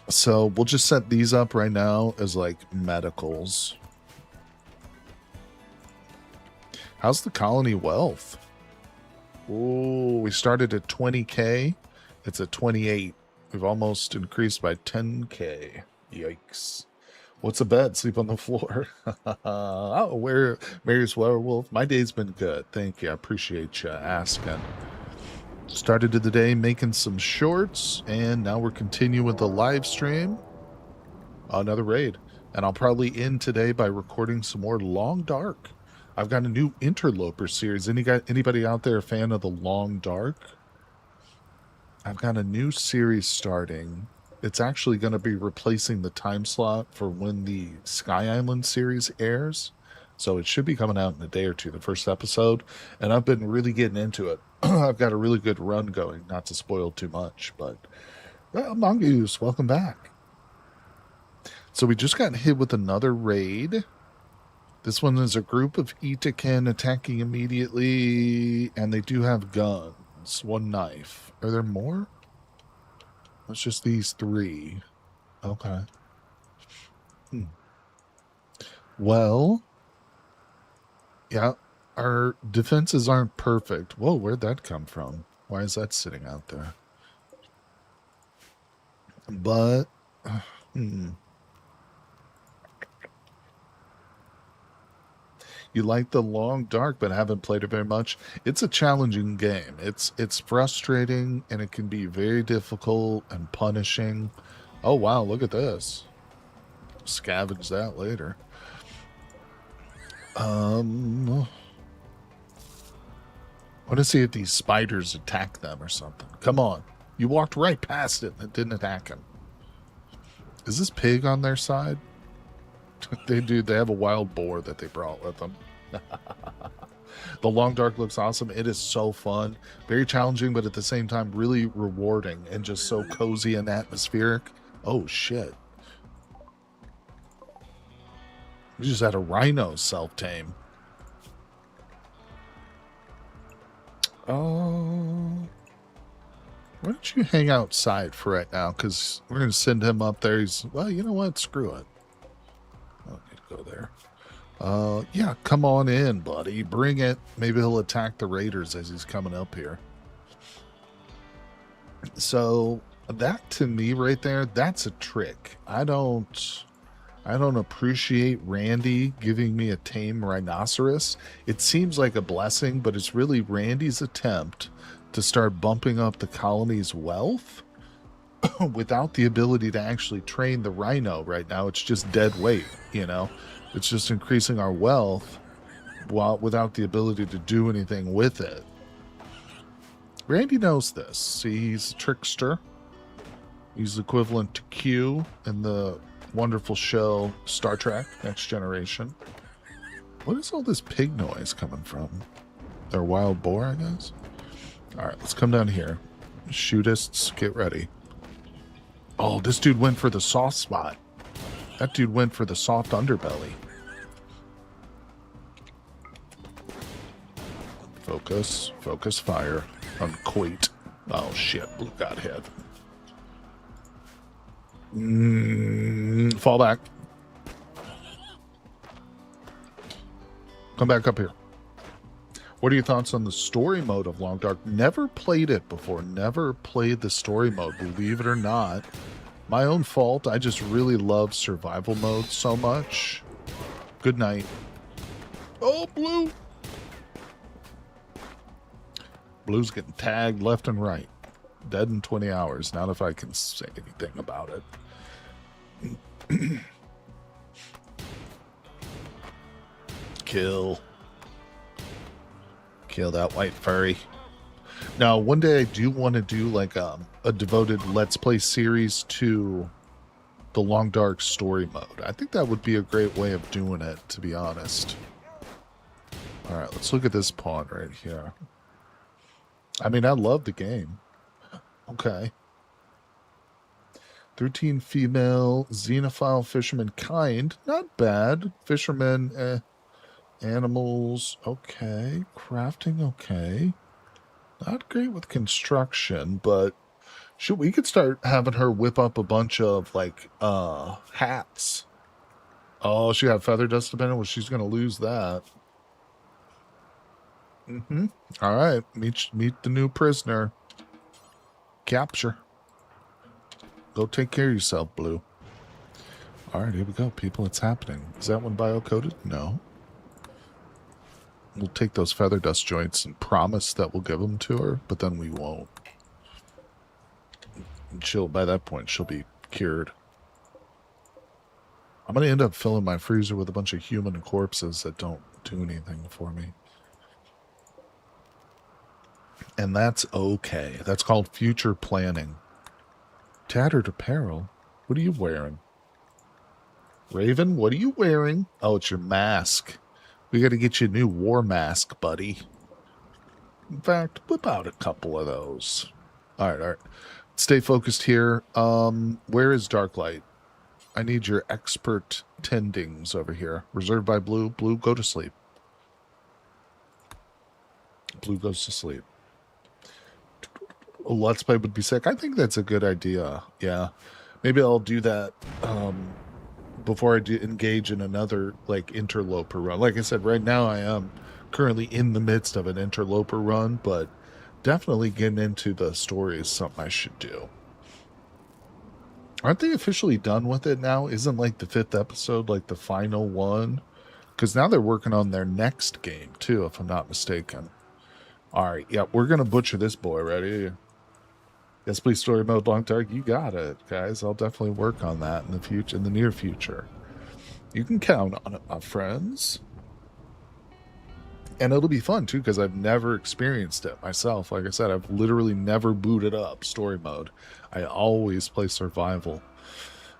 A: So we'll just set these up right now as like medicals. How's the colony wealth? Oh, we started at 20k. It's at 28. We've almost increased by 10k. Yikes. What's a bed? Sleep on the floor. Oh, where Mary's Werewolf? My day's been good. Thank you. I appreciate you asking. Started the day making some shorts, and now we're continuing with the live stream. Another raid. And I'll probably end today by recording some more Long Dark. I've got a new Interloper series. Anybody out there a fan of the Long Dark? I've got a new series starting. It's actually going to be replacing the time slot for when the Sky Island series airs. So it should be coming out in a day or two, the first episode. And I've been really getting into it. I've got a really good run going, not to spoil too much. But, well, Mongoose, welcome back. So we just got hit with another raid. This one is a group of Itaken attacking immediately, and they do have guns. 1 knife. Are there more? It's just these 3. Okay. Well, yeah, our defenses aren't perfect. Whoa, where'd that come from? Why is that sitting out there? But, You like the Long Dark, but haven't played it very much. It's a challenging game. It's frustrating, and it can be very difficult and punishing. Oh, wow, look at this. Scavenge that later. I want to see if these spiders attack them or something. Come on. You walked right past it and it didn't attack him. Is this pig on their side? They do. They have a wild boar that they brought with them. The Long Dark looks awesome. It is so fun. Very challenging, but at the same time, really rewarding and just so cozy and atmospheric. Oh, shit. We just had a rhino self-tame. Oh. Why don't you hang outside for right now? Because we're going to send him up there. He's, well, you know what? Screw it. I don't need to go there. Yeah, come on in, buddy. Bring it. Maybe he'll attack the raiders as he's coming up here. So that to me right there, that's a trick. I don't appreciate Randy giving me a tame rhinoceros. It seems like a blessing, but it's really Randy's attempt to start bumping up the colony's wealth without the ability to actually train the rhino right now. It's just dead weight, you know? It's just increasing our wealth without the ability to do anything with it. Randy knows this. See, he's a trickster. He's equivalent to Q in the wonderful show Star Trek Next Generation. What is all this pig noise coming from? Their wild boar, I guess? Alright, let's come down here. Shootists, get ready. Oh, this dude went for the soft spot. That dude went for the soft underbelly. Focus. Focus fire. Unquate. Oh shit, blue got hit. Fall back. Come back up here. What are your thoughts on the story mode of Long Dark? Never played it before. Never played the story mode, believe it or not. My own fault. I just really love survival mode so much. Good night. Oh, blue. Blue's getting tagged left and right. Dead in 20 hours. Not if I can say anything about it. Kill that white furry. Now, one day I do want to do like a devoted Let's Play series to the Long Dark story mode. I think that would be a great way of doing it, to be honest. All right, let's look at this pawn right here. I mean, I love the game. Okay. 13 female xenophile fisherman kind. Not bad. Fishermen, animals, okay. Crafting, okay. Not great with construction, but we could start having her whip up a bunch of, like, hats. Oh, she got feather dust dependent. Well, she's going to lose that. All right. Meet the new prisoner. Capture. Go take care of yourself, Blue. All right, here we go, people. It's happening. Is that one bio-coded? No. We'll take those feather dust joints and promise that we'll give them to her, but then we won't. And by that point, she'll be cured. I'm going to end up filling my freezer with a bunch of human corpses that don't do anything for me. And that's okay. That's called future planning. Tattered apparel? What are you wearing? Raven, what are you wearing? Oh, it's your mask. We got to get you a new war mask, buddy. In fact, whip out a couple of those. All right. Stay focused here. Where is Darklight? I need your expert tendings over here. Reserved by Blue. Blue, go to sleep. Blue goes to sleep. A Let's Play would be sick. I think that's a good idea. Yeah. Maybe I'll do that before I engage in another, like, interloper run. Like I said, right now I am currently in the midst of an interloper run, but definitely getting into the story is something I should do. Aren't they officially done with it now? Isn't, like, the 5th episode, like, the final one? Because now they're working on their next game, too, if I'm not mistaken. All right, yeah, we're going to butcher this boy. Ready? Yes, please, story mode, Long Dark. You got it, guys. I'll definitely work on that in the future, in the near future. You can count on it, my friends. And it'll be fun, too, because I've never experienced it myself. Like I said, I've literally never booted up story mode. I always play survival.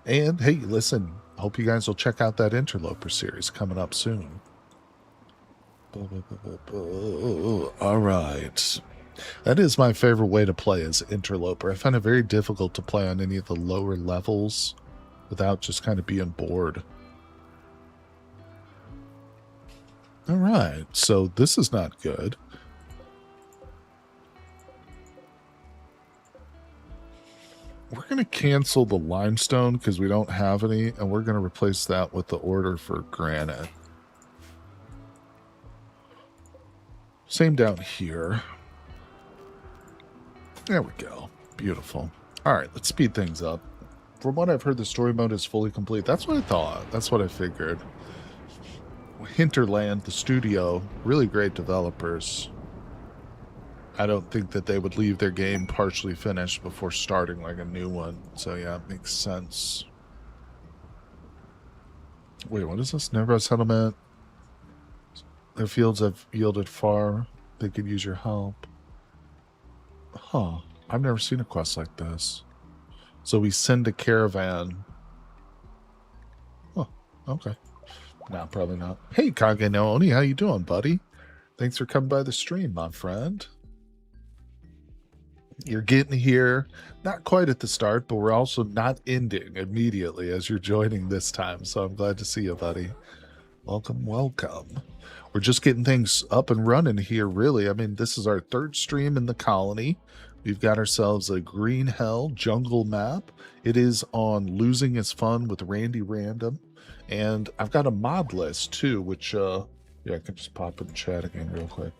A: And, hey, listen, hope you guys will check out that Interloper series coming up soon. All right. That is my favorite way to play as Interloper. I find it very difficult to play on any of the lower levels without just kind of being bored. All right, so this is not good. We're going to cancel the limestone because we don't have any, and we're going to replace that with the order for granite. Same down here. There we go. Beautiful. All right, let's speed things up. From what I've heard, the story mode is fully complete. That's what I thought. That's what I figured. Hinterland, the studio, really great developers. I don't think that they would leave their game partially finished before starting like a new one. So yeah, it makes sense. Wait, what is this? Never a settlement. Their fields have yielded far. They could use your help. Huh. I've never seen a quest like this. So we send a caravan. Oh, okay. No, probably not. Hey, Kage no Oni, how you doing, buddy? Thanks for coming by the stream, my friend. You're getting here, not quite at the start, but we're also not ending immediately as you're joining this time. So I'm glad to see you, buddy. Welcome, welcome. we're just getting things up and running here, really. I mean, this is our third stream in the colony. We've got ourselves a Green Hell jungle map. It is on Losing is Fun with Randy Random. And I've got a mod list too, which, yeah, I can just pop in the chat again real quick.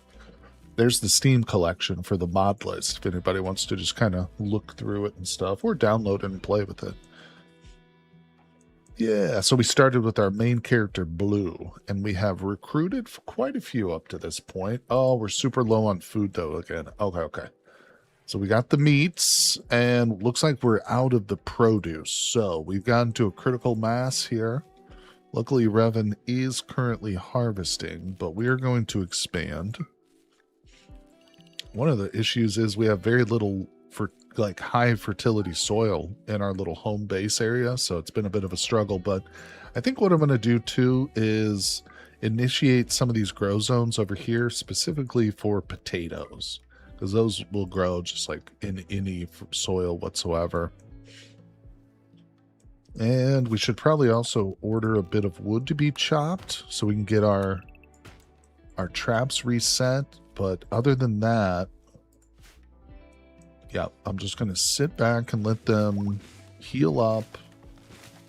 A: There's the Steam collection for the mod list if anybody wants to just kind of look through it and stuff, or download it and play with it. Yeah, so we started with our main character, Blue, and we have recruited quite a few up to this point. Oh, we're super low on food, though, again. Okay. So we got the meats, and looks like we're out of the produce. So we've gotten to a critical mass here. Luckily, Revan is currently harvesting, but we are going to expand. One of the issues is we have very little for like high fertility soil in our little home base area, so it's been a bit of a struggle. But I think what I'm going to do too is initiate some of these grow zones over here specifically for potatoes, because those will grow just like in any soil whatsoever. And we should probably also order a bit of wood to be chopped so we can get our traps reset. But other than that, yeah, I'm just going to sit back and let them heal up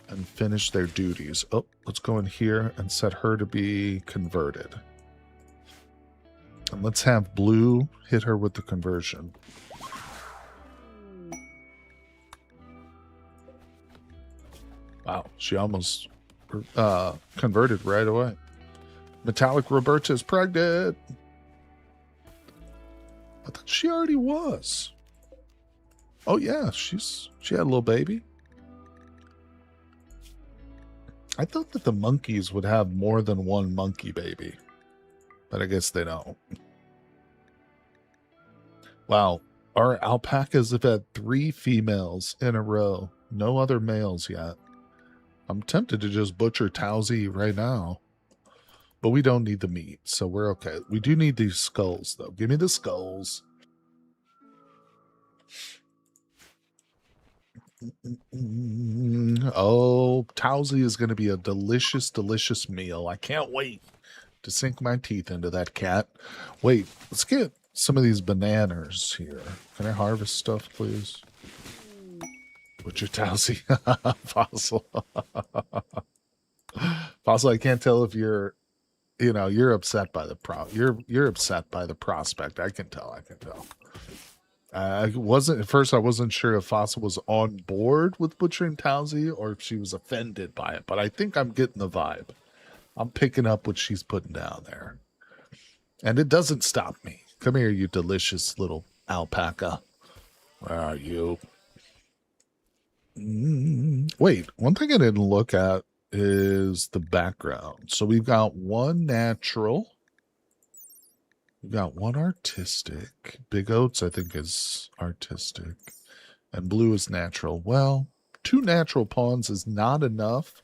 A: and finish their duties. Oh, let's go in here and set her to be converted. And let's have Blue hit her with the conversion. Wow, she almost converted right away. Metallic Roberta is pregnant. I thought she already was. Oh yeah, she had a little baby. I thought that the monkeys would have more than one monkey baby, but I guess they don't. Wow, our alpacas have had 3 females in a row. No other males yet. I'm tempted to just butcher Towsy right now, but we don't need the meat, so we're okay. We do need these skulls, though. Give me the skulls. Oh, Towsy is going to be a delicious, delicious meal. I can't wait to sink my teeth into that cat. Wait, let's get some of these bananas here. Can I harvest stuff, please? Butcher Towsy. Fossil. Fossil, I can't tell if you're upset by the you're upset by the prospect. I can tell. I wasn't sure if Fossil was on board with butchering Towsy or if she was offended by it, but I think I'm getting the vibe. I'm picking up what she's putting down there. And it doesn't stop me. Come here, you delicious little alpaca. Where are you? Wait, one thing I didn't look at is the background. So we've got one natural. We've got one artistic. Big Oats, I think, is artistic. And Blue is natural. Well, 2 natural pawns is not enough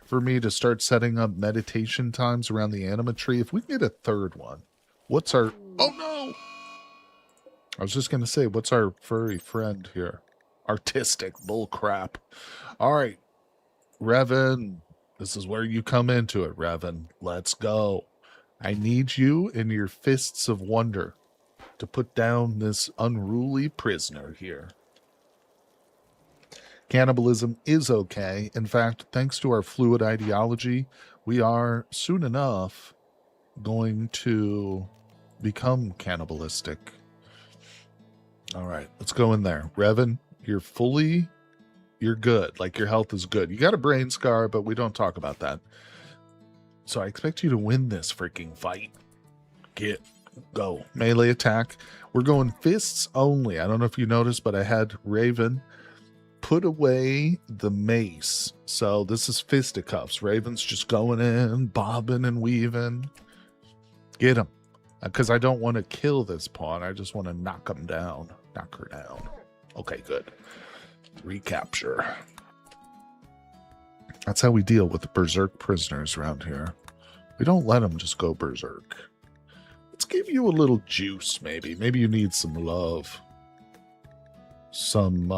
A: for me to start setting up meditation times around the anima tree. If we can get a 3rd one, what's our... Oh, no! I was just going to say, what's our furry friend here? Artistic. Bull crap. All right. Revan, this is where you come into it, Revan. Let's go. I need you and your fists of wonder to put down this unruly prisoner here. Cannibalism is okay. In fact, thanks to our fluid ideology, we are soon enough going to become cannibalistic. All right, let's go in there. Revan, you're good. Like, your health is good. You got a brain scar, but we don't talk about that. So I expect you to win this freaking fight. Go. Melee attack. We're going fists only. I don't know if you noticed, but I had Raven put away the mace. So this is fisticuffs. Raven's just going in, bobbing and weaving. Get him. Because I don't want to kill this pawn. I just want to knock him down. Knock her down. Okay, good. Recapture. That's how we deal with the berserk prisoners around here. We don't let them just go berserk. Let's give you a little juice, maybe. Maybe you need some love. Some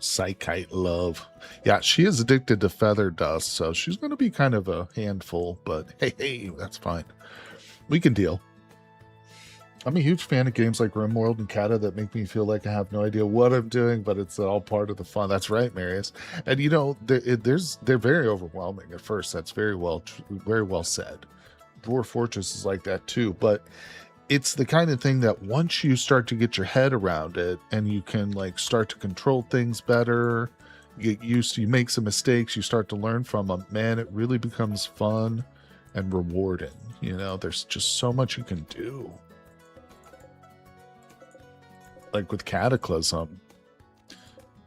A: psychite love. Yeah, she is addicted to feather dust, so she's going to be kind of a handful, but hey, that's fine. We can deal. I'm a huge fan of games like Rimworld and Kata that make me feel like I have no idea what I'm doing, but it's all part of the fun. That's right, Marius. And you know, they're very overwhelming at first. That's very well said. Dwarf Fortress is like that too, but it's the kind of thing that once you start to get your head around it and you can like start to control things better, you get used to, you make some mistakes, you start to learn from them, man, it really becomes fun and rewarding. You know, there's just so much you can do. Like with Cataclysm,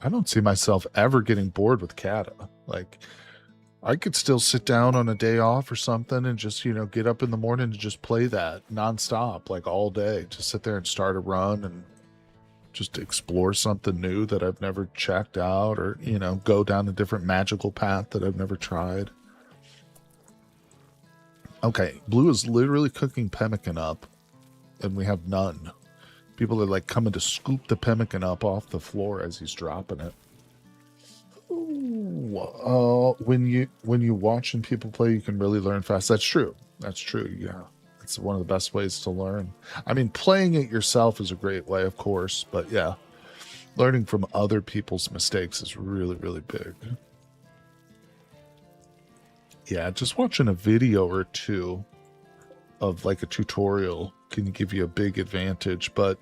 A: I don't see myself ever getting bored with Cata. Like, I could still sit down on a day off or something and just, you know, get up in the morning and just play that nonstop, like all day. Just sit there and start a run and just explore something new that I've never checked out, or, you know, go down a different magical path that I've never tried. Okay, Blue is literally cooking pemmican up, and we have none. People are like coming to scoop the pemmican up off the floor as he's dropping it. When you watch and people play, you can really learn fast. That's true. That's true. Yeah, it's one of the best ways to learn. I mean, playing it yourself is a great way, of course, but yeah, learning from other people's mistakes is really, really big. Yeah, just watching a video or two of like a tutorial can give you a big advantage. But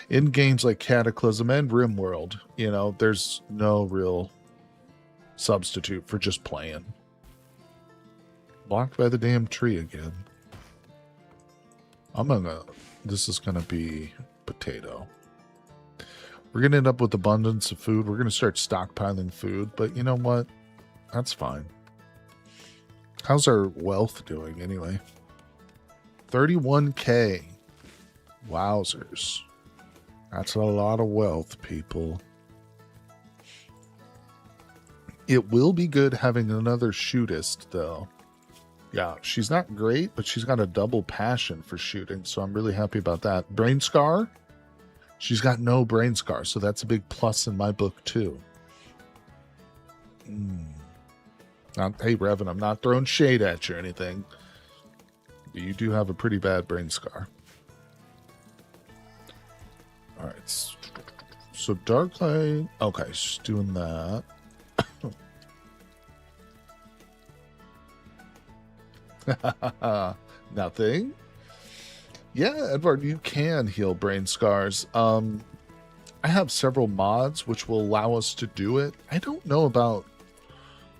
A: in games like Cataclysm and Rimworld, you know, there's no real substitute for just playing. Blocked by the damn tree again. This is gonna be potato. We're gonna end up with abundance of food. We're gonna start stockpiling food, but you know what? That's fine. How's our wealth doing anyway? 31K. Wowzers. That's a lot of wealth, people. It will be good having another shootist, though. Yeah, she's not great, but she's got a double passion for shooting, so I'm really happy about that. Brain scar? She's got no brain scar, so that's a big plus in my book, too. Hey, Revan, I'm not throwing shade at you or anything. But you do have a pretty bad brain scar. Alright. So Darklight... Okay, she's doing that. Nothing. Yeah, Edward, you can heal brain scars. I have several mods which will allow us to do it. I don't know about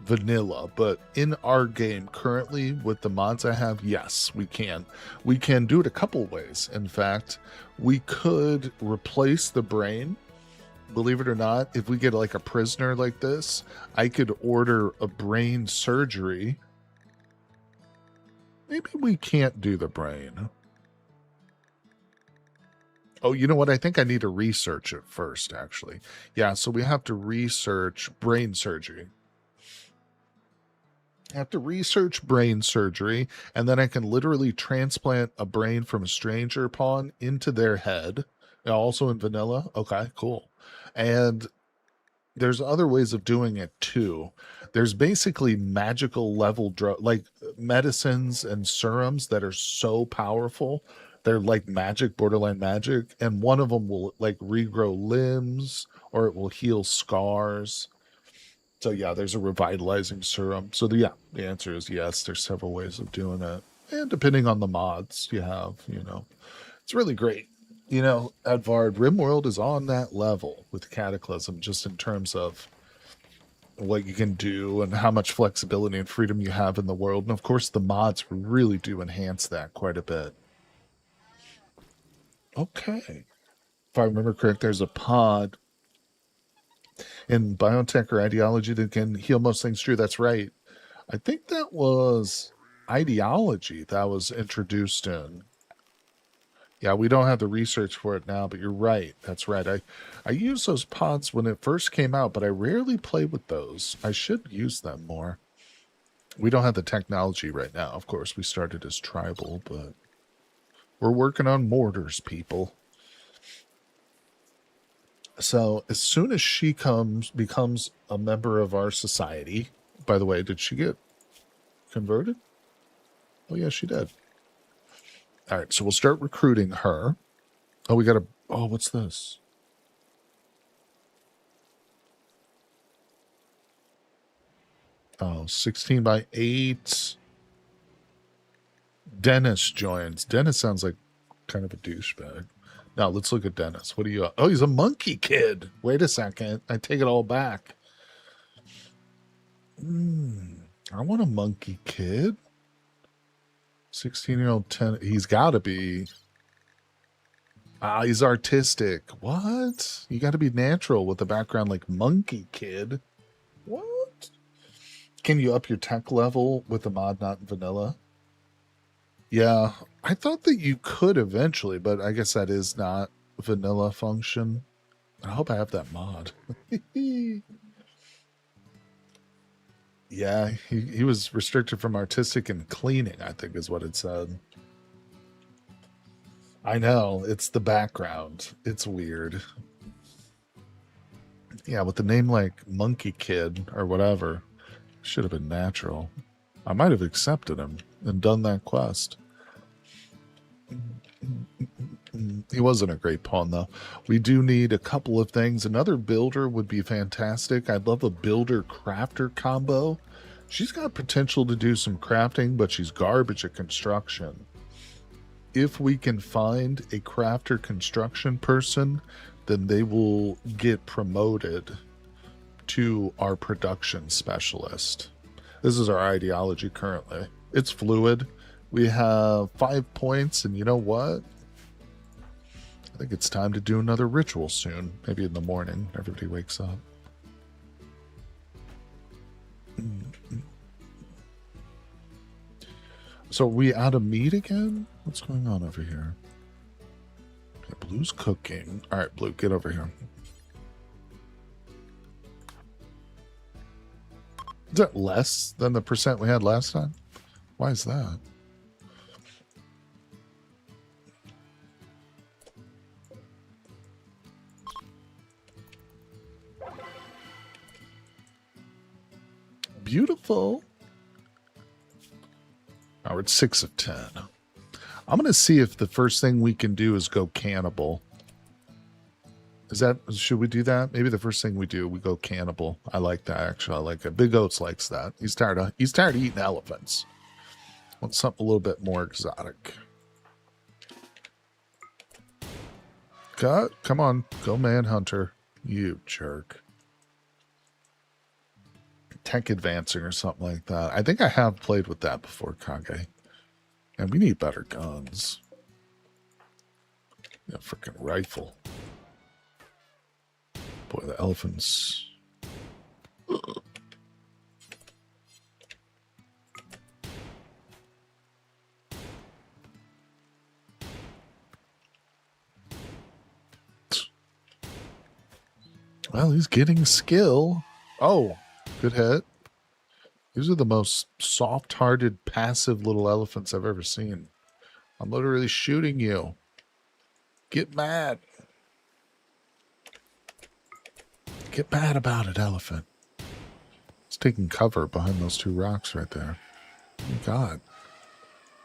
A: vanilla, but in our game currently with the mods I have, yes, we can. We can do it a couple ways. In fact, we could replace the brain. Believe it or not, if we get like a prisoner like this, I could order a brain surgery. Maybe we can't do the brain. Oh, you know what? I think I need to research it first, actually. Yeah, so we have to research brain surgery. I have to research brain surgery, and then I can literally transplant a brain from a stranger pawn into their head. Also in vanilla. Okay, cool. And there's other ways of doing it too. There's basically magical level like medicines and serums that are so powerful. They're like magic, borderline magic, and one of them will like regrow limbs or it will heal scars. So yeah, there's a revitalizing serum. So the answer is yes. There's several ways of doing it, and depending on the mods you have, you know, it's really great. You know, Edvard, Rimworld is on that level with Cataclysm, just in terms of what you can do and how much flexibility and freedom you have in the world. And of course, the mods really do enhance that quite a bit. Okay. If I remember correct, there's a pod in biotech or ideology that can heal most things. True, that's right. I think that was ideology that was introduced in. Yeah, we don't have the research for it now, but you're right. That's right. I used those pods when it first came out, but I rarely play with those. I should use them more. We don't have the technology right now. Of course, we started as tribal, but we're working on mortars, people. So as soon as she becomes a member of our society, by the way, did she get converted? Oh yeah, she did. All right, so we'll start recruiting her. Oh, we got to... Oh, what's this? Oh, 16 by 8. Dennis joins. Dennis sounds like kind of a douchebag. Now, let's look at Dennis. What are you... Oh, he's a monkey kid. Wait a second. I take it all back. I want a monkey kid. 16-year-old 10. He's got to be... he's artistic. What? You got to be natural with a background like monkey kid. What? Can you up your tech level with the mod not vanilla? Yeah, I thought that you could eventually, but I guess that is not vanilla function. I hope I have that mod. Yeah, he was restricted from artistic and cleaning, I think is what it said. I know, it's the background. It's weird. Yeah, with the name like Monkey Kid or whatever, should have been natural. I might have accepted him and done that quest. He wasn't a great pawn, though. We do need a couple of things. Another builder would be fantastic. I'd love a builder-crafter combo. She's got potential to do some crafting, but she's garbage at construction. If we can find a crafter construction person, then they will get promoted to our production specialist. This is our ideology currently. It's fluid. We have 5 points, and you know what? I think it's time to do another ritual soon. Maybe in the morning. Everybody wakes up. So are we out of meat again? What's going on over here? Okay, Blue's cooking. All right, Blue, get over here. Is that less than the percent we had last time? Why is that? Beautiful. Now we're at 6 of 10. I'm going to see if the first thing we can do is go cannibal. Should we do that? Maybe the first thing we do, we go cannibal. I like that, actually. I like it. Big Oats likes that. He's tired of eating elephants. Want something a little bit more exotic. Cut. Come on. Go Manhunter. You jerk. Tech advancing or something like that. I think I have played with that before, Kage. And we need better guns. Yeah, freaking rifle. Boy, the elephants. Well, he's getting skill. Oh, good hit. These are the most soft-hearted, passive little elephants I've ever seen. I'm literally shooting you. Get mad. Get mad about it, elephant. It's taking cover behind those 2 rocks right there. Oh my God.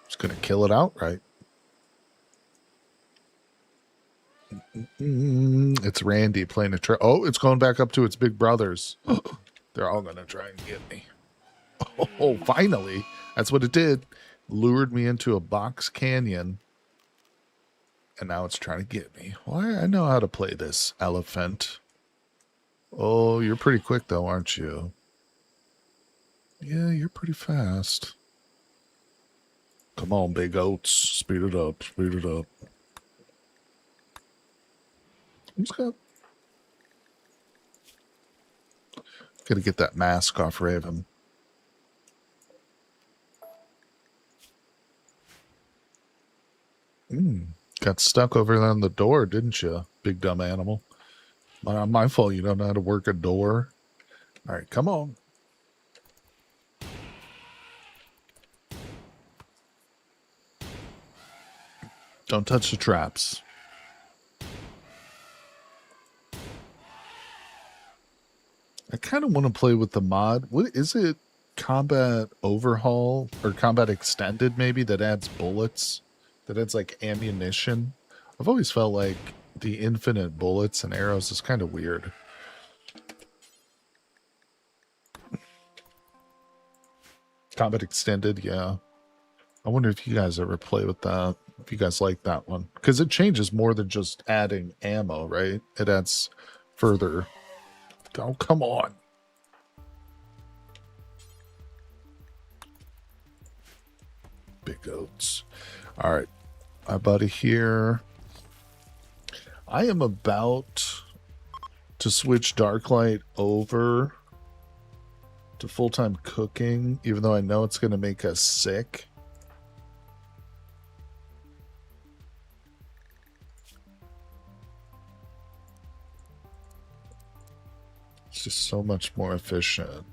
A: Just gonna kill it outright. It's Randy playing a trick. Oh, it's going back up to its big brothers. They're all gonna try and get me. Oh, finally. That's what it did. Lured me into a box canyon. And now it's trying to get me. Well, I know how to play this, elephant. Oh, you're pretty quick, though, aren't you? Yeah, you're pretty fast. Come on, Big Oats. Speed it up. Speed it up. Who's got... Gotta get that mask off Raven. Got stuck over there on the door, didn't you, big dumb animal? Not my fault you don't know how to work a door. All right, come on. Don't touch the traps. I kind of want to play with the mod. What is it? Combat Overhaul or Combat Extended, maybe, that adds bullets that it's like ammunition. I've always felt like the infinite bullets and arrows is kind of weird. Combat extended, yeah. I wonder if you guys ever play with that. If you guys like that one. Because it changes more than just adding ammo, right? It adds further. Oh, come on. Big goats. All right. My buddy here. I am about to switch Darklight over to full-time cooking, even though I know it's going to make us sick. It's just so much more efficient.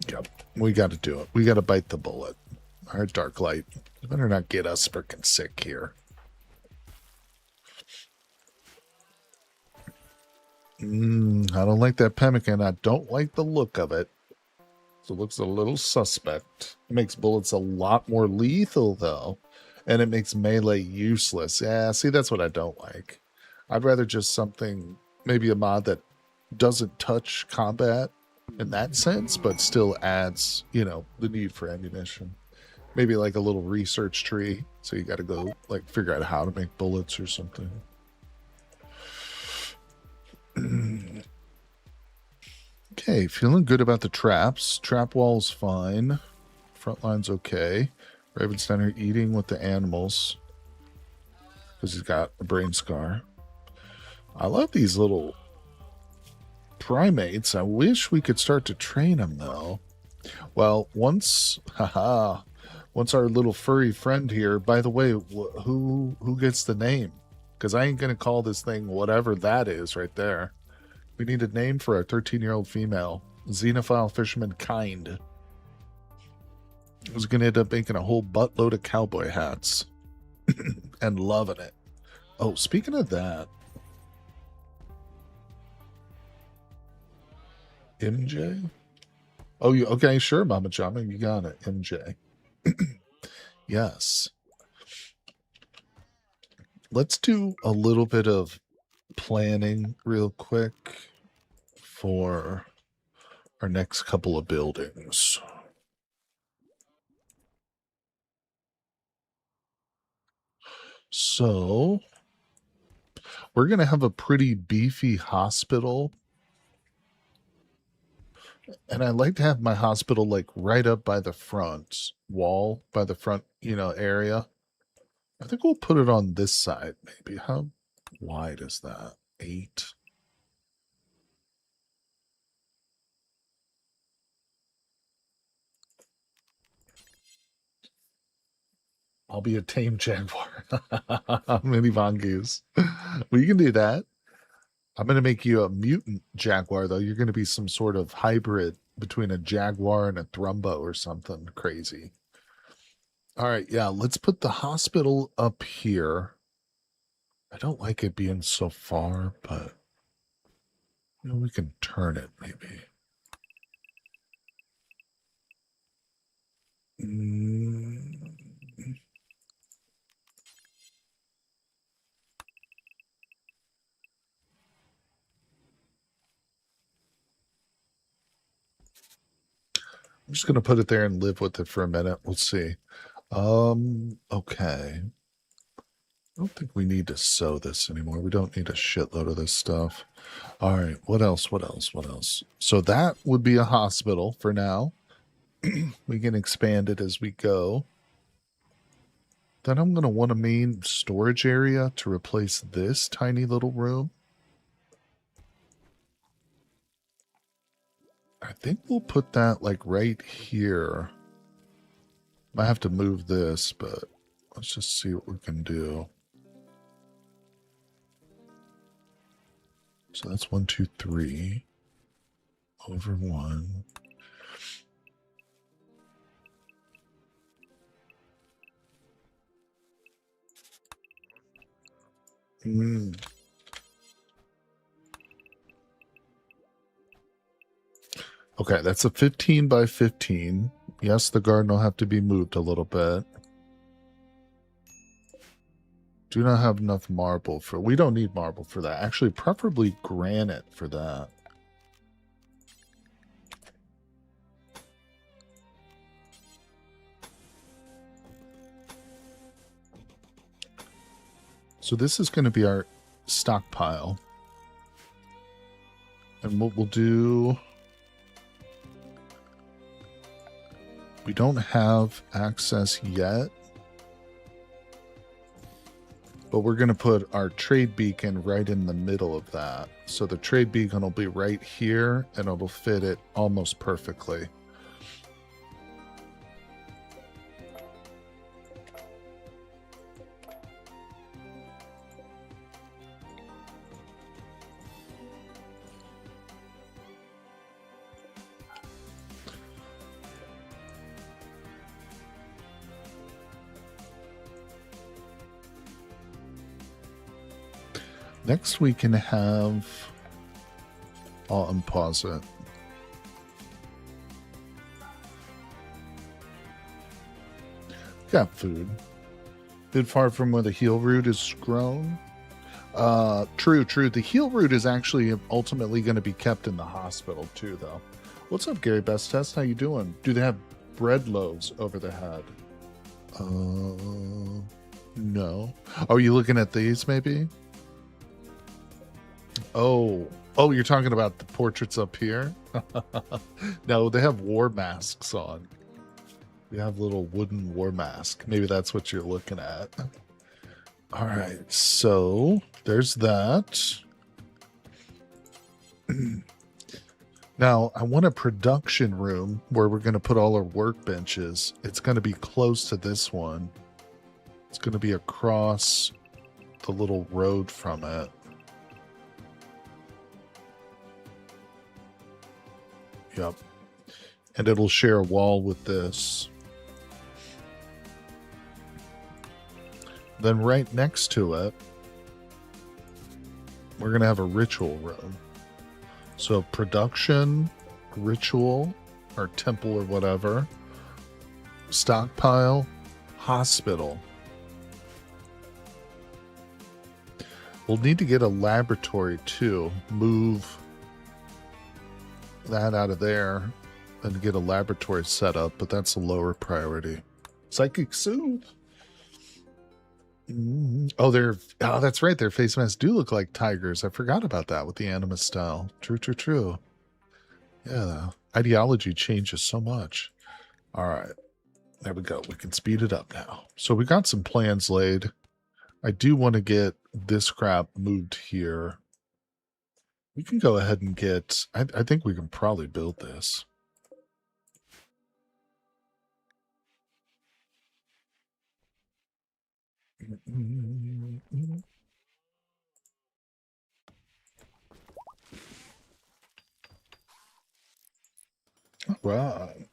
A: Yep, we got to do it. We got to bite the bullet. Our Darklight. You better not get us freaking sick here. I don't like that pemmican. I don't like the look of it. So it looks a little suspect. It makes bullets a lot more lethal, though. And it makes melee useless. Yeah, see, that's what I don't like. I'd rather just something, maybe a mod that doesn't touch combat in that sense, but still adds, you know, the need for ammunition. Maybe like a little research tree. So you got to go, like, figure out how to make bullets or something. Okay, feeling good about the traps. Trap wall's fine. Front line's okay. Raven's down here eating with the animals because he's got a brain scar. I love these little primates. I wish we could start to train them, though. Well, once our little furry friend here, by the way, who gets the name? Because I ain't going to call this thing whatever that is right there. We need a name for our 13-year-old female. Xenophile fisherman kind. I was going to end up making a whole buttload of cowboy hats. And loving it. Oh, speaking of that. MJ? Oh, you okay? Sure, Mama Chama. You got it. MJ. Yes. Let's do a little bit of planning real quick for our next couple of buildings. So we're going to have a pretty beefy hospital. And I'd like to have my hospital like right up by the front wall, by the front, you know, area. I think we'll put it on this side, maybe. How wide is that? 8. I'll be a tame jaguar. Mini mongoose. Well, you can do that. I'm going to make you a mutant jaguar, though. You're going to be some sort of hybrid between a jaguar and a thrumbo or something crazy. All right, yeah, let's put the hospital up here. I don't like it being so far, but you know, we can turn it maybe. I'm just gonna put it there and live with it for a minute. We'll see. Okay. I don't think we need to sew this anymore. We don't need a shitload of this stuff. All right, what else? What else? What else? So that would be a hospital for now. We can expand it as we go. Then I'm going to want a main storage area to replace this tiny little room. I think we'll put that like right here. Might have to move this, but let's just see what we can do. So that's 1, 2, 3 over 1. Okay, that's a 15 by 15. Yes, the garden will have to be moved a little bit. Do not have enough marble for... We don't need marble for that. Actually, preferably granite for that. So this is going to be our stockpile. And what we'll do... We don't have access yet. But we're going to put our trade beacon right in the middle of that. So the trade beacon will be right here, and it'll fit it almost perfectly. Next we can have... I'll unpause it. Got food. Bit far from where the heal root is grown. True. The heal root is actually ultimately going to be kept in the hospital too, though. What's up, Gary Best Test? How you doing? Do they have bread loaves over the head? No. Are you looking at these, maybe? Oh, you're talking about the portraits up here? No, they have war masks on. We have a little wooden war mask. Maybe that's what you're looking at. All right, so there's that. Now, I want a production room where we're going to put all our workbenches. It's going to be close to this one. It's going to be across the little road from it. Yep. And it'll share a wall with this. Then right next to it, we're going to have a ritual room. So production, ritual, or temple or whatever, stockpile, hospital. We'll need to get a laboratory too. Move that out of there and get a laboratory set up, but that's a lower priority. Psychic Soothe. Oh, that's right. Their face masks do look like tigers. I forgot about that with the anima style. True. Yeah, ideology changes so much. All right, there we go. We can speed it up now. So we got some plans laid. I do want to get this crap moved here. We can go ahead and get... I think we can probably build this. All right.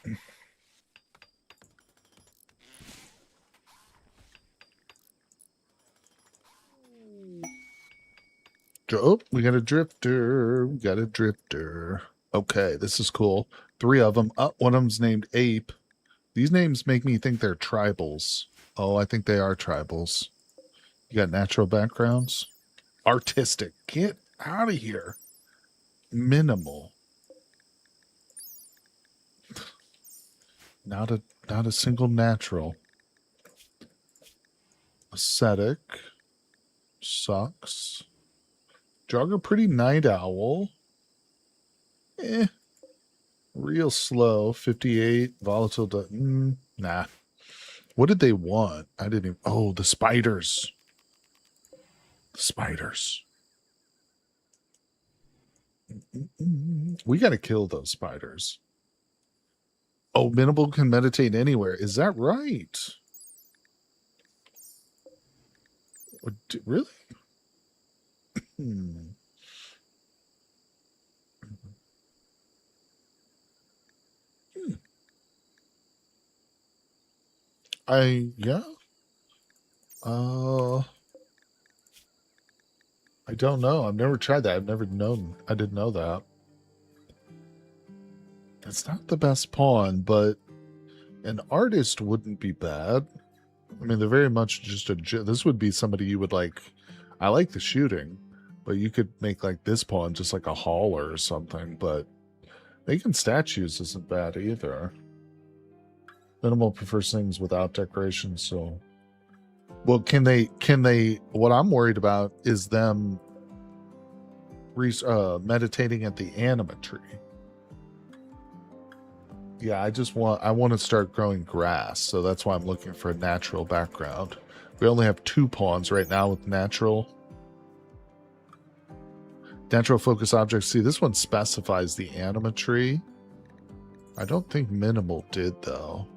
A: Oh, we got a drifter. Okay, this is cool. 3 of them. One of them's named Ape. These names make me think they're tribals. Oh, I think they are tribals. You got natural backgrounds? Artistic. Get out of here. Minimal. Not a single natural. Ascetic. Sucks. Jogger pretty night owl. Real slow. 58. Volatile. Nah. What did they want? I didn't even... Oh, the spiders. The spiders. We got to kill those spiders. Oh, Minimal can meditate anywhere. Is that right? Really? Yeah. I don't know. I've never tried that. I've never known. I didn't know that. It's not the best pawn, but an artist wouldn't be bad. I mean, they're very much just a... This would be somebody you would like... I like the shooting, but you could make like this pawn just like a hauler or something, but making statues isn't bad either. Minimal prefers things without decoration, so... Well, can they... What I'm worried about is them meditating at the anima tree. Yeah, I want to start growing grass, so that's why I'm looking for a natural background. We only have 2 pawns right now with natural. Natural focus objects. See, this one specifies the anima tree. I don't think minimal did, though.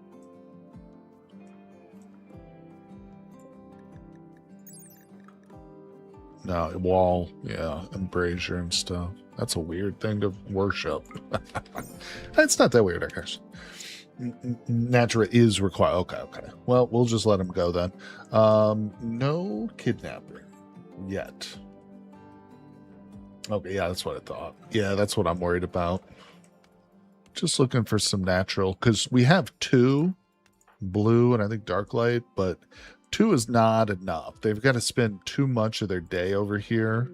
A: No, wall, yeah, embrasure and stuff. That's a weird thing to worship. It's not that weird, I guess. Natura is required. Okay. Well, we'll just let him go then. No kidnapping yet. Okay, yeah, that's what I thought. Yeah, that's what I'm worried about. Just looking for some natural, because we have 2 blue and I think dark light, but 2 is not enough. They've got to spend too much of their day over here,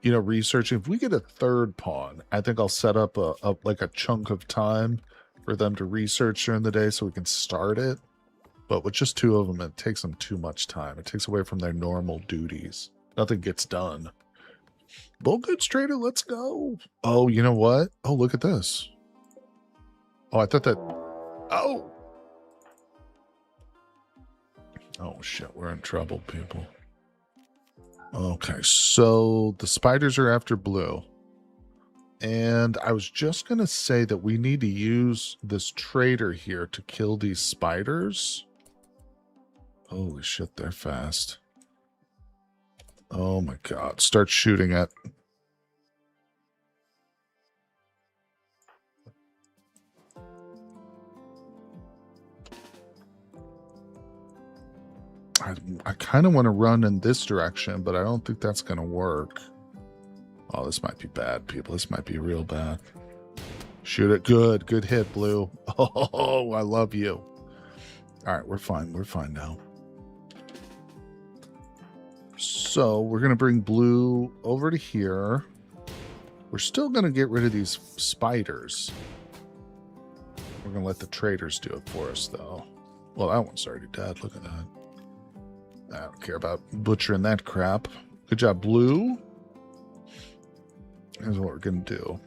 A: you know, researching. If we get a 3rd pawn, I think I'll set up like a chunk of time for them to research during the day so we can start it. But with just 2 of them, it takes them too much time. It takes away from their normal duties. Nothing gets done. Bull goods trader, let's go. Oh, you know what? Oh, look at this. Oh, I thought that... Oh! Oh, shit. We're in trouble, people. Okay, so the spiders are after blue. And I was just going to say that we need to use this trader here to kill these spiders. Holy shit, they're fast. Oh my god. Start shooting it. I kind of want to run in this direction, but I don't think that's going to work. Oh, this might be bad, people. This might be real bad. Shoot it. Good. Good hit, blue. Oh, I love you. All right, we're fine. We're fine now. So we're going to bring blue over to here. We're still going to get rid of these spiders. We're going to let the traders do it for us, though. Well, that one's already dead. Look at that. I don't care about butchering that crap. Good job, blue. Here's what we're going to do.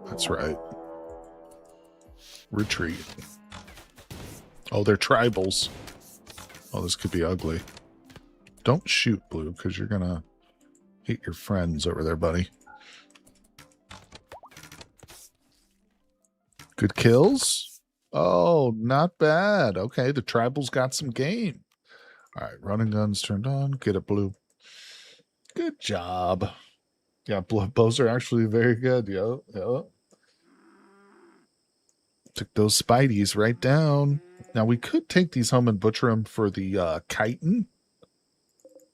A: That's right. Retreat. Oh, they're tribals. Oh, this could be ugly. Don't shoot, blue, because you're going to hit your friends over there, buddy. Good kills. Oh, not bad. Okay, the tribals got some game. All right, running guns turned on. Get it, blue. Good job. Yeah, bows are actually very good. Yo. Took those spideys right down. Now, we could take these home and butcher them for the chitin.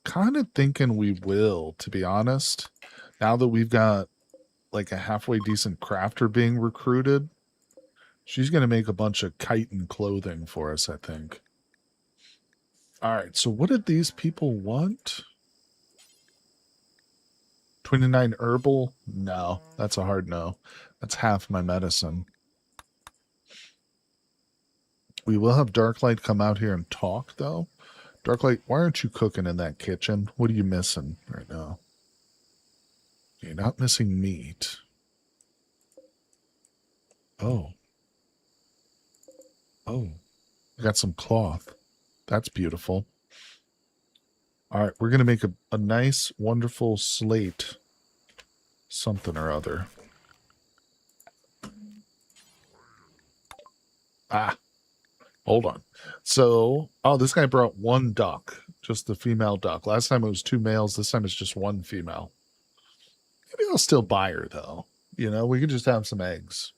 A: Kind of thinking we will, to be honest. Now that we've got like a halfway decent crafter being recruited, she's going to make a bunch of chitin clothing for us, I think. All right, so what did these people want? 29 herbal? No, that's a hard no. That's half my medicine. We will have Darklight come out here and talk, though. Darklight, why aren't you cooking in that kitchen? What are you missing right now? You're not missing meat. Oh. Oh. I got some cloth. That's beautiful. All right, we're going to make a nice, wonderful slate. Something or other. Ah. Hold on. So, oh, this guy brought 1 duck. Just the female duck. Last time it was 2 males. This time it's just 1 female. Maybe I'll still buy her, though. You know, we could just have some eggs.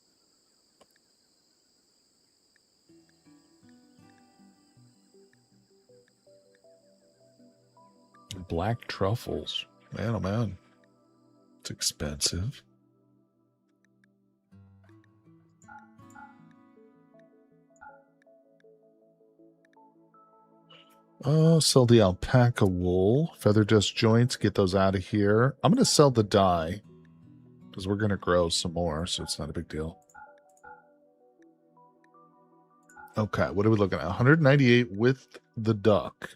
A: Black truffles. Man, oh man. It's expensive. Oh, sell the alpaca wool. Feather dust joints. Get those out of here. I'm going to sell the dye. Because we're going to grow some more, so it's not a big deal. Okay, what are we looking at? 198 with the duck.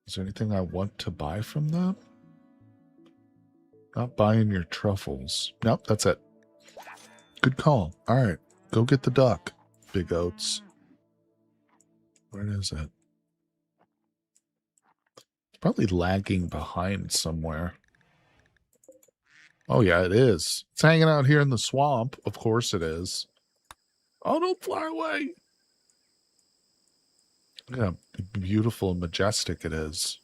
A: Is there anything I want to buy from them? Not buying your truffles. Nope, that's it. Good call. All right, go get the duck, Big Oats. Where is it? It's probably lagging behind somewhere. Oh, yeah, it is. It's hanging out here in the swamp. Of course it is. Oh, don't fly away. Look how beautiful and majestic it is.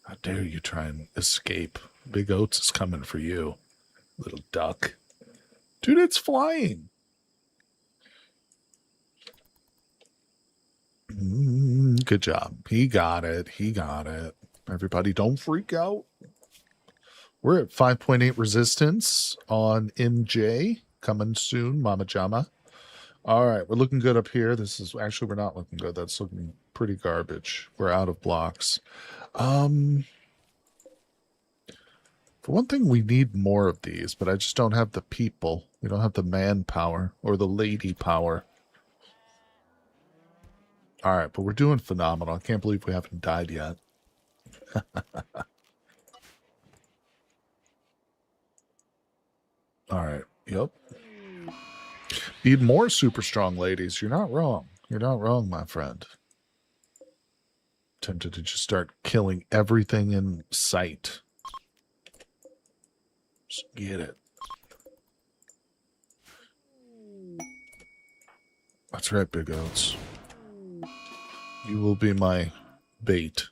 A: How dare you try and escape? Big Oats is coming for you, little duck. Dude, it's flying. Good job. He got it. He got it. Everybody, don't freak out. We're at 5.8 resistance on MJ. Coming soon, Mama Jama. All right, we're looking good up here. This is actually, we're not looking good. That's looking pretty garbage. We're out of blocks. For one thing, we need more of these, but I just don't have the people. We don't have the manpower or the lady power. All right, but we're doing phenomenal. I can't believe we haven't died yet. All right, yep. Need more super strong ladies. You're not wrong. You're not wrong, my friend. Tempted to just start killing everything in sight. Just get it. That's right, Big Oats. You will be my bait.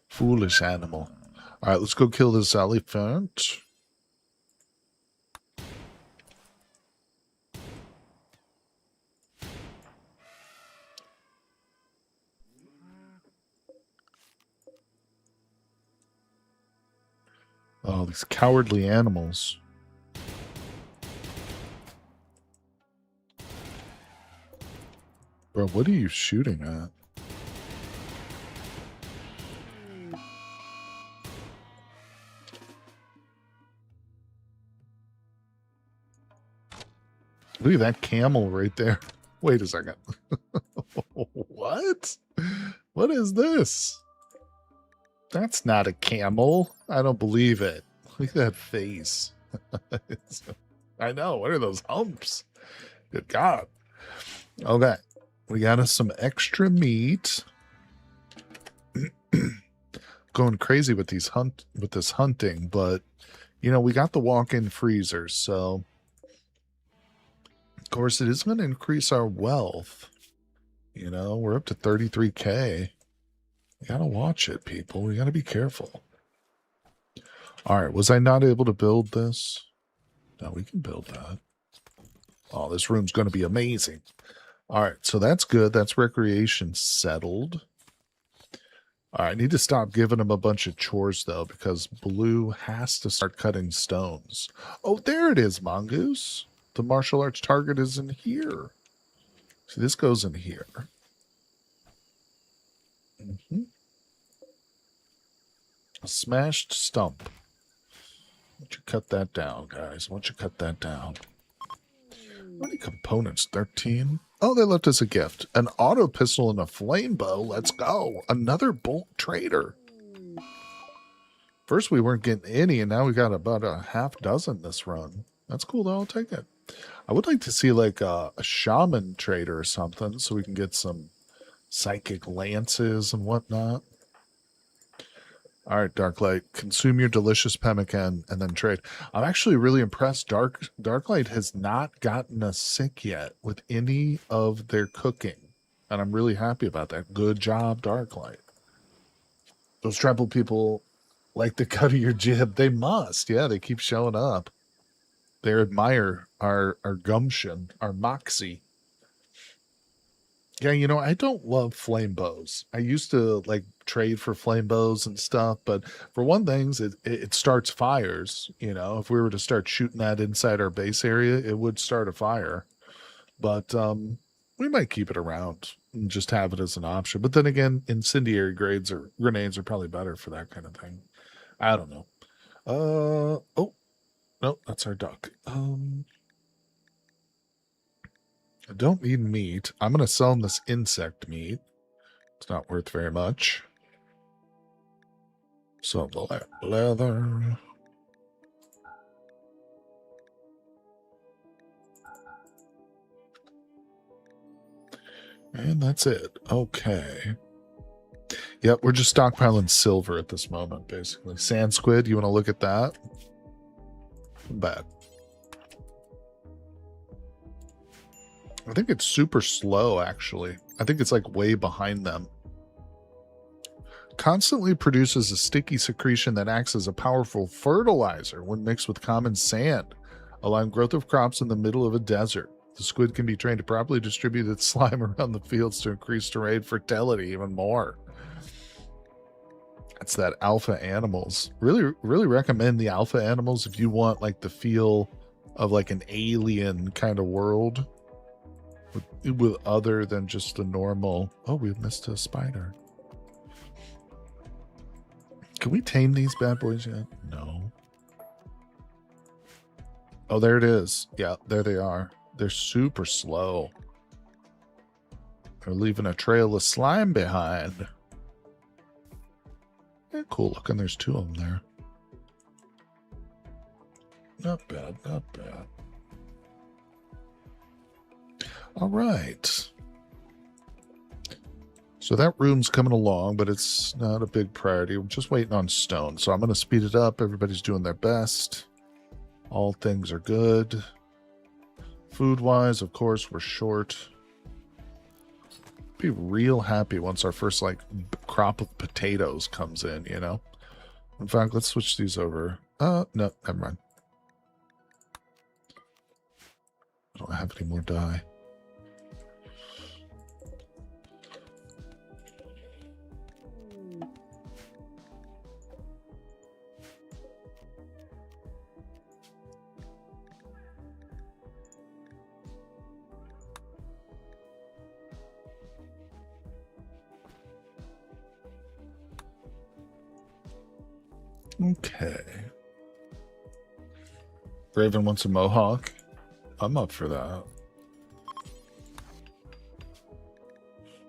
A: Foolish animal. All right, let's go kill this elephant. Oh, these cowardly animals. Bro, what are you shooting at? Look at that camel right there. Wait a second. What? What is this? That's not a camel. I don't believe it. Look at that face. I know. What are those humps? Good God. Okay. We got us some extra meat. Going crazy with this hunting, but you know, we got the walk-in freezers, so of course it is going to increase our wealth. You know, we're up to 33K. You gotta watch it, people. We gotta be careful. All right, was I not able to build this? No, we can build that. Oh, this room's going to be amazing. All right, so that's good. That's recreation settled. All right, I need to stop giving him a bunch of chores, though, because Blue has to start cutting stones. Oh, there it is, Mongoose. The martial arts target is in here. So this goes in here. A smashed stump. Why don't you cut that down, guys? Why don't you cut that down? How many components? 13? Oh, they left us a gift. An auto pistol and a flame bow. Let's go. Another bolt trader. First we weren't getting any, and now we got about a half dozen this run. That's cool, though. I'll take it. I would like to see like a shaman trader or something so we can get some psychic lances and whatnot. All right, Darklight, consume your delicious pemmican and then trade. I'm actually really impressed. Darklight has not gotten us sick yet with any of their cooking, and I'm really happy about that. Good job, Darklight. Those tribal people like the cut of your jib. They must. Yeah, they keep showing up. They admire our gumption, our moxie. Yeah, I don't love flame bows. I used to like trade for flame bows and stuff, but for one thing, it starts fires. If we were to start shooting that inside our base area, it would start a fire. But we might keep it around and just have it as an option. But then again, incendiary grades or grenades are probably better for that kind of thing. I don't know. Oh no, that's our duck. I don't need meat. I'm gonna sell him this insect meat. It's not worth very much. So the leather. And that's it. Okay. Yep, we're just stockpiling silver at this moment, basically. Sand squid, you want to look at that? Bad. I think it's super slow, actually. I think it's like way behind them. Constantly produces a sticky secretion that acts as a powerful fertilizer when mixed with common sand, allowing growth of crops in the middle of a desert. The squid can be trained to properly distribute its slime around the fields to increase terrain fertility even more. It's that alpha animals. Really, really recommend the alpha animals if you want like the feel of like an alien kind of world with other than just the normal. Oh, we missed a spider. Can we tame these bad boys yet? No. Oh, there it is. Yeah, there they are. They're super slow. They're leaving a trail of slime behind. Yeah, cool looking. There's two of them there. Not bad, not bad. All right. So that room's coming along, but it's not a big priority. We're just waiting on stone. So I'm going to speed it up. Everybody's doing their best. All things are good. Food-wise, of course, we're short. Be real happy once our first, like, crop of potatoes comes in, In fact, let's switch these over. No, never mind. I don't have any more dye. Okay. Raven wants a mohawk. I'm up for that.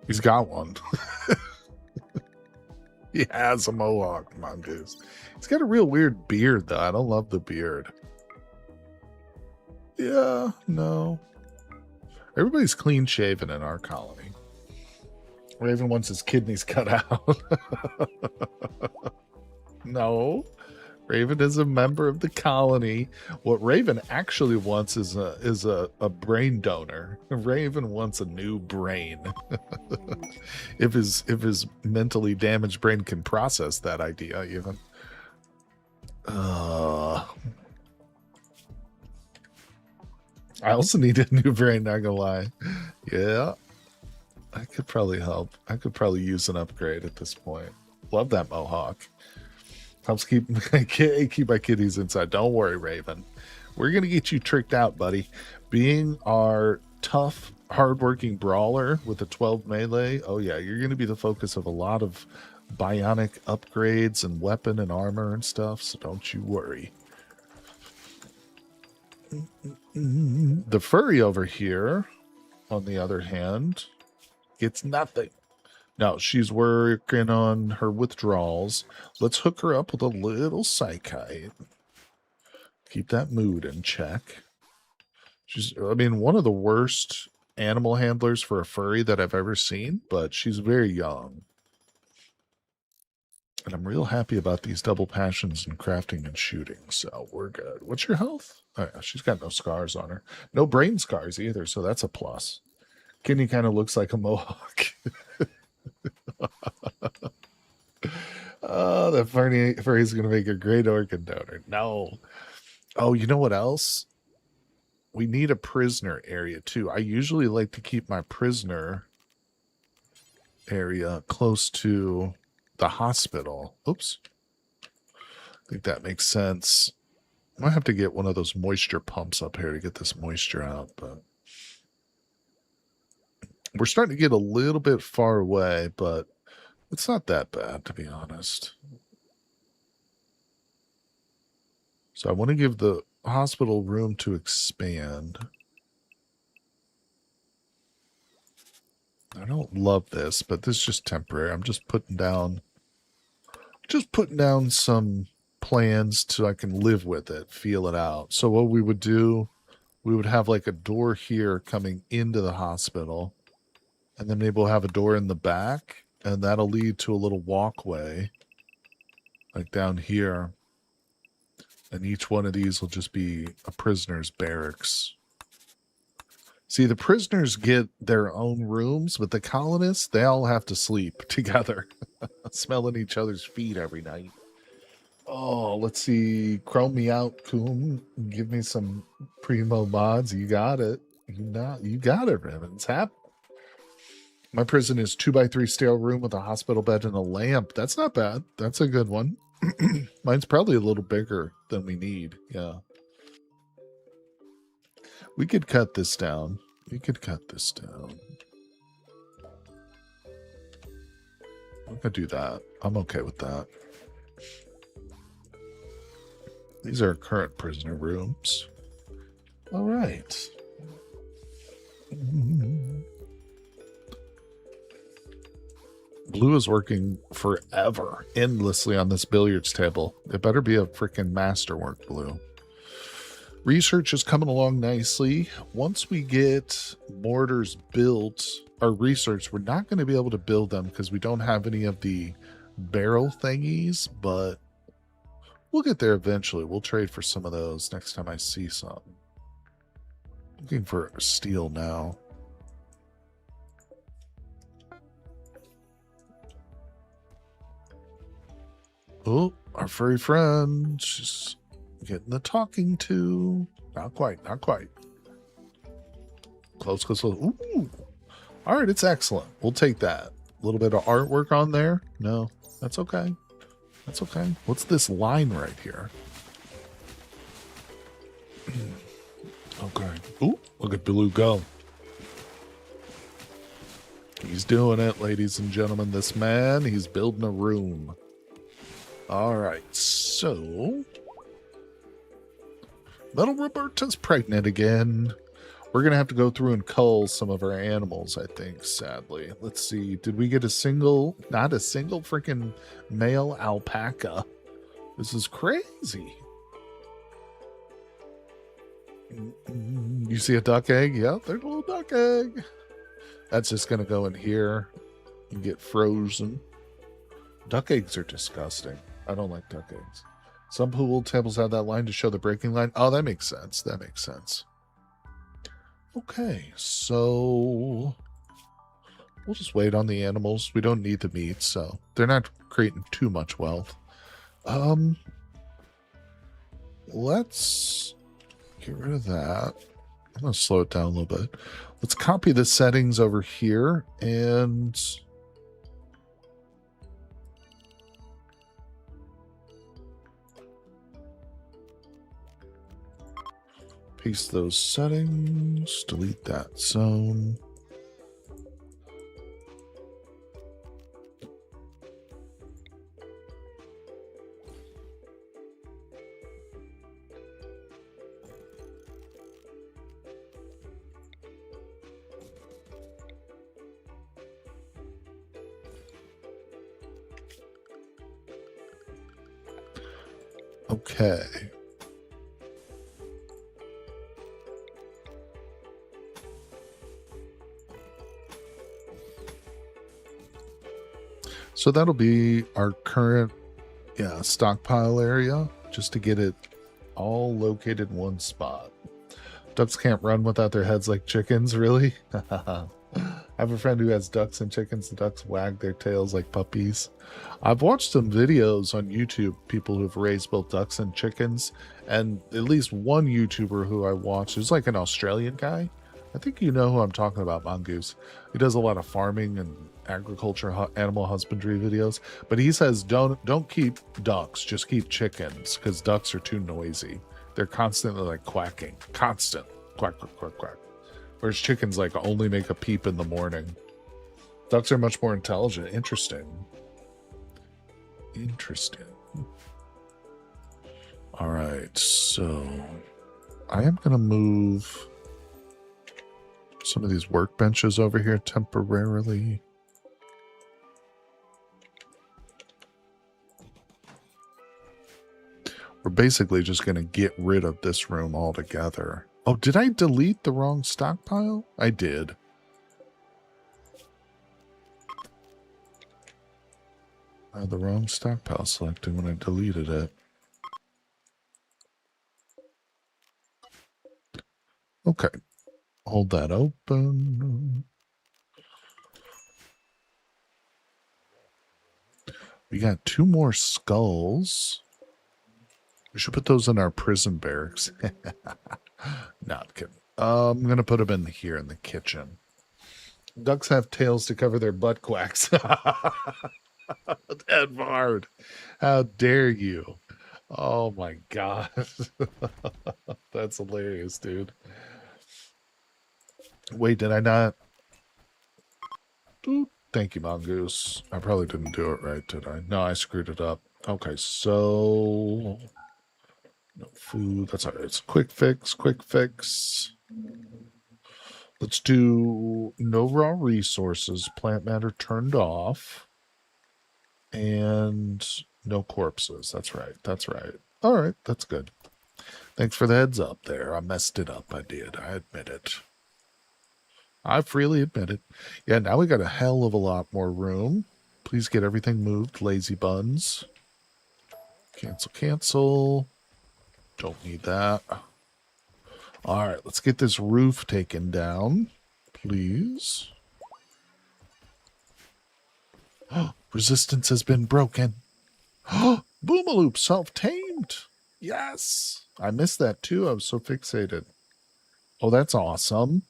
A: He's got one. He has a mohawk, mongoose. He's got a real weird beard, though. I don't love the beard. Yeah, no. Everybody's clean shaven in our colony. Raven wants his kidneys cut out. No. Raven is a member of the colony. What Raven actually wants is a brain donor. Raven wants a new brain. if his mentally damaged brain can process that idea, even. I also need a new brain, not gonna lie. Yeah. I could probably help. I could probably use an upgrade at this point. Love that mohawk. Helps keep my kitties inside. Don't worry, Raven. We're going to get you tricked out, buddy. Being our tough, hardworking brawler with a 12 melee, oh yeah, you're going to be the focus of a lot of bionic upgrades and weapon and armor and stuff, so don't you worry. The furry over here, on the other hand, gets nothing. No, she's working on her withdrawals. Let's hook her up with a little psychite. Keep that mood in check. She's, one of the worst animal handlers for a furry that I've ever seen, but she's very young. And I'm real happy about these double passions in crafting and shooting, so we're good. What's your health? Oh yeah, she's got no scars on her. No brain scars either, so that's a plus. Kenny kind of looks like a mohawk. Oh, that furry's going to make a great organ donor. No. Oh, you know what else? we need a prisoner area too. I usually like to keep my prisoner area close to the hospital. Oops. I think that makes sense. I might have to get one of those moisture pumps up here to get this moisture out, but we're starting to get a little bit far away, but it's not that bad, to be honest. So I want to give the hospital room to expand. I don't love this, but this is just temporary. I'm just putting down some plans so I can live with it, feel it out. So what we would do, we would have like a door here coming into the hospital, and then maybe we'll have a door in the back, and that'll lead to a little walkway like down here. And each one of these will just be a prisoner's barracks. See, the prisoners get their own rooms, but the colonists, they all have to sleep together, smelling each other's feet every night. Oh, let's see. Chrome me out, Coom. Give me some primo mods. You got it. You got it, Ribbon. It's happening. My prison is 2x3 steel room with a hospital bed and a lamp. That's not bad. That's a good one. Mine's probably a little bigger than we need. Yeah. We could cut this down. I'm gonna do that. I'm okay with that. These are current prisoner rooms. All right. Blue is working forever, endlessly on this billiards table. It better be a freaking masterwork, Blue. Research is coming along nicely. Once we get mortars built, our research, we're not going to be able to build them because we don't have any of the barrel thingies, but we'll get there eventually. We'll trade for some of those next time I see some. Looking for steel now. Oh, our furry friend. She's getting the talking to. Not quite. Close. Ooh. All right, it's excellent. We'll take that. A little bit of artwork on there. No, that's okay. What's this line right here? Okay. Ooh, look at Blue go. He's doing it, ladies and gentlemen. This man, he's building a room. All right, so Little Roberta's pregnant again. We're going to have to go through and cull some of our animals, I think, sadly. Let's see. Did we get not a single freaking male alpaca? This is crazy. You see a duck egg? Yep, there's a little duck egg. That's just going to go in here and get frozen. Duck eggs are disgusting. I don't like duck eggs. Some pool tables have that line to show the breaking line. Oh, that makes sense. Okay, so we'll just wait on the animals. We don't need the meat, so they're not creating too much wealth. Let's get rid of that. I'm going to slow it down a little bit. Let's copy the settings over here and paste those settings, delete that zone. Okay. So that'll be our current stockpile area, just to get it all located in one spot. Ducks can't run without their heads like chickens, really? I have a friend who has ducks and chickens. The ducks wag their tails like puppies. I've watched some videos on YouTube, people who've raised both ducks and chickens, and at least one YouTuber who I watched is like an Australian guy. I think you know who I'm talking about, Mongoose. He does a lot of farming and agriculture, animal husbandry videos. But he says don't keep ducks, just keep chickens, because ducks are too noisy. They're constantly like quacking, constant quack quack quack quack. Whereas chickens like only make a peep in the morning. Ducks are much more intelligent. Interesting. Interesting. All right, so I am going to move some of these workbenches over here temporarily. We're basically just going to get rid of this room altogether. Oh, did I delete the wrong stockpile? I did. I had the wrong stockpile selected when I deleted it. Okay. Hold that open. We got 2 more skulls. We should put those in our prison barracks. Not kidding. I'm going to put them in here in the kitchen. Ducks have tails to cover their butt quacks. Edvard, how dare you? Oh my God. That's hilarious, dude. Wait, did I not? Ooh, thank you, Mongoose. I probably didn't do it right, did I? No, I screwed it up. Okay, so no food. That's all right. It's quick fix, quick fix. Let's do no raw resources. Plant matter turned off. And no corpses. That's right. That's right. All right. That's good. Thanks for the heads up there. I messed it up. I did. I admit it. I freely admit it. Yeah, now we got a hell of a lot more room. Please get everything moved. Lazy buns. Cancel, cancel. Don't need that. All right, let's get this roof taken down, please. Resistance has been broken. Boomaloop self-tamed. Yes. I missed that too. I was so fixated. Oh, that's awesome.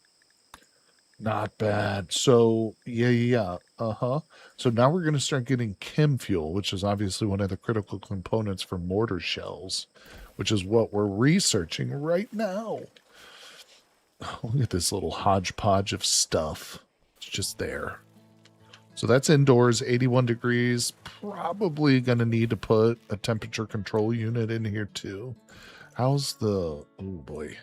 A: Not bad. So, yeah. Uh-huh. So now we're going to start getting chem fuel, which is obviously one of the critical components for mortar shells, which is what we're researching right now. Look at this little hodgepodge of stuff. It's just there. So that's indoors, 81 degrees. Probably going to need to put a temperature control unit in here too. How's the... Oh, boy.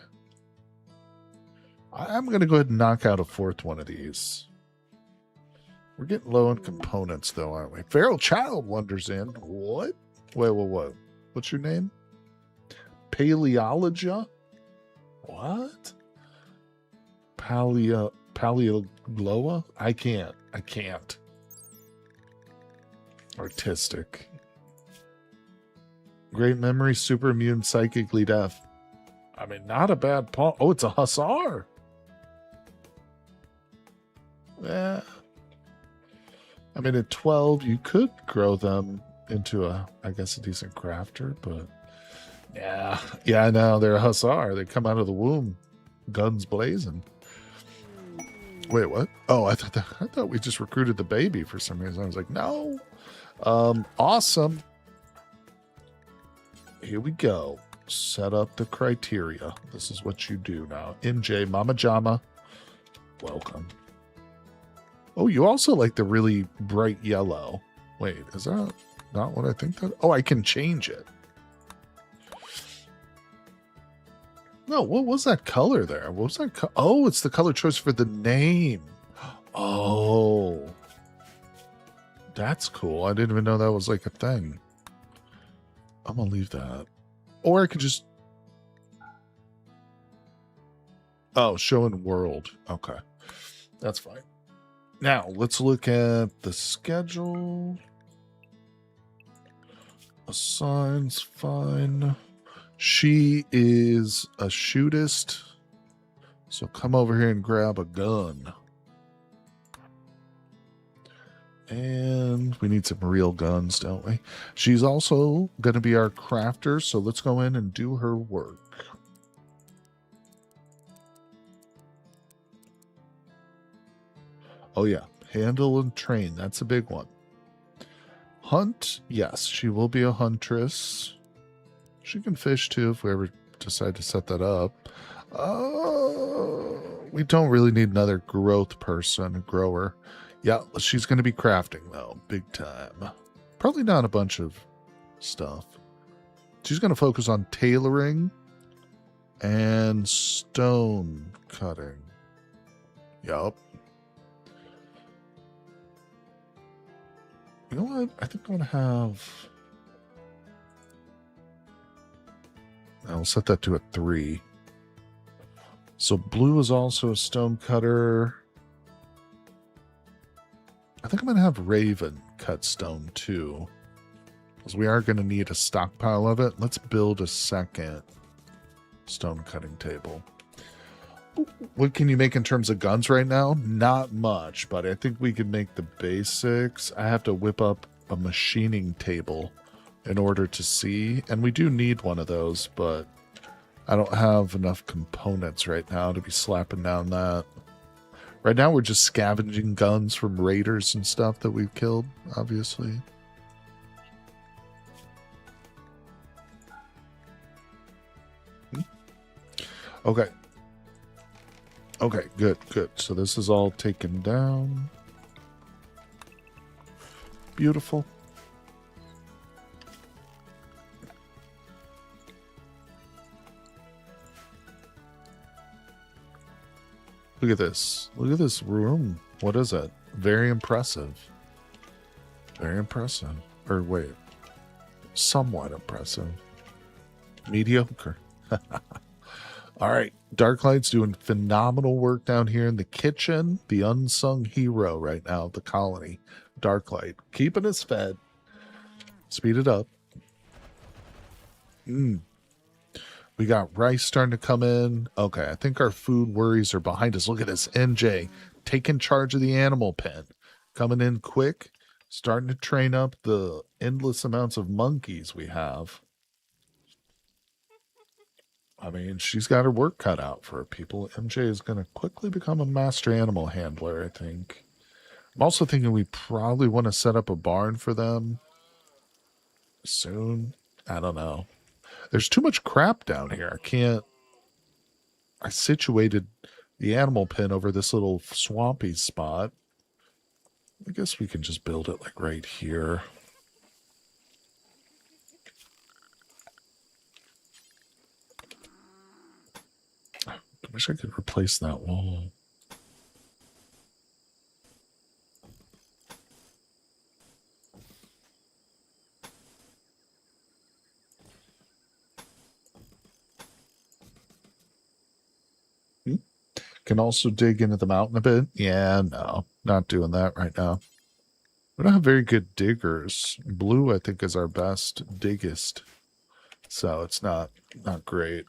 A: I'm going to go ahead and knock out a 4th one of these. We're getting low on components, though, aren't we? Feral Child wanders in. What? Wait. What's your name? Paleologia? What? Paleogloa? I can't. Artistic. Great memory, super immune, psychically deaf. I mean, not a bad pawn. Oh, it's a hussar. Yeah. I mean, at 12, you could grow them into I guess, a decent crafter, but yeah. Yeah, I know. They're a hussar. They come out of the womb, guns blazing. Wait, what? Oh, I thought we just recruited the baby for some reason. I was like, no. Awesome. Here we go. Set up the criteria. This is what you do now. MJ, Mama Jama, welcome. Oh, you also like the really bright yellow. Wait, is that not what I think that? Oh, I can change it. No, what was that color there? What was that? Oh, it's the color choice for the name. Oh, that's cool. I didn't even know that was like a thing. I'm gonna leave that. Or I could just... Oh, show in world. Okay. That's fine. Now, let's look at the schedule. Assigns, fine. She is a shootist. So come over here and grab a gun. And we need some real guns, don't we? She's also going to be our crafter, so let's go in and do her work. Oh, yeah. Handle and train. That's a big one. Hunt. Yes, she will be a huntress. She can fish, too, if we ever decide to set that up. We don't really need another growth person, a grower. Yeah, she's going to be crafting, though. Big time. Probably not a bunch of stuff. She's going to focus on tailoring and stone cutting. Yup. You know what? I think I'm going to have... I'll set that to a 3. So blue is also a stone cutter. I think I'm going to have Raven cut stone too, because we are going to need a stockpile of it. Let's build a second stone cutting table. What can you make in terms of guns right now? Not much, but I think we can make the basics. I have to whip up a machining table in order to see, and we do need one of those, but I don't have enough components right now to be slapping down that. Right now we're just scavenging guns from raiders and stuff that we've killed, obviously. Okay. Okay, good, good. So this is all taken down. Beautiful. Look at this. Look at this room. What is it? Very impressive. Very impressive. Or wait. Somewhat impressive. Mediocre. All right. Darklight's doing phenomenal work down here in the kitchen. The unsung hero right now of the colony. Darklight. Keeping us fed. Speed it up. We got rice starting to come in. Okay, I think our food worries are behind us. Look at this. NJ taking charge of the animal pen. Coming in quick. Starting to train up the endless amounts of monkeys we have. I mean, she's got her work cut out for her, people. MJ is going to quickly become a master animal handler, I think. I'm also thinking we probably want to set up a barn for them soon. I don't know. There's too much crap down here. I can't... I situated the animal pen over this little swampy spot. I guess we can just build it like right here. I wish I could replace that wall. Can also dig into the mountain a bit. Yeah, no, not doing that right now. We don't have very good diggers. Blue, I think, is our best diggist. So it's not great.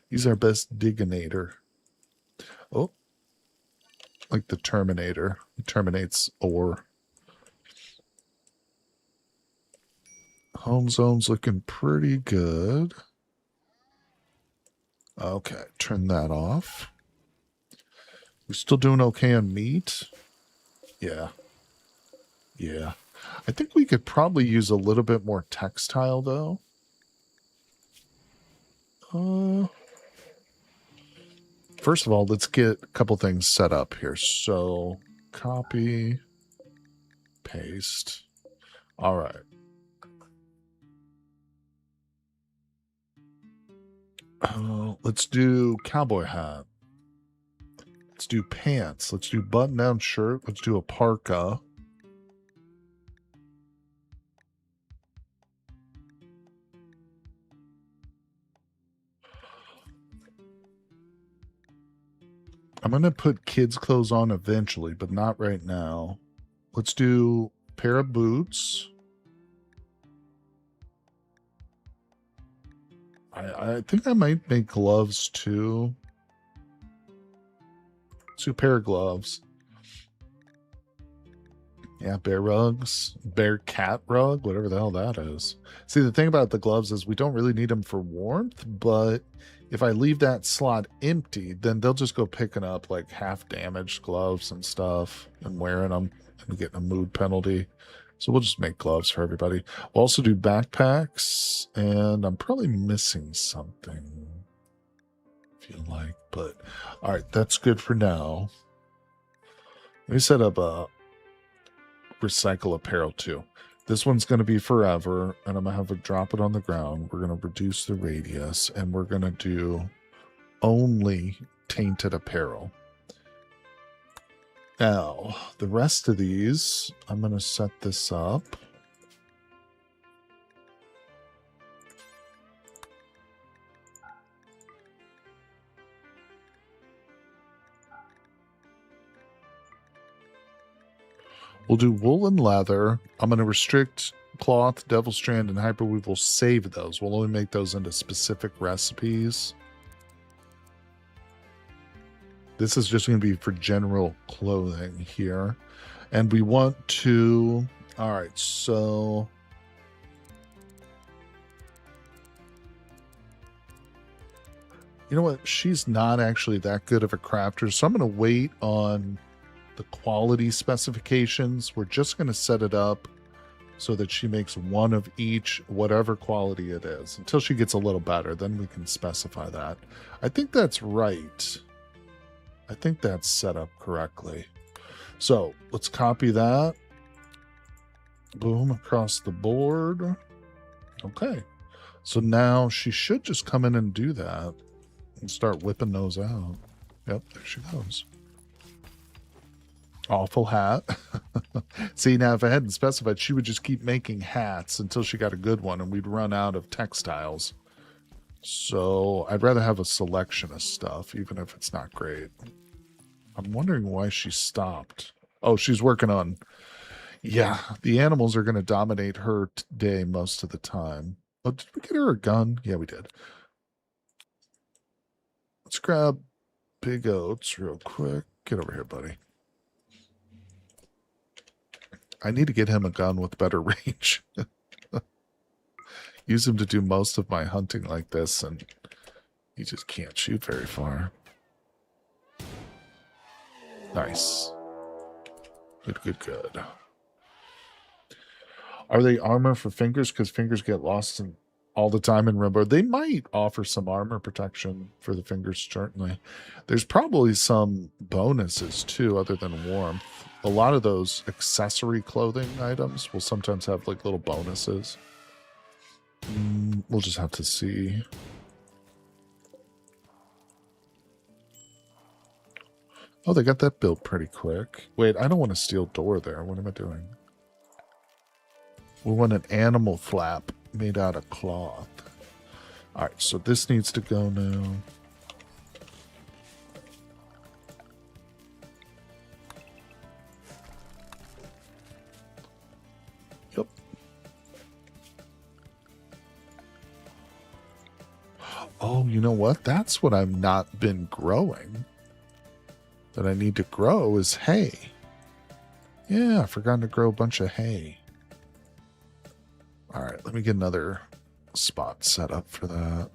A: He's our best digginator. Oh, like the Terminator. He terminates ore. Home zone's looking pretty good. Okay, turn that off. We're still doing okay on meat. Yeah. Yeah. I think we could probably use a little bit more textile, though. First of all, let's get a couple things set up here. So, copy, paste. All right. Let's do cowboy hat. Let's do pants. Let's do button-down shirt. Let's do a parka. I'm going to put kids' clothes on eventually, but not right now. Let's do a pair of boots. I think I might make gloves too. 2 pair of gloves. Yeah, bear rugs, bear cat rug, whatever the hell that is. See, the thing about the gloves is we don't really need them for warmth, but if I leave that slot empty, then they'll just go picking up like half damaged gloves and stuff and wearing them and getting a mood penalty. So we'll just make gloves for everybody. We'll also do backpacks, and I'm probably missing something, I feel like, but all right, that's good for now. Let me set up a recycle apparel too. This one's going to be forever, and I'm going to have to drop it on the ground. We're going to reduce the radius, and we're going to do only tainted apparel. Now, the rest of these, I'm going to set this up. We'll do wool and leather. I'm going to restrict cloth, devil strand, and hyperweave. We'll save those. We'll only make those into specific recipes. This is just going to be for general clothing here. And we want to... All right, so... You know what? She's not actually that good of a crafter, so I'm going to wait on the quality specifications. We're just going to set it up so that she makes one of each, whatever quality it is, until she gets a little better. Then we can specify that. I think that's right. I think that's set up correctly. So let's copy that. Boom, across the board. Okay. So now she should just come in and do that and start whipping those out. Yep, there she goes. Awful hat. See, now if I hadn't specified, she would just keep making hats until she got a good one, and we'd run out of textiles. So I'd rather have a selection of stuff, even if it's not great. I'm wondering why she stopped. Oh, she's working on... Yeah, the animals are going to dominate her day most of the time. Oh, did we get her a gun? Yeah, we did. Let's grab Big Oats real quick. Get over here, buddy. I need to get him a gun with better range. Use him to do most of my hunting like this, and he just can't shoot very far. Nice. Good, good, good. Are they armor for fingers? Because fingers get lost all the time in Rimworld. They might offer some armor protection for the fingers, certainly. There's probably some bonuses, too, other than warmth. A lot of those accessory clothing items will sometimes have like little bonuses. We'll just have to see. Oh, they got that built pretty quick. Wait, I don't want a steel door there. What am I doing? We want an animal flap made out of cloth. All right, so this needs to go now. Yep. Oh, you know what? That's what I've not been growing. That I need to grow is hay. Yeah, I forgot to grow a bunch of hay. All right, let me get another spot set up for that.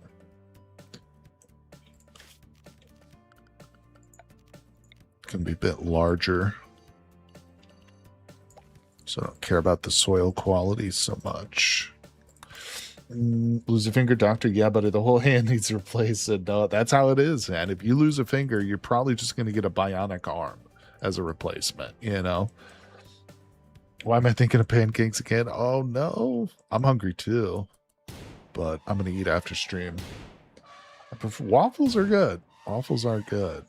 A: Can be a bit larger. So I don't care about the soil quality so much. Lose a finger, doctor? Yeah, but the whole hand needs replaced. And no, that's how it is, man. If you lose a finger, you're probably just going to get a bionic arm as a replacement, you know? Why am I thinking of pancakes again? Oh, no. I'm hungry, too. But I'm going to eat after stream. Waffles are good. Waffles are good.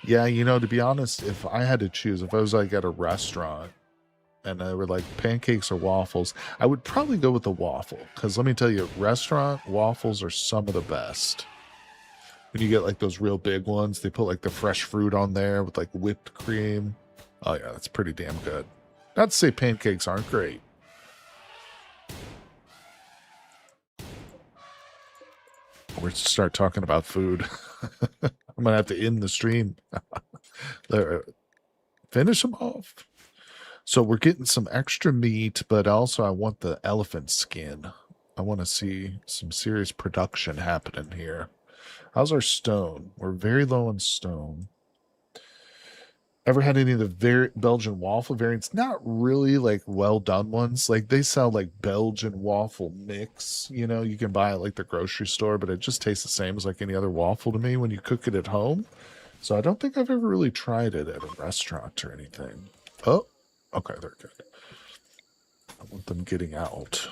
A: Yeah, you know, to be honest, if I had to choose, if I was like at a restaurant and they were like pancakes or waffles, I would probably go with the waffle. Because let me tell you, restaurant waffles are some of the best. When you get like those real big ones, they put like the fresh fruit on there with like whipped cream. Oh yeah, that's pretty damn good. Not to say pancakes aren't great. We're to start talking about food. I'm gonna have to end the stream. There, finish them off. So we're getting some extra meat, but also I want the elephant skin. I want to see some serious production happening here. How's our stone? We're very low on stone. Ever had any of the Belgian waffle variants? Not really like well done ones. Like they sell like Belgian waffle mix. You can buy it like the grocery store, but it just tastes the same as like any other waffle to me when you cook it at home. So I don't think I've ever really tried it at a restaurant or anything. Oh, okay, they're good. I want them getting out.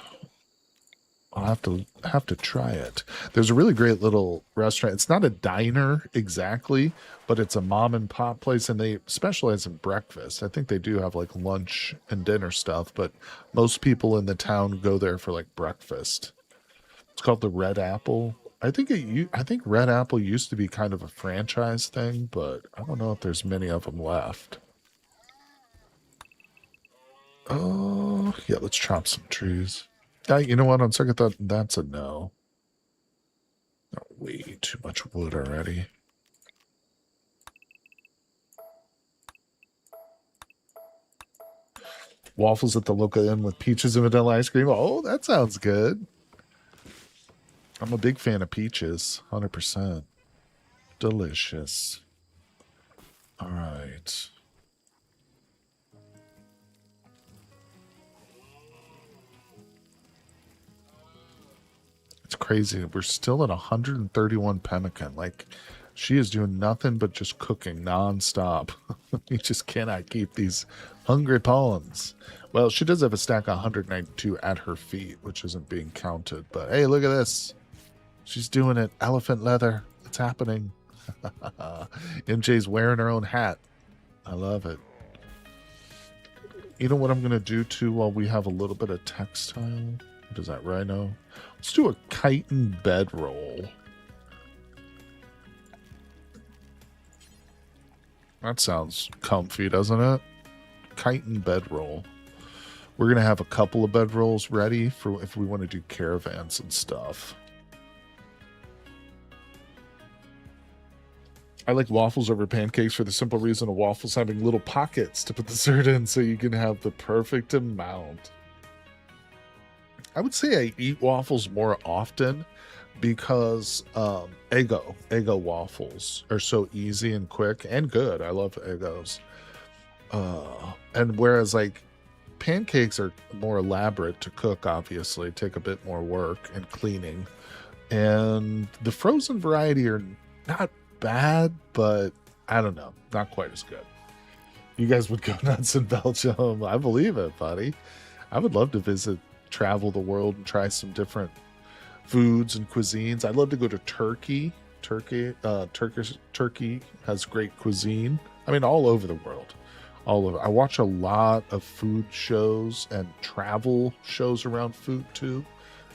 A: I'll have to try it. There's a really great little restaurant. It's not a diner exactly, but it's a mom and pop place, and they specialize in breakfast. I think they do have like lunch and dinner stuff, but most people in the town go there for like breakfast. It's called the Red Apple. I think Red Apple used to be kind of a franchise thing, but I don't know if there's many of them left. Oh, yeah, let's chop some trees. You know what? On second thought, that's a no. Oh, way too much wood already. Waffles at the local inn with peaches and vanilla ice cream. Oh, that sounds good. I'm a big fan of peaches. 100%. Delicious. All right. It's crazy. We're still at 131 pemmican. Like, she is doing nothing but just cooking nonstop. You just cannot keep these hungry pawns. Well, she does have a stack of 192 at her feet, which isn't being counted. But hey, look at this. She's doing it. Elephant leather. It's happening. MJ's wearing her own hat. I love it. You know what I'm going to do too while we have a little bit of textile? What is that, rhino? Let's do a chitin bedroll. That sounds comfy, doesn't it? Chitin bedroll. We're going to have a couple of bedrolls ready for if we want to do caravans and stuff. I like waffles over pancakes for the simple reason of waffles having little pockets to put the dessert in so you can have the perfect amount. I would say I eat waffles more often because Eggo waffles are so easy and quick and good. I love Eggos. And whereas like pancakes are more elaborate to cook, obviously, take a bit more work and cleaning. And the frozen variety are not bad, but I don't know, not quite as good. You guys would go nuts in Belgium. I believe it, buddy. I would love to travel the world and try some different foods and cuisines. I'd love to go to Turkey. Turkey has great cuisine. I mean, all over the world. All over. I watch a lot of food shows and travel shows around food too.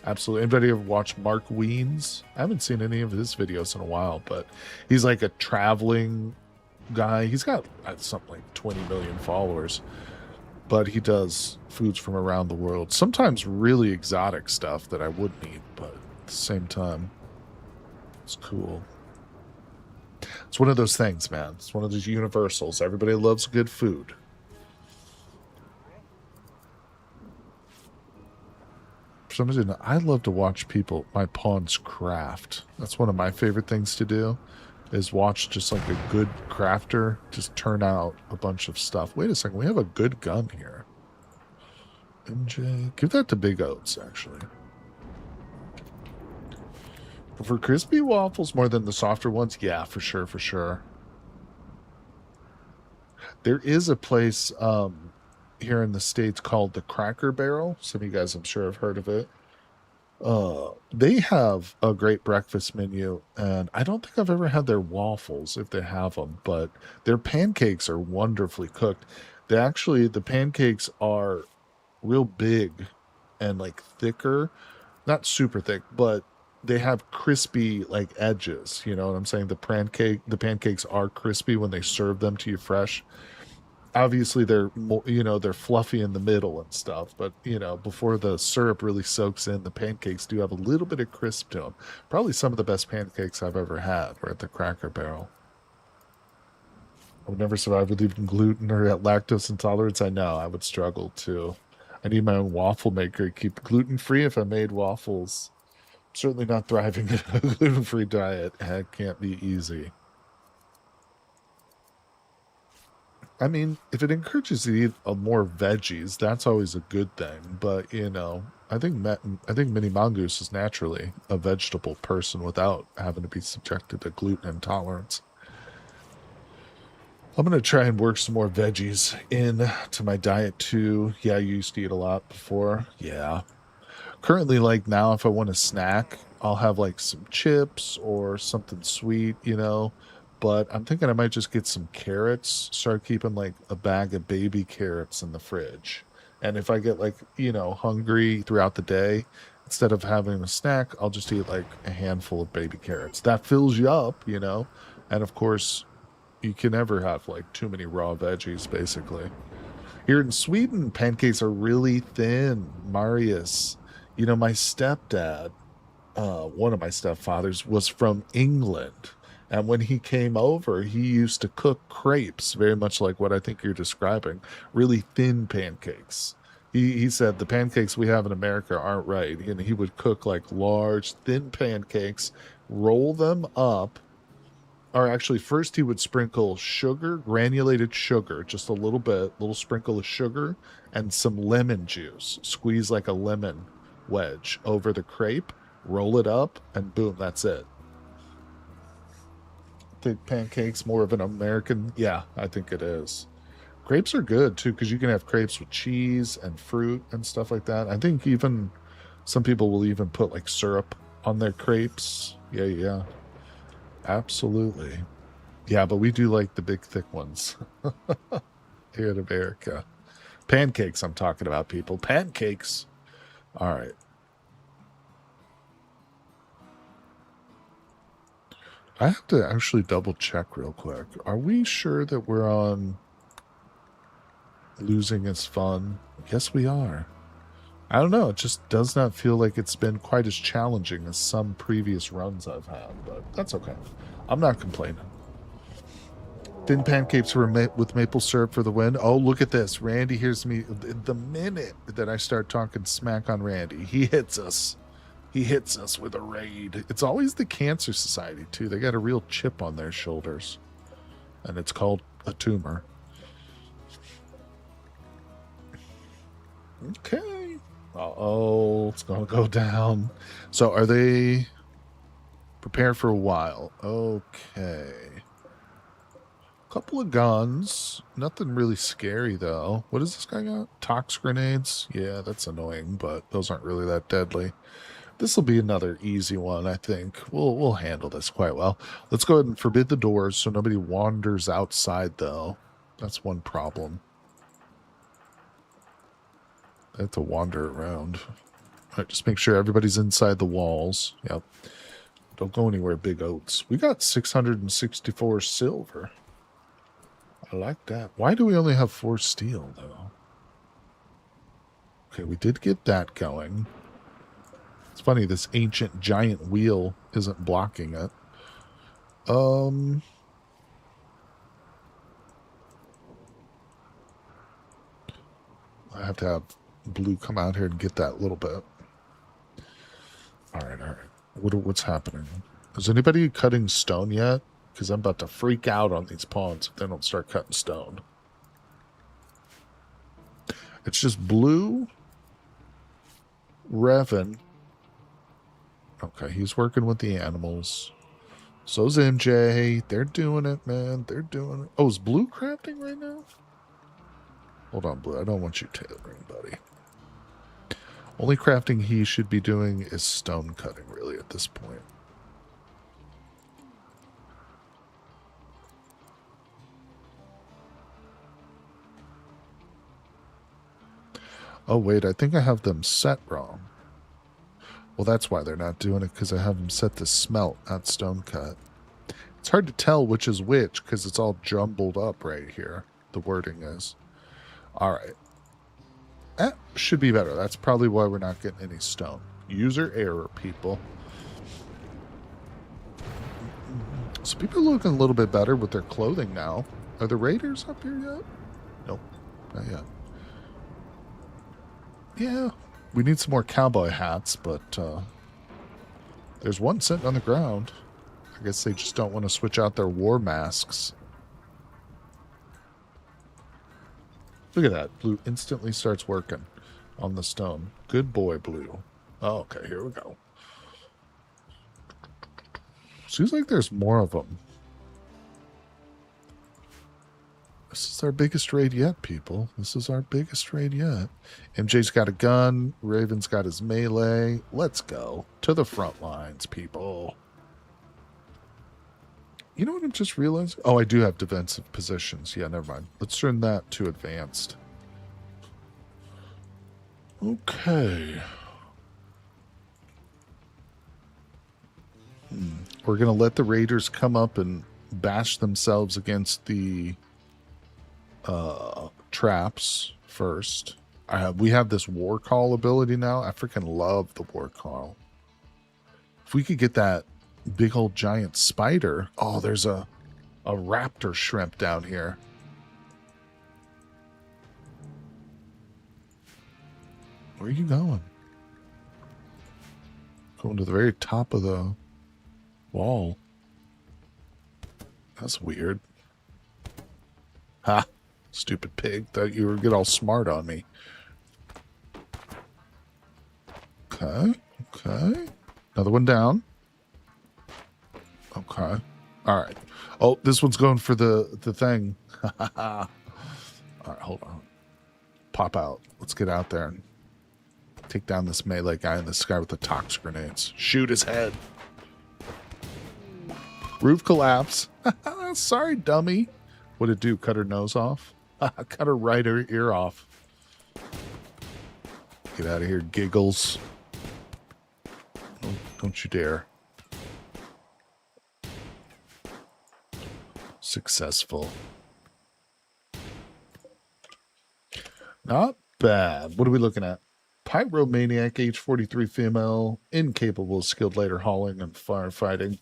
A: Absolutely. Anybody ever watch Mark Wiens? I haven't seen any of his videos in a while, but he's like a traveling guy. He's got something like 20 million followers, but he does foods from around the world. Sometimes really exotic stuff that I wouldn't eat, but at the same time, it's cool. It's one of those things, man. It's one of those universals. Everybody loves good food. For some reason, I love to watch my pawns craft. That's one of my favorite things to do, is watch just like a good crafter just turn out a bunch of stuff. Wait a second, we have a good gun here. MJ, give that to Big Oats, actually. Prefer crispy waffles more than the softer ones? Yeah, for sure, for sure. There is a place here in the States called the Cracker Barrel. Some of you guys, I'm sure, have heard of it. They have a great breakfast menu, and I don't think I've ever had their waffles if they have them, but their pancakes are wonderfully cooked. The pancakes are real big and like thicker, not super thick, but they have crispy like edges. You know what I'm saying? The pancakes are crispy when they serve them to you fresh. Obviously they're more, they're fluffy in the middle and stuff, but before the syrup really soaks in, the pancakes do have a little bit of crisp to them. Probably some of the best pancakes I've ever had were at the Cracker Barrel. I would never survive with even gluten or lactose intolerance. I know I would struggle too. I need my own waffle maker to keep gluten free if I made waffles. Certainly not thriving in a gluten free diet. That can't be easy. I mean, if it encourages you to eat more veggies, that's always a good thing. But I think Mini Mongoose is naturally a vegetable person without having to be subjected to gluten intolerance. I'm gonna try and work some more veggies in to my diet too. Yeah, I used to eat a lot before. Yeah, currently, like now, if I want a snack, I'll have like some chips or something sweet, but I'm thinking I might just get some carrots, start keeping like a bag of baby carrots in the fridge, and if I get like hungry throughout the day, instead of having a snack, I'll just eat like a handful of baby carrots. That fills you up, and of course you can never have like too many raw veggies basically. Here in Sweden, pancakes are really thin. Marius, my stepdad, one of my stepfathers, was from England. And when he came over, he used to cook crepes, very much like what I think you're describing, really thin pancakes. He said the pancakes we have in America aren't right. And he would cook like large, thin pancakes, roll them up, or actually first he would sprinkle sugar, granulated sugar, just a little bit, little sprinkle of sugar, and some lemon juice, squeeze like a lemon wedge over the crepe, roll it up, and boom, that's it. Think pancakes more of an American? Yeah, I think it is. Crepes are good too because you can have crepes with cheese and fruit and stuff like that. I think even some people will even put like syrup on their crepes. Yeah, yeah, absolutely. Yeah, but we do like the big thick ones here in America. Pancakes, I'm talking about, people. Pancakes. All right. I have to actually double check real quick. Are we sure that we're on losing is fun? Yes, we are. I don't know. It just does not feel like it's been quite as challenging as some previous runs I've had, but that's okay. I'm not complaining. Thin pancakes were with maple syrup for the win. Oh, look at this. Randy hears me. The minute that I start talking smack on Randy, he hits us. He hits us with a raid. It's always the Cancer Society, too. They got a real chip on their shoulders, and it's called a tumor. Okay. Uh-oh, it's going to go down. So are they prepared for a while? Okay. Couple of guns. Nothing really scary, though. What does this guy got? Tox grenades? Yeah, that's annoying, but those aren't really that deadly. This will be another easy one, I think. We'll handle this quite well. Let's go ahead and forbid the doors so nobody wanders outside, though. That's one problem. I have to wander around. All right, just make sure everybody's inside the walls. Yep. Don't go anywhere, big oats. We got 664 silver. I like that. Why do we only have 4 steel, though? Okay, we did get that going. It's funny, this ancient giant wheel isn't blocking it. I have to have blue come out here and get that little bit. All right, all right. What's happening? Is anybody cutting stone yet? Because I'm about to freak out on these pawns if they don't start cutting stone. It's just blue, Revan. Okay, he's working with the animals. So's MJ. They're doing it, man. They're doing it. Oh, is Blue crafting right now? Hold on, Blue. I don't want you tailoring, buddy. Only crafting he should be doing is stone cutting, really, at this point. Oh, wait. I think I have them set wrong. Well, that's why they're not doing it, because I have them set to smelt, not stone cut. It's hard to tell which is which, because it's all jumbled up right here. the wording is. All right. That should be better. That's probably why we're not getting any stone. User error, people. So people are looking a little bit better with their clothing now. Are the raiders up here yet? Nope, not yet. Yeah, we need some more cowboy hats, but there's one sitting on the ground. I guess they just don't want to switch out their war masks. Look at that. Blue instantly starts working on the stone. Good boy, Blue. Oh, okay, here we go. Seems like there's more of them. This is our biggest raid yet, people. This is our biggest raid yet. MJ's got a gun. Raven's got his melee. Let's go. To the front lines, people. You know what I'm just realizing? Oh, I do have defensive positions. Yeah, never mind. Let's turn that to advanced. Okay. We're going to let the raiders come up and bash themselves against the traps first. We have this war call ability now. I freaking love the war call. If we could get that big old giant spider. Oh, there's a raptor shrimp down here. Where are you going? Going to the very top of the wall. That's weird. Ha! Stupid pig. Thought you were get all smart on me. Okay. Okay. Another one down. Okay. All right. Oh, this one's going for the thing. All right, hold on. Pop out. Let's get out there and take down this melee guy in the sky with the tox grenades. Shoot his head. Roof collapse. Sorry, dummy. What'd it do? Cut her nose off? Cut her right ear off. Get out of here, giggles. Oh, don't you dare. Successful. Not bad. What are we looking at? Pyromaniac, age 43 female, incapable of skilled later hauling and firefighting.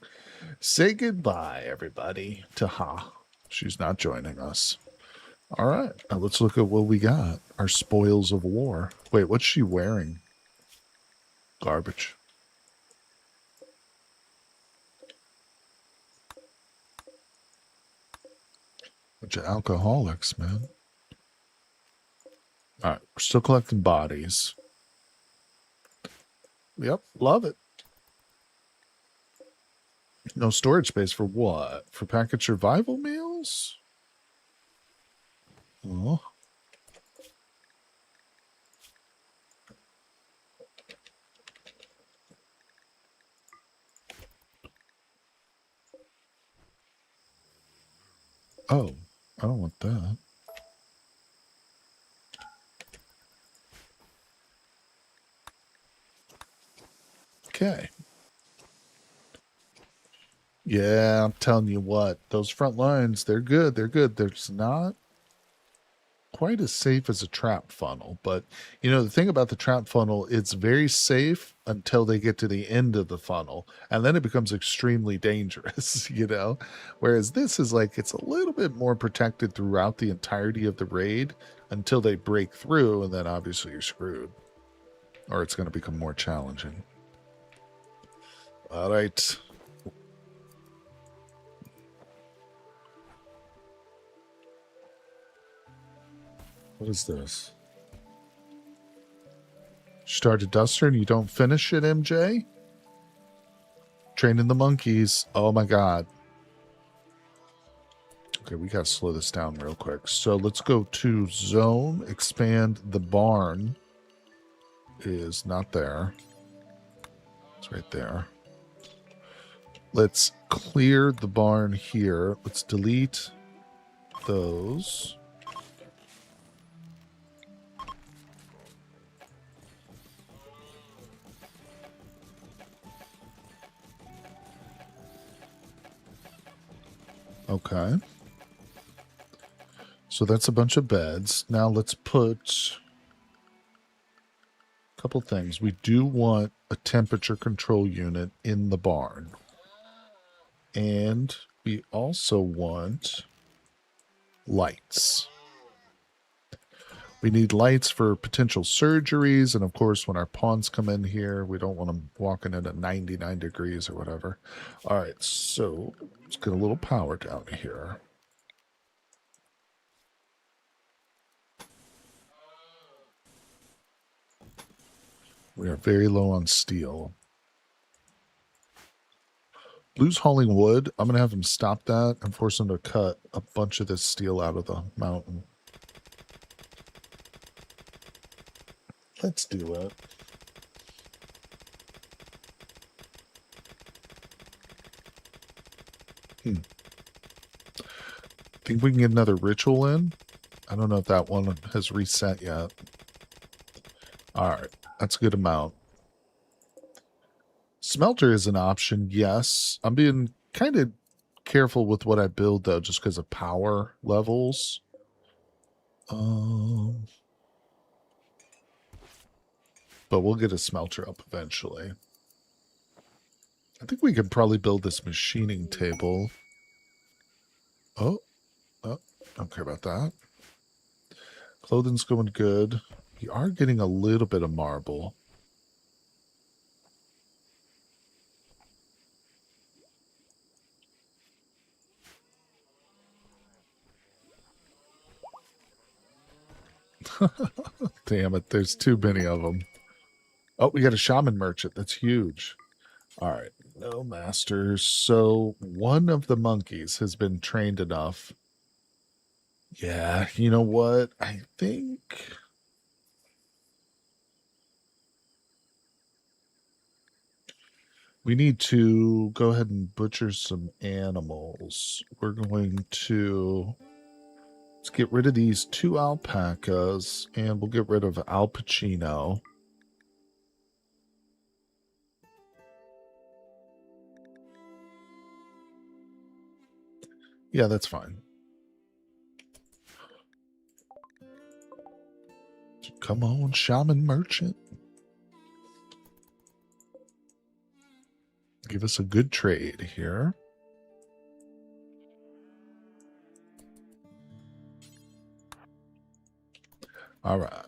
A: Say goodbye, everybody, to Ha. She's not joining us. All right, now let's look at what we got. Our spoils of war. Wait, what's she wearing? Garbage. Bunch of alcoholics, man. All right, we're still collecting bodies. Yep, love it. No storage space for what? For package survival meals? Oh. Oh, I don't want that. Okay. Yeah, I'm telling you what, those front lines, they're good. They're good. They're just not quite as safe as a trap funnel. But, you know, the thing about the trap funnel, it's very safe until they get to the end of the funnel. And then it becomes extremely dangerous, you know? Whereas this is like, it's a little bit more protected throughout the entirety of the raid until they break through. And then obviously you're screwed. Or it's going to become more challenging. All right. What is this? Start a duster and you don't finish it, MJ? Training the monkeys. Oh my god. Okay, we gotta slow this down real quick. So let's go to zone, expand the barn. Is not there. It's right there. Let's clear the barn here. Let's delete those. So So that's a bunch of beds. Now let's put a couple things. We do want a temperature control unit in the barn. And we also want lights. We need lights for potential surgeries. And of course, when our pawns come in here, we don't want them walking in at 99 degrees or whatever. All right, so let's get a little power down here. We are very low on steel. Blue's hauling wood. I'm going to have him stop that and force him to cut a bunch of this steel out of the mountain. Let's do it. Think we can get another ritual in? I don't know if that one has reset yet. Alright, that's a good amount. Smelter is an option, yes. I'm being kind of careful with what I build, though, just because of power levels. But we'll get a smelter up eventually. I think we could probably build this machining table. Oh, don't care about that. Clothing's going good. We are getting a little bit of marble. Damn it, there's too many of them. Oh, we got a shaman merchant. That's huge. All right, no masters. So one of the monkeys has been trained enough. Yeah, you know what? I think we need to go ahead and butcher some animals. We're going to let's get rid of these 2 alpacas, and we'll get rid of Al Pacino. Yeah, that's fine. Come on, shaman merchant. Give us a good trade here. All right.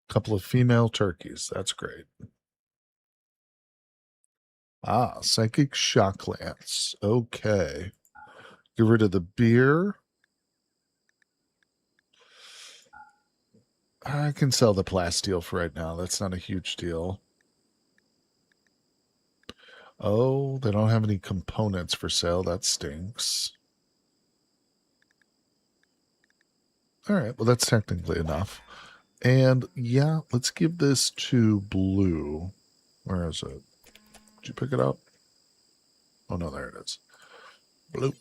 A: Couple of female turkeys. That's great. Ah, psychic shock lance. Okay. Get rid of the beer. I can sell the plasteel for right now. That's not a huge deal. Oh, they don't have any components for sale. That stinks. All right. Well, that's technically enough. And yeah, let's give this to Blue. Where is it? Did you pick it up? Oh, no, there it is. Blue.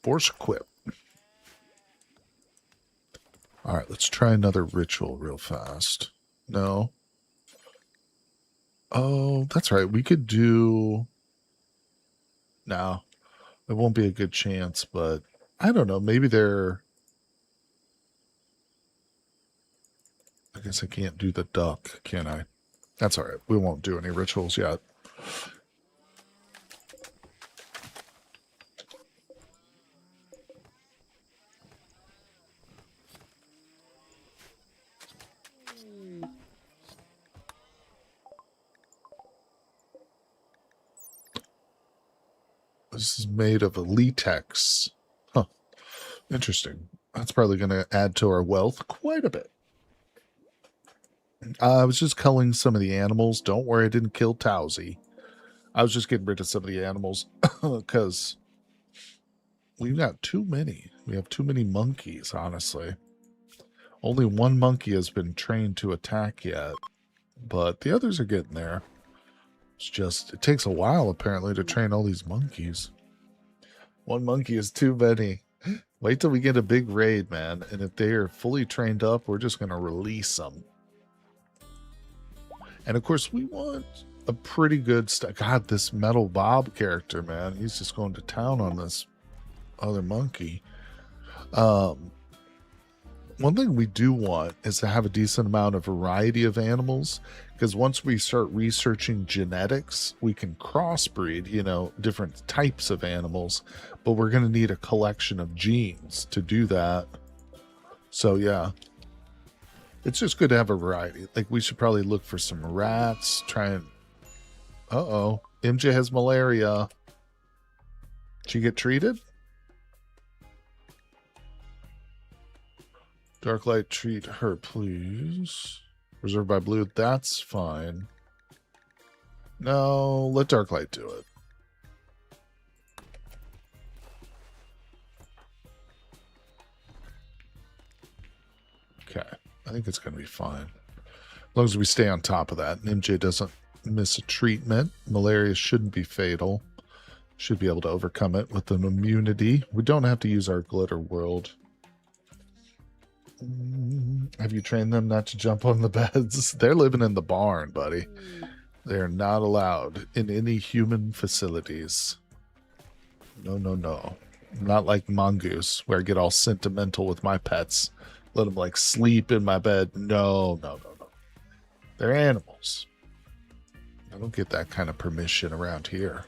A: Force equip. All right, let's try another ritual real fast. No. Oh, that's right. We could do... No, it won't be a good chance, but I don't know. Maybe they're... I guess I can't do the duck, can I? That's all right. We won't do any rituals yet. This is made of a latex. Huh. Interesting. That's probably going to add to our wealth quite a bit. I was just culling some of the animals. Don't worry, I didn't kill Towsy. I was just getting rid of some of the animals because we've got too many. We have too many monkeys, honestly. Only one monkey has been trained to attack yet, but the others are getting there. It's just, it takes a while, apparently, to train all these monkeys. One monkey is too many. Wait till we get a big raid, man. And if they are fully trained up, we're just going to release them. And of course, we want a pretty good God, this Metal Bob character, man, he's just going to town on this other monkey. One thing we do want is to have a decent amount of variety of animals, because once we start researching genetics, we can crossbreed, you know, different types of animals, but we're going to need a collection of genes to do that. So yeah, it's just good to have a variety. Like, we should probably look for some rats, try and... Uh-oh, MJ has malaria. Did she get treated? Darklight, treat her, please. Reserved by Blue, that's fine. No, let Darklight do it. Okay, I think it's going to be fine. As long as we stay on top of that and MJ doesn't miss a treatment. Malaria shouldn't be fatal. Should be able to overcome it with an immunity. We don't have to use our glitter world. Have you trained them not to jump on the beds? They're living in the barn, buddy. They're not allowed in any human facilities. No, no, no. Not like Mongoose, where I get all sentimental with my pets. Let them, like, sleep in my bed. No, no, no, no. They're animals. I don't get that kind of permission around here.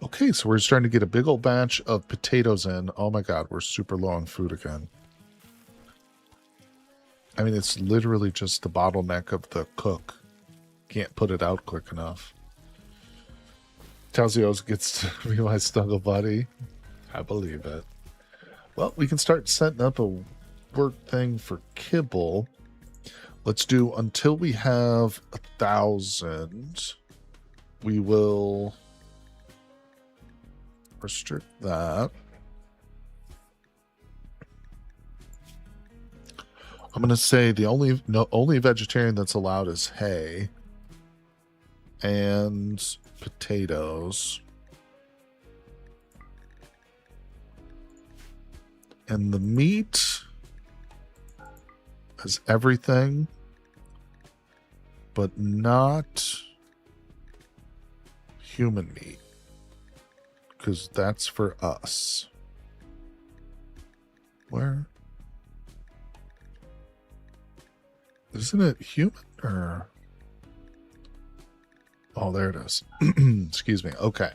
A: Okay, so we're starting to get a big old batch of potatoes in. Oh my god, we're super low on food again. I mean, it's literally just the bottleneck of the cook. Can't put it out quick enough. Tauzios gets to be my snuggle buddy. I believe it. Well, we can start setting up a work thing for kibble. Let's do until we have 1,000. We will restrict that. I'm going to say the only vegetarian that's allowed is hay and potatoes. And the meat is everything, but not human meat, because that's for us. Where? Isn't it human or... Oh, there it is. Excuse me. Okay.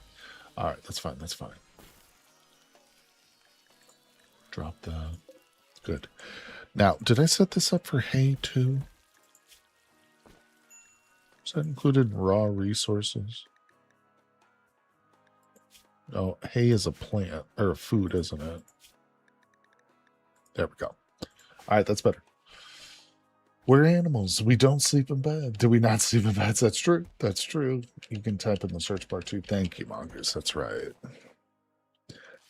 A: All right. That's fine. That's fine. Drop that. Good. Now, did I set this up for hay too? Is that included in raw resources? No, hay is a plant or a food, isn't it? There we go. All right. That's better. We're animals. We don't sleep in bed. Do we not sleep in beds? That's true. That's true. You can type in the search bar too. Thank you, Mongoose. That's right.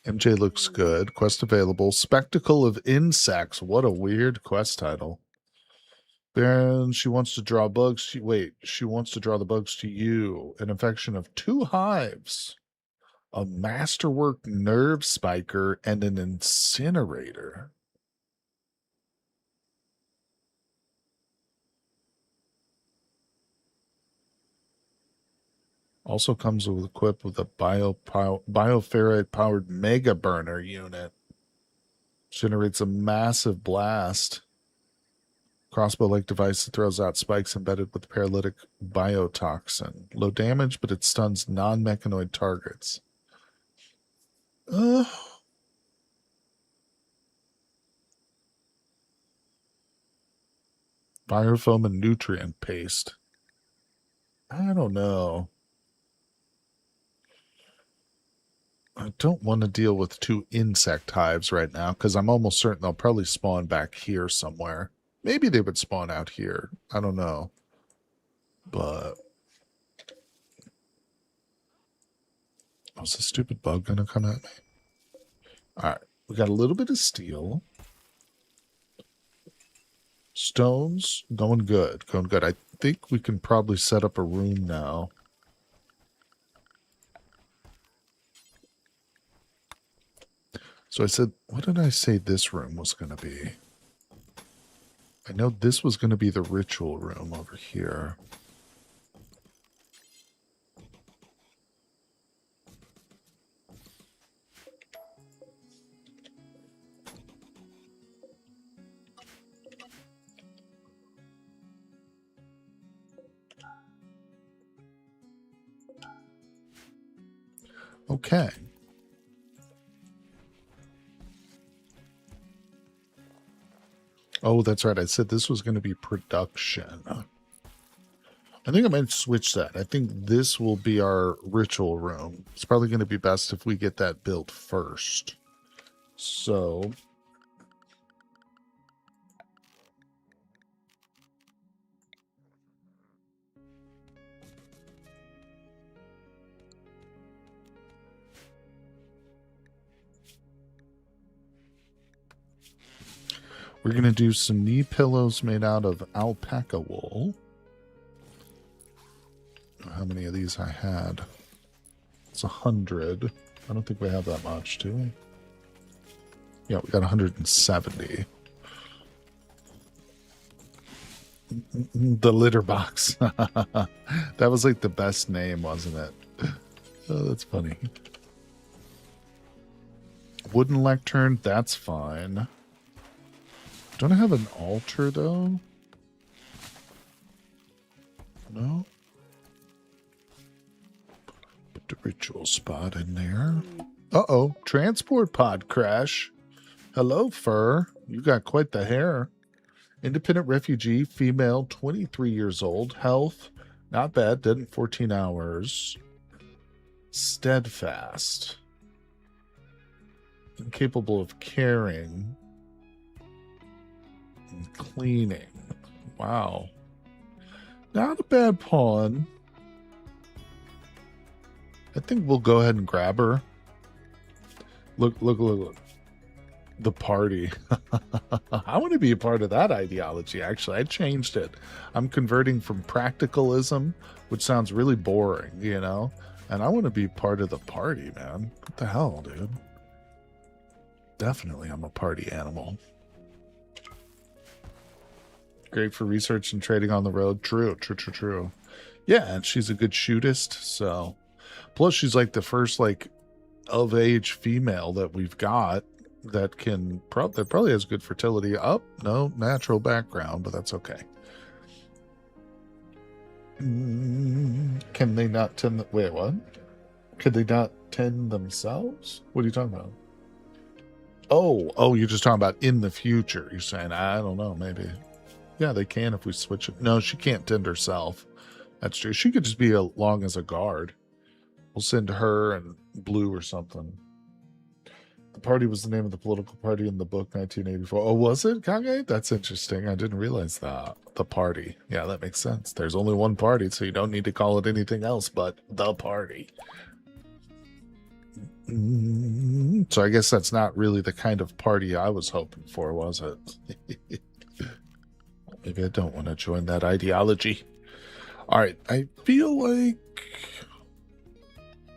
A: MJ looks good. Quest available. Spectacle of Insects. What a weird quest title. Then she wants to draw bugs. She wants to draw the bugs to you. An infection of 2 hives. A masterwork nerve spiker and an incinerator. Also comes with equipped with a bioferrite powered mega burner unit. Generates a massive blast. Crossbow-like device that throws out spikes embedded with paralytic biotoxin. Low damage, but it stuns non-mechanoid targets. Biofoam and nutrient paste. I don't know. I don't want to deal with 2 insect hives right now, because I'm almost certain they'll probably spawn back here somewhere. Maybe they would spawn out here. I don't know. But... oh, is this stupid bug going to come at me? Alright. We got a little bit of steel. Stones, going good. Going good. I think we can probably set up a room now. So I said, what did I say this room was going to be? I know this was going to be the ritual room over here. Okay. Oh, that's right. I said this was going to be production. I think I might switch that. I think this will be our ritual room. It's probably going to be best if we get that built first. So we're going to do some knee pillows made out of alpaca wool. How many of these I had? It's 100. I don't think we have that much, do we? Yeah, we got 170. The litter box. That was like the best name, wasn't it? Oh, that's funny. Wooden lectern, that's fine. Don't I have an altar, though? No? Put the ritual spot in there. Uh-oh, transport pod crash. Hello, Fur. You got quite the hair. Independent refugee, female, 23 years old. Health, not bad, dead in 14 hours. Steadfast. Incapable of caring. And cleaning. Wow. Not a bad pawn. I think we'll go ahead and grab her. Look. The party. I want to be a part of that ideology, actually. I changed it. I'm converting from practicalism, which sounds really boring, you know? And I want to be part of the party, man. What the hell, dude? Definitely, I'm a party animal. Great for research and trading on the road. True. Yeah, and she's a good shootist, so... Plus, she's like the first, like, of-age female that we've got that can that probably has good fertility. No natural background, but that's okay. Can they not tend wait, what? Could they not tend themselves? What are you talking about? Oh, you're just talking about in the future. You're saying, I don't know, maybe. Yeah, they can if we switch it. No, she can't tend herself. That's true. She could just be along as a guard. We'll send her and Blue or something. The party was the name of the political party in the book 1984. Oh, was it, Kage? That's interesting. I didn't realize that. The party. Yeah, that makes sense. There's only one party, so you don't need to call it anything else but the party. So I guess that's not really the kind of party I was hoping for, was it? Maybe I don't want to join that ideology. All right, I feel like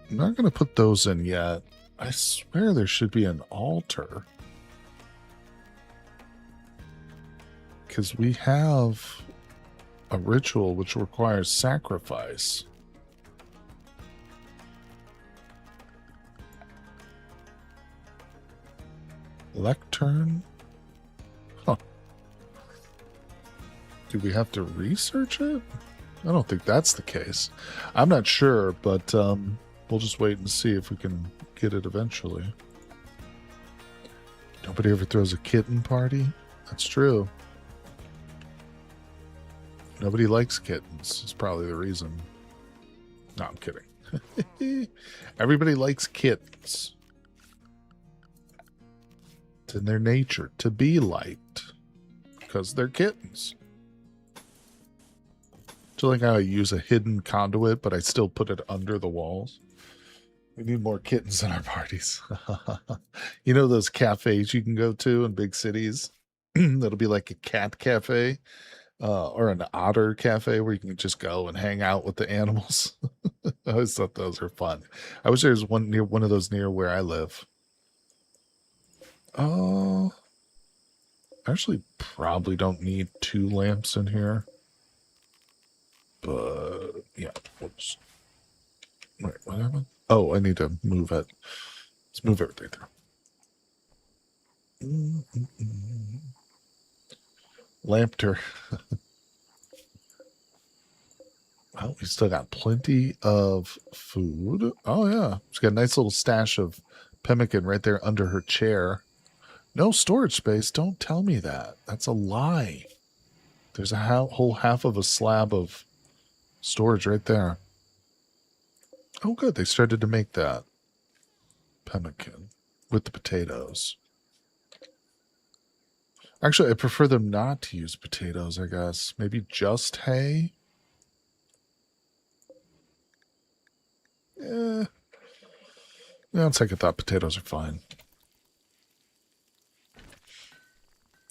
A: I'm not going to put those in yet. I swear there should be an altar. Because we have a ritual which requires sacrifice. Lectern? Huh. Do we have to research it? I don't think that's the case. I'm not sure, but we'll just wait and see if we can get it eventually. Nobody ever throws a kitten party? That's true. Nobody likes kittens. It's probably the reason. No, I'm kidding. Everybody likes kittens. It's in their nature to be liked because they're kittens. So like how I use a hidden conduit, but I still put it under the walls. We need more kittens in our parties. You know those cafes you can go to in big cities? That'll be like a cat cafe or an otter cafe where you can just go and hang out with the animals. I always thought those were fun. I wish there was one of those near where I live. Oh, actually probably don't need 2 lamps in here. But yeah, whoops. Wait, what happened? Oh, I need to move it. Let's move everything through. Lampter. Oh, we still got plenty of food. Oh, yeah. She's got a nice little stash of pemmican right there under her chair. No storage space. Don't tell me that. That's a lie. There's a whole half of a slab of storage right there. Oh, good. They started to make that pemmican with the potatoes. Actually, I prefer them not to use potatoes, I guess. Maybe just hay? Yeah. Yeah, it's like I thought potatoes are fine.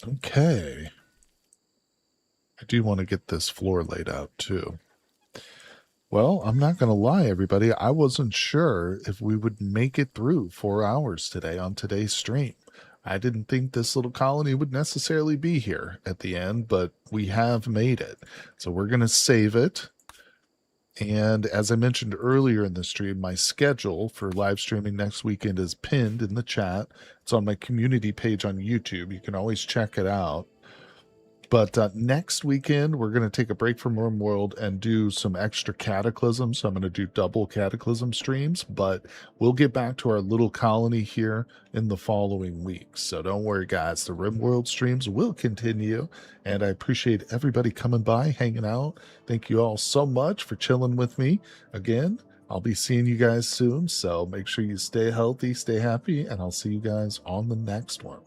A: Okay. I do want to get this floor laid out too. Well, I'm not going to lie, everybody. I wasn't sure if we would make it through 4 hours today on today's stream. I didn't think this little colony would necessarily be here at the end, but we have made it. So we're going to save it. And as I mentioned earlier in the stream, my schedule for live streaming next weekend is pinned in the chat. It's on my community page on YouTube. You can always check it out. But next weekend, we're going to take a break from Rimworld and do some extra Cataclysm. So I'm going to do double Cataclysm streams, but we'll get back to our little colony here in the following weeks. So don't worry, guys. The Rimworld streams will continue, and I appreciate everybody coming by, hanging out. Thank you all so much for chilling with me. Again, I'll be seeing you guys soon, so make sure you stay healthy, stay happy, and I'll see you guys on the next one.